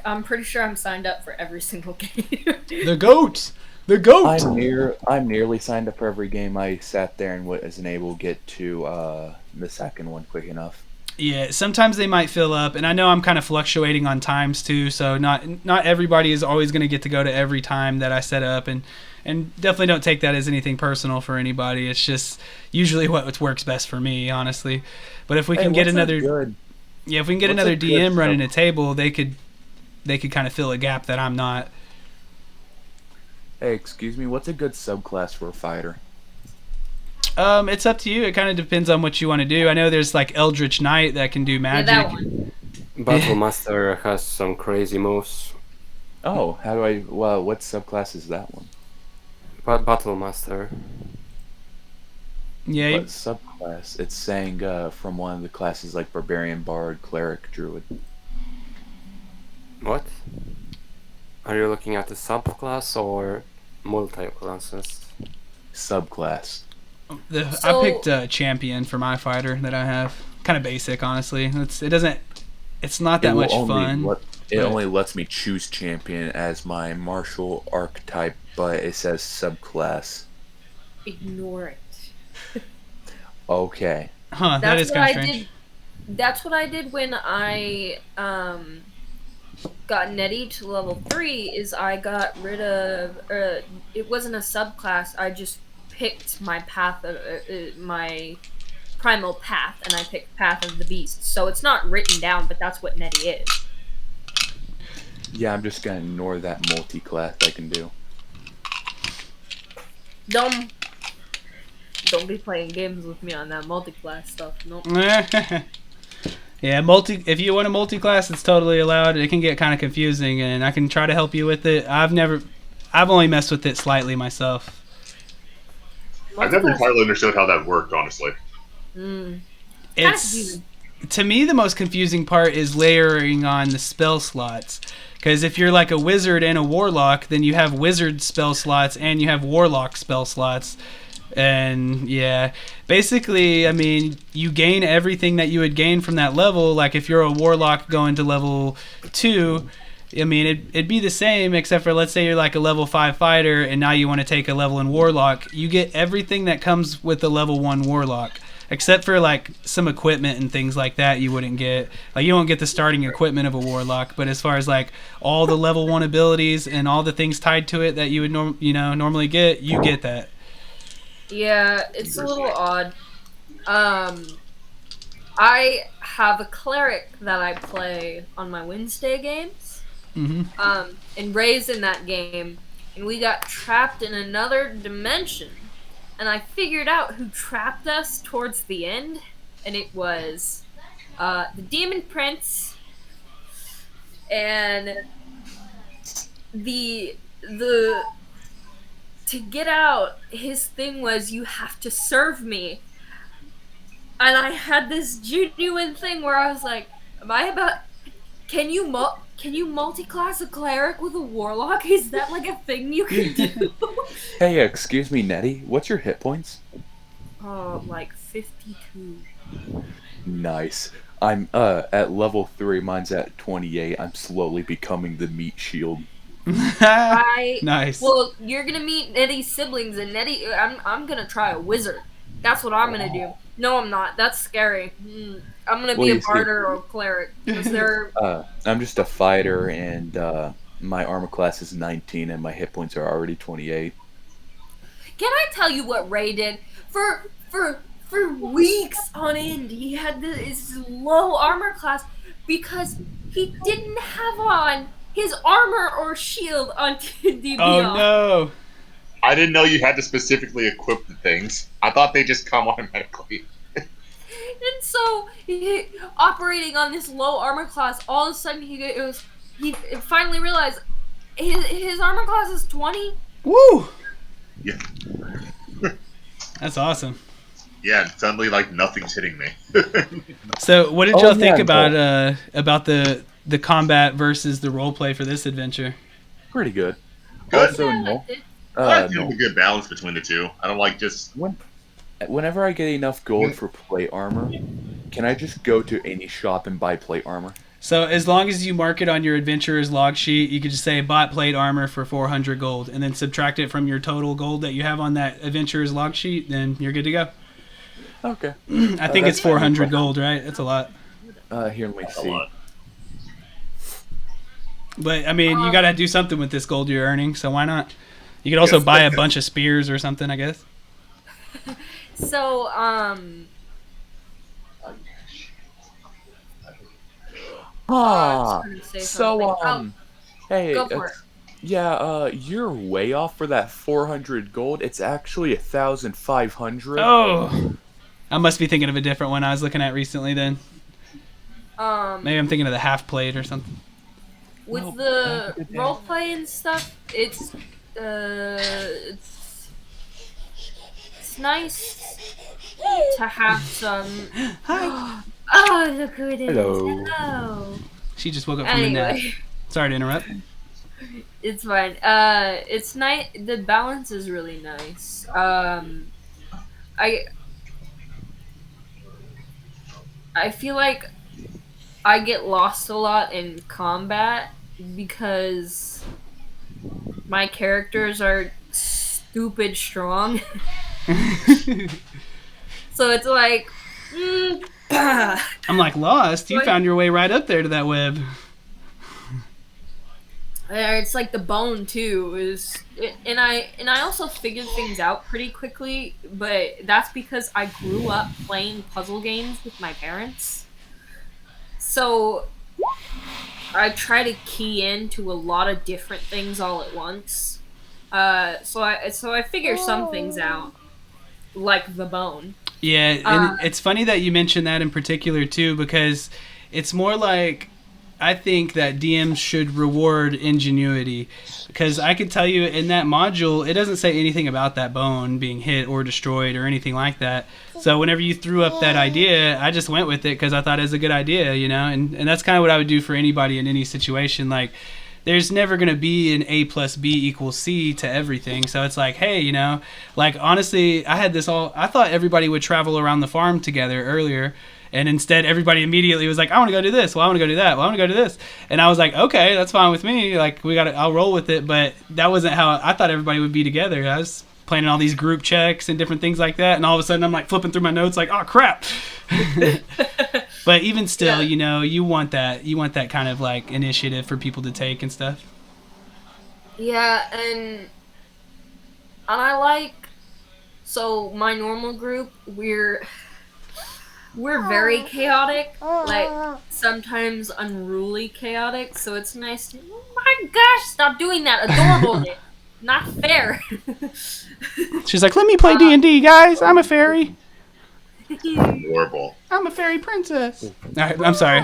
Speaker 4: I'm pretty sure I'm signed up for every single game.
Speaker 1: The goats. The goat.
Speaker 7: I'm nearly signed up for every game. I sat there and wasn't able to get to the second one quick enough.
Speaker 1: Yeah, sometimes they might fill up, and I know I'm kind of fluctuating on times too, so not everybody is always going to get to go to every time that I set up, and definitely don't take that as anything personal for anybody. It's just usually what works best for me, honestly. But if we can get another DM running a table, they could kind of fill a gap that I'm not.
Speaker 7: Hey, excuse me, what's a good subclass for a fighter?
Speaker 1: It's up to you. It kind of depends on what you want to do. I know there's like Eldritch Knight that can do magic.
Speaker 4: Yeah, that one.
Speaker 5: Battle Master has some crazy moves.
Speaker 7: Oh, what subclass is that one?
Speaker 5: Battle Master.
Speaker 1: Yeah.
Speaker 7: What subclass? It's saying from one of the classes like Barbarian, Bard, Cleric, Druid.
Speaker 5: What? Are you looking at the subclass or multi-classes?
Speaker 7: Subclass.
Speaker 1: I picked champion for my fighter that I have. Kind of basic, honestly. It's not that much fun.
Speaker 7: It only lets me choose champion as my martial archetype, but it says subclass.
Speaker 4: Ignore it.
Speaker 7: Okay.
Speaker 1: Huh, that is kind of strange.
Speaker 4: That's what I did when I got Nettie to level 3, is I got rid of... it wasn't a subclass, I just picked my path, my primal path, and I picked Path of the Beast. So it's not written down, but that's what Nettie is.
Speaker 7: Yeah, I'm just gonna ignore that multi-class I can do.
Speaker 4: Don't be playing games with me on that multi-class stuff. Nope.
Speaker 1: Yeah, if you want a multi-class, it's totally allowed. It can get kind of confusing, and I can try to help you with it. I've only messed with it slightly myself.
Speaker 6: I've never entirely understood how that worked, honestly.
Speaker 1: It's, to me, the most confusing part is layering on the spell slots. Because if you're like a wizard and a warlock, then you have wizard spell slots and you have warlock spell slots. And yeah, basically, I mean, you gain everything that you would gain from that level. Like if you're a warlock going to level 2, I mean, it'd be the same, except for, let's say you're like a level 5 fighter and now you want to take a level in warlock. You get everything that comes with the level 1 warlock, except for like some equipment and things like that you wouldn't get. Like you won't get the starting equipment of a warlock, but as far as like all the level 1 abilities and all the things tied to it that you would normally get, you get that.
Speaker 4: Yeah, it's a little odd. I have a cleric that I play on my Wednesday games.
Speaker 1: Mm-hmm.
Speaker 4: And Ray's in that game, and we got trapped in another dimension. And I figured out who trapped us towards the end, and it was the Demon Prince, and the to get out, his thing was, you have to serve me. And I had this genuine thing where I was like, can you multi-class a cleric with a warlock? Is that like a thing you can do?
Speaker 7: Hey, excuse me, Nettie, what's your hit points?
Speaker 4: Like 52.
Speaker 7: Nice. I'm at level 3, mine's at 28. I'm slowly becoming the meat shield.
Speaker 1: Nice.
Speaker 4: Well, you're gonna meet Nettie's siblings, and Nettie, I'm gonna try a wizard. That's what I'm gonna do. No, I'm not. That's scary. I'm gonna be a barter or a cleric.
Speaker 7: I'm just a fighter, and my armor class is 19, and my hit points are already 28.
Speaker 4: Can I tell you what Ray did? For weeks on end, he had this low armor class because he didn't have on his armor or shield on DBL.
Speaker 1: Oh no!
Speaker 6: I didn't know you had to specifically equip the things. I thought they just come automatically.
Speaker 4: And so, operating on this low armor class, all of a sudden he finally realized his armor class is 20.
Speaker 1: Woo!
Speaker 6: Yeah.
Speaker 1: That's awesome.
Speaker 6: Yeah, suddenly like nothing's hitting me.
Speaker 1: So, what did y'all think
Speaker 7: yeah,
Speaker 1: about the combat versus the role play for this adventure?
Speaker 7: Pretty good.
Speaker 6: Good.
Speaker 7: Also,
Speaker 4: I
Speaker 7: no.
Speaker 4: liked it.
Speaker 6: I feel
Speaker 7: No.
Speaker 6: a good balance between the two. I don't like just
Speaker 7: Whenever I get enough gold for plate armor, can I just go to any shop and buy plate armor?
Speaker 1: So, as long as you mark it on your adventurer's log sheet, you could just say bought plate armor for 400 gold, and then subtract it from your total gold that you have on that adventurer's log sheet. Then you're good to go.
Speaker 7: Okay.
Speaker 1: I think it's 400 gold, right? That's a lot.
Speaker 7: Here, let me
Speaker 6: a
Speaker 7: see.
Speaker 6: lot.
Speaker 1: But I mean, you got to do something with this gold you're earning, so why not? You could also
Speaker 6: Yes.
Speaker 1: buy a bunch of spears or something, I guess.
Speaker 4: So,
Speaker 7: Ah,
Speaker 4: I was gonna say
Speaker 7: so
Speaker 4: something.
Speaker 7: hey,
Speaker 4: Go for it.
Speaker 7: yeah, you're way off for that 400 gold. It's actually 1,500.
Speaker 1: Oh, I must be thinking of a different one I was looking at recently. Then maybe I'm thinking of the half plate or something.
Speaker 4: With
Speaker 7: No,
Speaker 4: the
Speaker 7: back to the
Speaker 4: roleplay and stuff, it's nice to have some.
Speaker 1: Hi.
Speaker 4: Oh, look who it is!
Speaker 7: Hello.
Speaker 4: Hello.
Speaker 1: She just woke up from a nap.
Speaker 4: Anyway,
Speaker 1: Sorry to interrupt.
Speaker 4: it's fine. It's nice. The balance is really nice. I feel like I get lost a lot in combat because my characters are stupid strong. So it's like, bah.
Speaker 1: I'm like lost. You
Speaker 4: Like-
Speaker 1: found your way right up there to that web.
Speaker 4: It's like the bone too and I also figured things out pretty quickly, but that's because I grew up playing puzzle games with my parents. So I try to key into a lot of different things all at once. So I figure some things out, like the bone.
Speaker 1: Yeah, and it's funny that you mentioned that in particular too, because it's more like I think that DMs should reward ingenuity, because I could tell you in that module it doesn't say anything about that bone being hit or destroyed or anything like that. So whenever you threw up that idea, I just went with it because I thought it was a good idea, you know, and that's kind of what I would do for anybody in any situation. Like, there's never going to be an A plus B equals C to everything. So it's like, hey, you know, like, honestly, I thought everybody would travel around the farm together earlier. And instead, everybody immediately was like, I want to go do this. Well, I want to go do that. Well, I want to go do this. And I was like, okay, that's fine with me. Like, I'll roll with it. But that wasn't how I thought everybody would be together. I was planning all these group checks and different things like that. And all of a sudden, I'm like flipping through my notes like, oh, crap. But even still, you know, you want that kind of like initiative for people to take and stuff.
Speaker 4: Yeah, and I like, so my normal group, we're very chaotic, like sometimes unruly chaotic, so it's nice to, oh my gosh, stop doing that, adorable. Not fair.
Speaker 1: She's like, let me play D&D, guys. I'm a fairy.
Speaker 6: Horrible.
Speaker 1: I'm a fairy princess. All right, I'm sorry.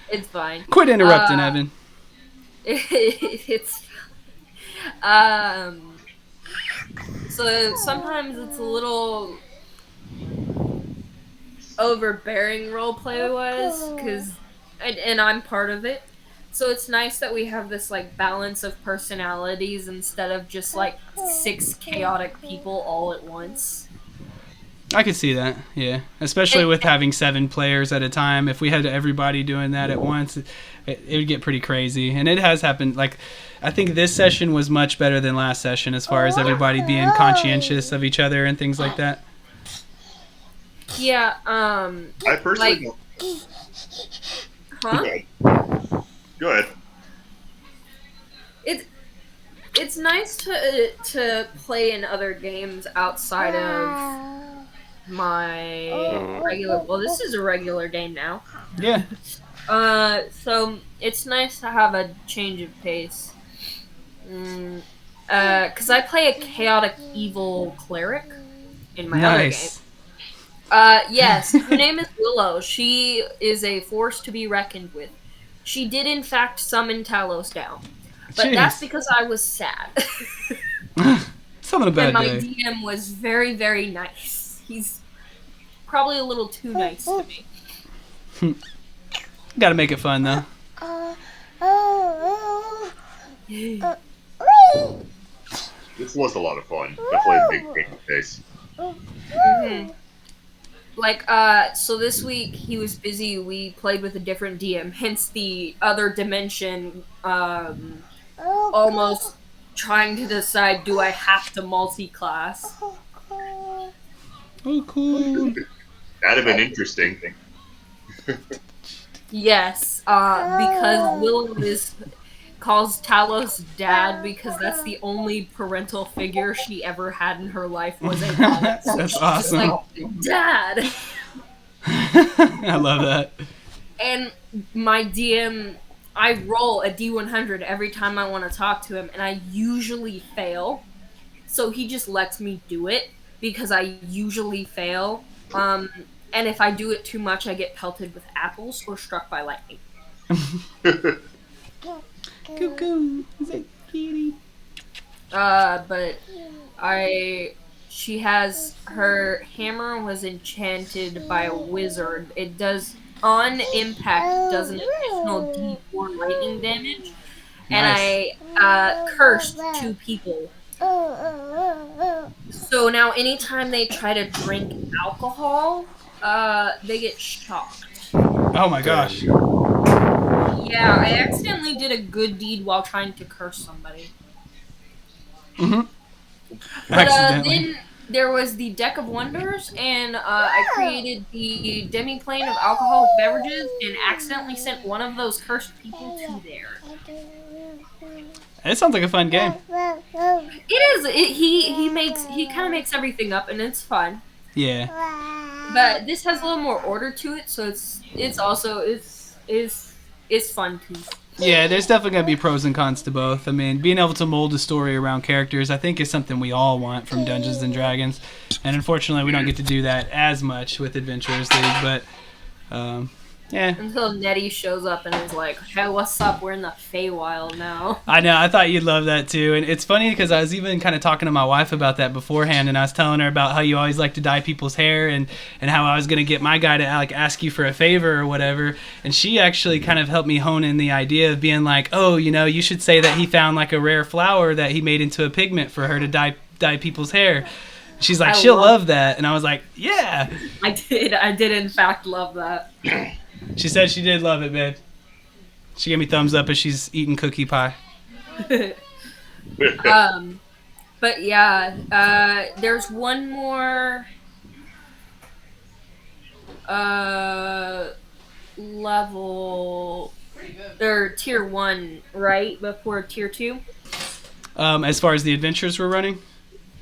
Speaker 4: It's fine.
Speaker 1: Quit interrupting, Evan.
Speaker 4: It's so sometimes it's a little overbearing roleplay wise, because and I'm part of it, so it's nice that we have this like balance of personalities instead of just like 6 chaotic people all at once.
Speaker 1: I could see that, yeah. Especially with having 7 players at a time. If we had everybody doing that at once, it would get pretty crazy. And it has happened. Like, I think this session was much better than last session as far as everybody being conscientious of each other and things like that.
Speaker 4: Yeah,
Speaker 6: I personally
Speaker 4: like,
Speaker 6: don't.
Speaker 4: huh?
Speaker 6: Go ahead.
Speaker 4: It's nice to play in other games outside of my regular. Well, this is a regular game now.
Speaker 1: Yeah.
Speaker 4: So it's nice to have a change of pace. because I play a chaotic evil cleric in my other game.
Speaker 1: Nice.
Speaker 4: Yes, her name is Willow. She is a force to be reckoned with. She did, in fact, summon Talos down. But
Speaker 1: Jeez.
Speaker 4: that's because I was sad.
Speaker 1: It's having a bad
Speaker 4: And my
Speaker 1: day.
Speaker 4: DM was very, very nice. He's probably a little too nice to me.
Speaker 1: Gotta make it fun, though.
Speaker 6: This was a lot of fun. Definitely a big game face.
Speaker 4: Mhm. Like, so this week he was busy. We played with a different DM, hence the other dimension, almost trying to decide, do I have to multi-class?
Speaker 1: Oh, cool.
Speaker 6: That'd have been interesting.
Speaker 4: Yes, because Willow calls Talos dad because that's the only parental figure she ever had in her life was a dad. So
Speaker 1: That's
Speaker 4: she's
Speaker 1: awesome.
Speaker 4: just like, Dad!
Speaker 1: I love that.
Speaker 4: And my DM, I roll a D100 every time I want to talk to him, and I usually fail. So he just lets me do it because I usually fail. And if I do it too much, I get pelted with apples or struck by lightning.
Speaker 1: Cuckoo. Is that kitty?
Speaker 4: But she has, her hammer was enchanted by a wizard. It does, on impact, does an additional D4 lightning damage. And
Speaker 1: Nice.
Speaker 4: I cursed 2 people. So now anytime they try to drink alcohol, they get shocked.
Speaker 1: Oh my gosh.
Speaker 4: Yeah, I accidentally did a good deed while trying to curse somebody.
Speaker 1: Mm-hmm.
Speaker 4: But
Speaker 1: Accidentally.
Speaker 4: then there was the Deck of Wonders, and I created the demi-plane of alcoholic beverages and accidentally sent one of those cursed people to there.
Speaker 1: It sounds like a fun game.
Speaker 4: It is. He kind of makes everything up, and it's fun.
Speaker 1: Yeah.
Speaker 4: But this has a little more order to it, so it's fun too.
Speaker 1: Yeah, there's definitely going to be pros and cons to both. I mean, being able to mold a story around characters, I think, is something we all want from Dungeons & Dragons. And unfortunately, we don't get to do that as much with Adventurers League, but, yeah.
Speaker 4: Until Nettie shows up and is like, hey, what's up? We're in the Feywild now.
Speaker 1: I know, I thought you'd love that too. And it's funny because I was even kind of talking to my wife about that beforehand, and I was telling her about how you always like to dye people's hair and how I was going to get my guy to like ask you for a favor or whatever. And she actually kind of helped me hone in the idea of being like, oh, you know, you should say that he found like a rare flower that he made into a pigment for her to dye people's hair. She's like, she'll love that. And I was like, yeah.
Speaker 4: I did in fact love that.
Speaker 1: She said she did love it, babe. She gave me thumbs up as she's eating cookie pie.
Speaker 4: But yeah, there's one more level, or tier 1, right? Before tier 2?
Speaker 1: As far as the adventures we're running?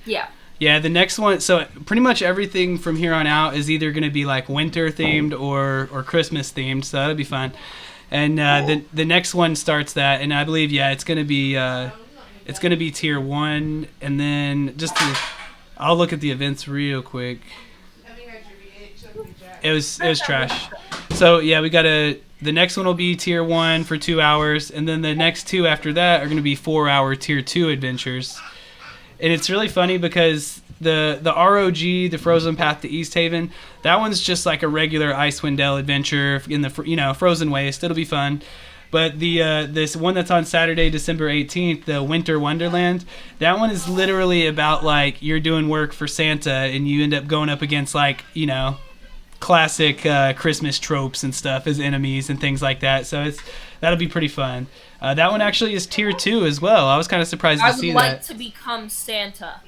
Speaker 4: Yeah.
Speaker 1: Yeah, the next one, so pretty much everything from here on out is either going to be like winter themed or Christmas themed, so that'll be fun. And the next one starts that, and I believe it's going to be tier 1, and then I'll look at the events real quick. It was trash. So yeah, the next one will be tier 1 for 2 hours, and then the next 2 after that are going to be 4-hour tier 2 adventures. And it's really funny because the ROG, the Frozen Path to East Haven, that one's just like a regular Icewind Dale adventure in the Frozen Waste. It'll be fun. But this one that's on Saturday, December 18th, the Winter Wonderland, that one is literally about like you're doing work for Santa and you end up going up against like classic Christmas tropes and stuff as enemies and things like that. So that'll be pretty fun. That one actually is tier 2 as well. I was kind of surprised to see that.
Speaker 4: I would like to become Santa.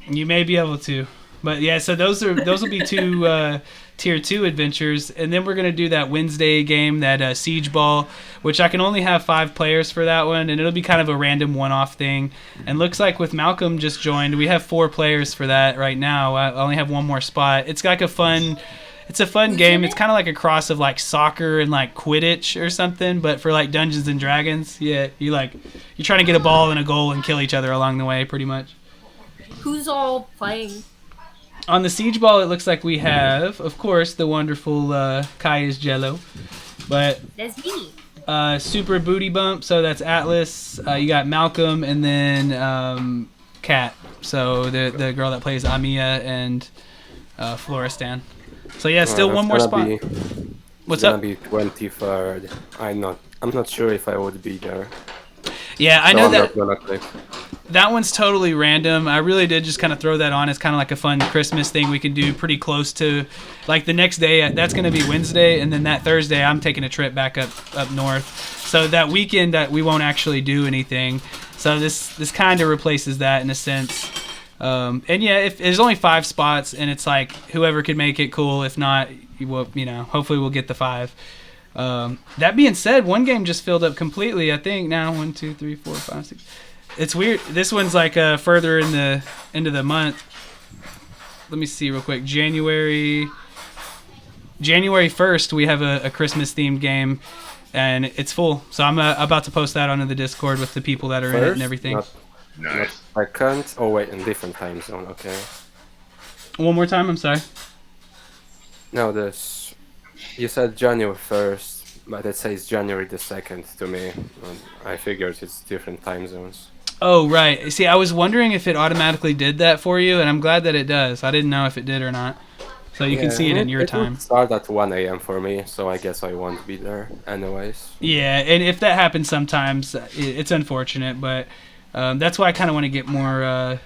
Speaker 1: You may be able to. But yeah, so those will be 2 tier 2 adventures, and then we're going to do that Wednesday game, that Siege Ball, which I can only have 5 players for that one, and it'll be kind of a random one-off thing. And looks like with Malcolm just joined, we have 4 players for that right now. I only have 1 more spot. It's like a fun It's a fun game. It's kind of like a cross of like soccer and like Quidditch or something, but for like Dungeons and Dragons. Yeah, you're trying to get a ball and a goal and kill each other along the way, pretty much.
Speaker 4: Who's all playing?
Speaker 1: On the Siege Ball, it looks like we have, of course, the wonderful Kaya's Jello, but
Speaker 4: That's me.
Speaker 1: Super Booty Bump, so that's Atlas. You got Malcolm, and then Kat, so the girl that plays Amia and Floristan. So yeah, still one more spot. What's up?
Speaker 5: It's gonna be 23rd. I'm not sure if I would be there.
Speaker 1: Yeah, I
Speaker 5: So
Speaker 1: know
Speaker 5: I'm
Speaker 1: that.
Speaker 5: not gonna click.
Speaker 1: That one's totally random. I really did just kind of throw that on as kind of like a fun Christmas thing we can do pretty close to, like the next day. That's going to be Wednesday, and then that Thursday I'm taking a trip back up north. So that weekend that we won't actually do anything. So this kind of replaces that in a sense. And yeah, if there's only 5 spots, and it's like whoever could make it, cool. If not, hopefully we'll get the 5. That being said, one game just filled up completely. I think now 1, 2, 3, 4, 5, 6. It's weird. This one's like further into the month. Let me see real quick. January 1st, we have a Christmas themed game, and it's full. So I'm about to post that onto the Discord with the people that are in it and everything.
Speaker 6: Nice.
Speaker 5: I can't. Oh wait, in different time zone. Okay.
Speaker 1: One more time. I'm sorry.
Speaker 5: No, this. You said January 1st, but it says January the 2nd to me. I figured it's different time zones.
Speaker 1: Oh, right. See, I was wondering if it automatically did that for you, and I'm glad that it does. I didn't know if it did or not. So you can see it in your time.
Speaker 5: It start at 1 a.m. for me, so I guess I won't be there anyways.
Speaker 1: Yeah, and if that happens sometimes, it's unfortunate, but that's why I kind of want to get more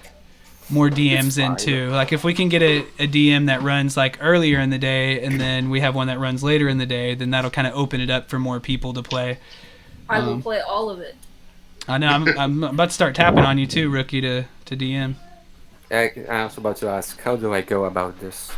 Speaker 1: DMs in too. Like if we can get a DM that runs like earlier in the day, and then we have one that runs later in the day, then that'll kind of open it up for more people to play.
Speaker 4: I will play all of it.
Speaker 1: I know. I'm about to start tapping on you too, Rookie, to DM.
Speaker 5: I was about to ask, how do I go about this?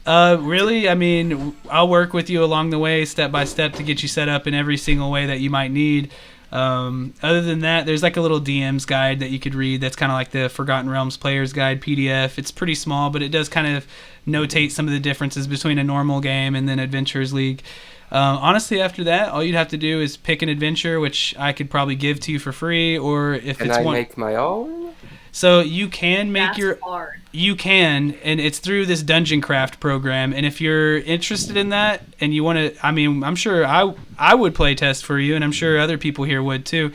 Speaker 1: Really? I mean, I'll work with you along the way, step by step, to get you set up in every single way that you might need. Other than that, there's like a little DM's guide that you could read. That's kind of like the Forgotten Realms Player's Guide PDF. It's pretty small, but it does kind of notate some of the differences between a normal game and then Adventurers League. Honestly, after that, all you'd have to do is pick an adventure, which I could probably give to you for free, or if
Speaker 5: Can
Speaker 1: it's
Speaker 5: I
Speaker 1: one.
Speaker 5: make my own?
Speaker 1: So you can make
Speaker 4: That's
Speaker 1: your.
Speaker 4: hard.
Speaker 1: You can, and it's through this Dungeon Craft program. And if you're interested in that, and you want to, I mean, I'm sure I would play test for you, and I'm sure other people here would too.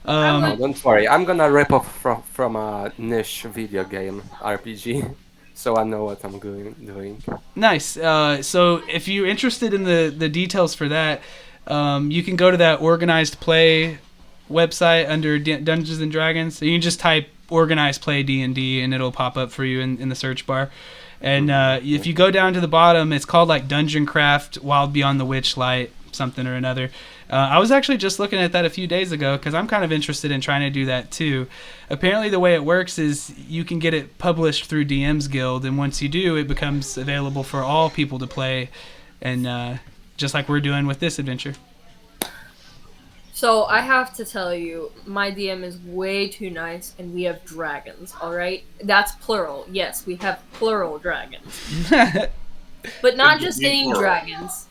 Speaker 5: Oh, don't worry, I'm gonna rip off from a niche video game RPG, so I know what I'm doing.
Speaker 1: Nice. So if you're interested in the details for that, you can go to that Organized Play website under Dungeons and Dragons. So you can just type Organized Play D&D and it'll pop up for you in the search bar. And if you go down to the bottom, it's called like Dungeon Craft Wild Beyond the Witchlight something or another. I was actually just looking at that a few days ago because I'm kind of interested in trying to do that too. Apparently the way it works is you can get it published through DM's Guild, and once you do, it becomes available for all people to play, and just like we're doing with this adventure.
Speaker 4: So I have to tell you, my DM is way too nice, and we have dragons. All right, that's plural. Yes, we have plural dragons, but not just any dragons.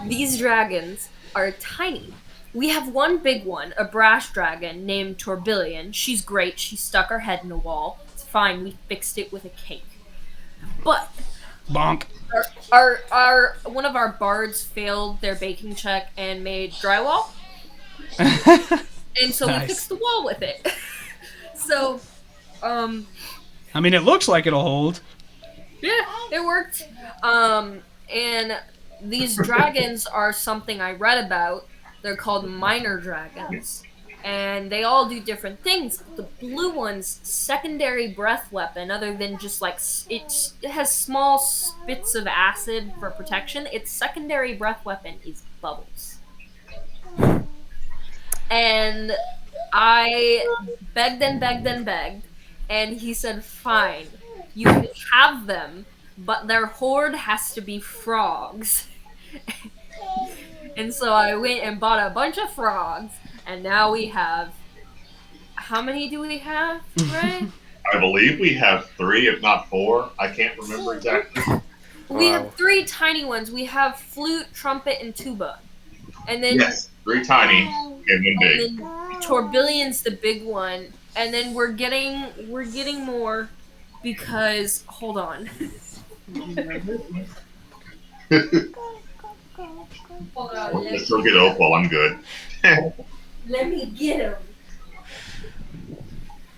Speaker 4: These dragons are tiny. We have one big one, a brash dragon named Tourbillon. She's great. She stuck her head in a wall. It's fine. We fixed it with a cake. But
Speaker 1: bonk.
Speaker 4: Our one of our bards failed their baking check and made drywall. And so we fixed the wall with it. So,
Speaker 1: I mean, it looks like it'll hold.
Speaker 4: Yeah, it worked. And these dragons are something I read about. They're called minor dragons. And they all do different things. The blue one's secondary breath weapon, other than just like, it has small spits of acid for protection. Its secondary breath weapon is bubbles. And I begged and begged and begged. And he said, fine, you can have them, but their horde has to be frogs. And so I went and bought a bunch of frogs, and now we have... How many do we have, right?
Speaker 6: I believe we have 3, if not 4. I can't remember exactly.
Speaker 4: We
Speaker 5: Wow.
Speaker 4: have 3 tiny ones. We have flute, trumpet, and tuba. And then
Speaker 6: Yes, 3 tiny and 1 big.
Speaker 4: and then Tourbillion's the big one. And then we're getting more because hold on. Hold on.
Speaker 6: Let's go get Opal. I'm good.
Speaker 4: Let me get him.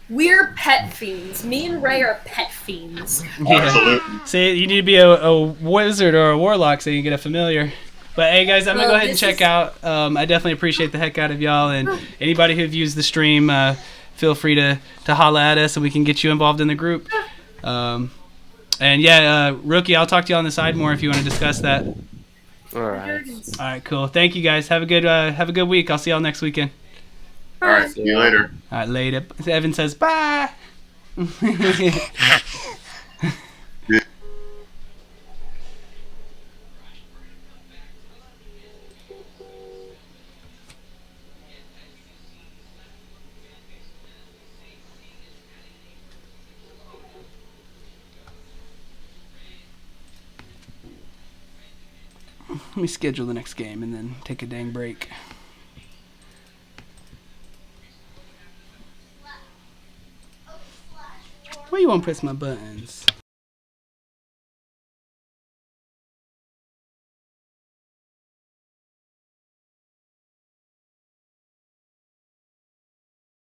Speaker 4: We're pet fiends. Me and Ray are pet fiends.
Speaker 6: Absolutely.
Speaker 1: See, you need to be a wizard or a warlock so you can get a familiar. But hey, guys, I'm going to go ahead and check out. I definitely appreciate the heck out of y'all. And anybody who've used the stream, feel free to holla at us and we can get you involved in the group. And yeah, Rookie, I'll talk to you on the side more if you want to discuss that.
Speaker 5: All right.
Speaker 1: All right, cool. Thank you, guys. Have a good week. I'll see y'all next weekend.
Speaker 6: All right, see you later.
Speaker 1: All right, later. Evan says bye. Let me schedule the next game and then take a dang break. Why you won't press my buttons?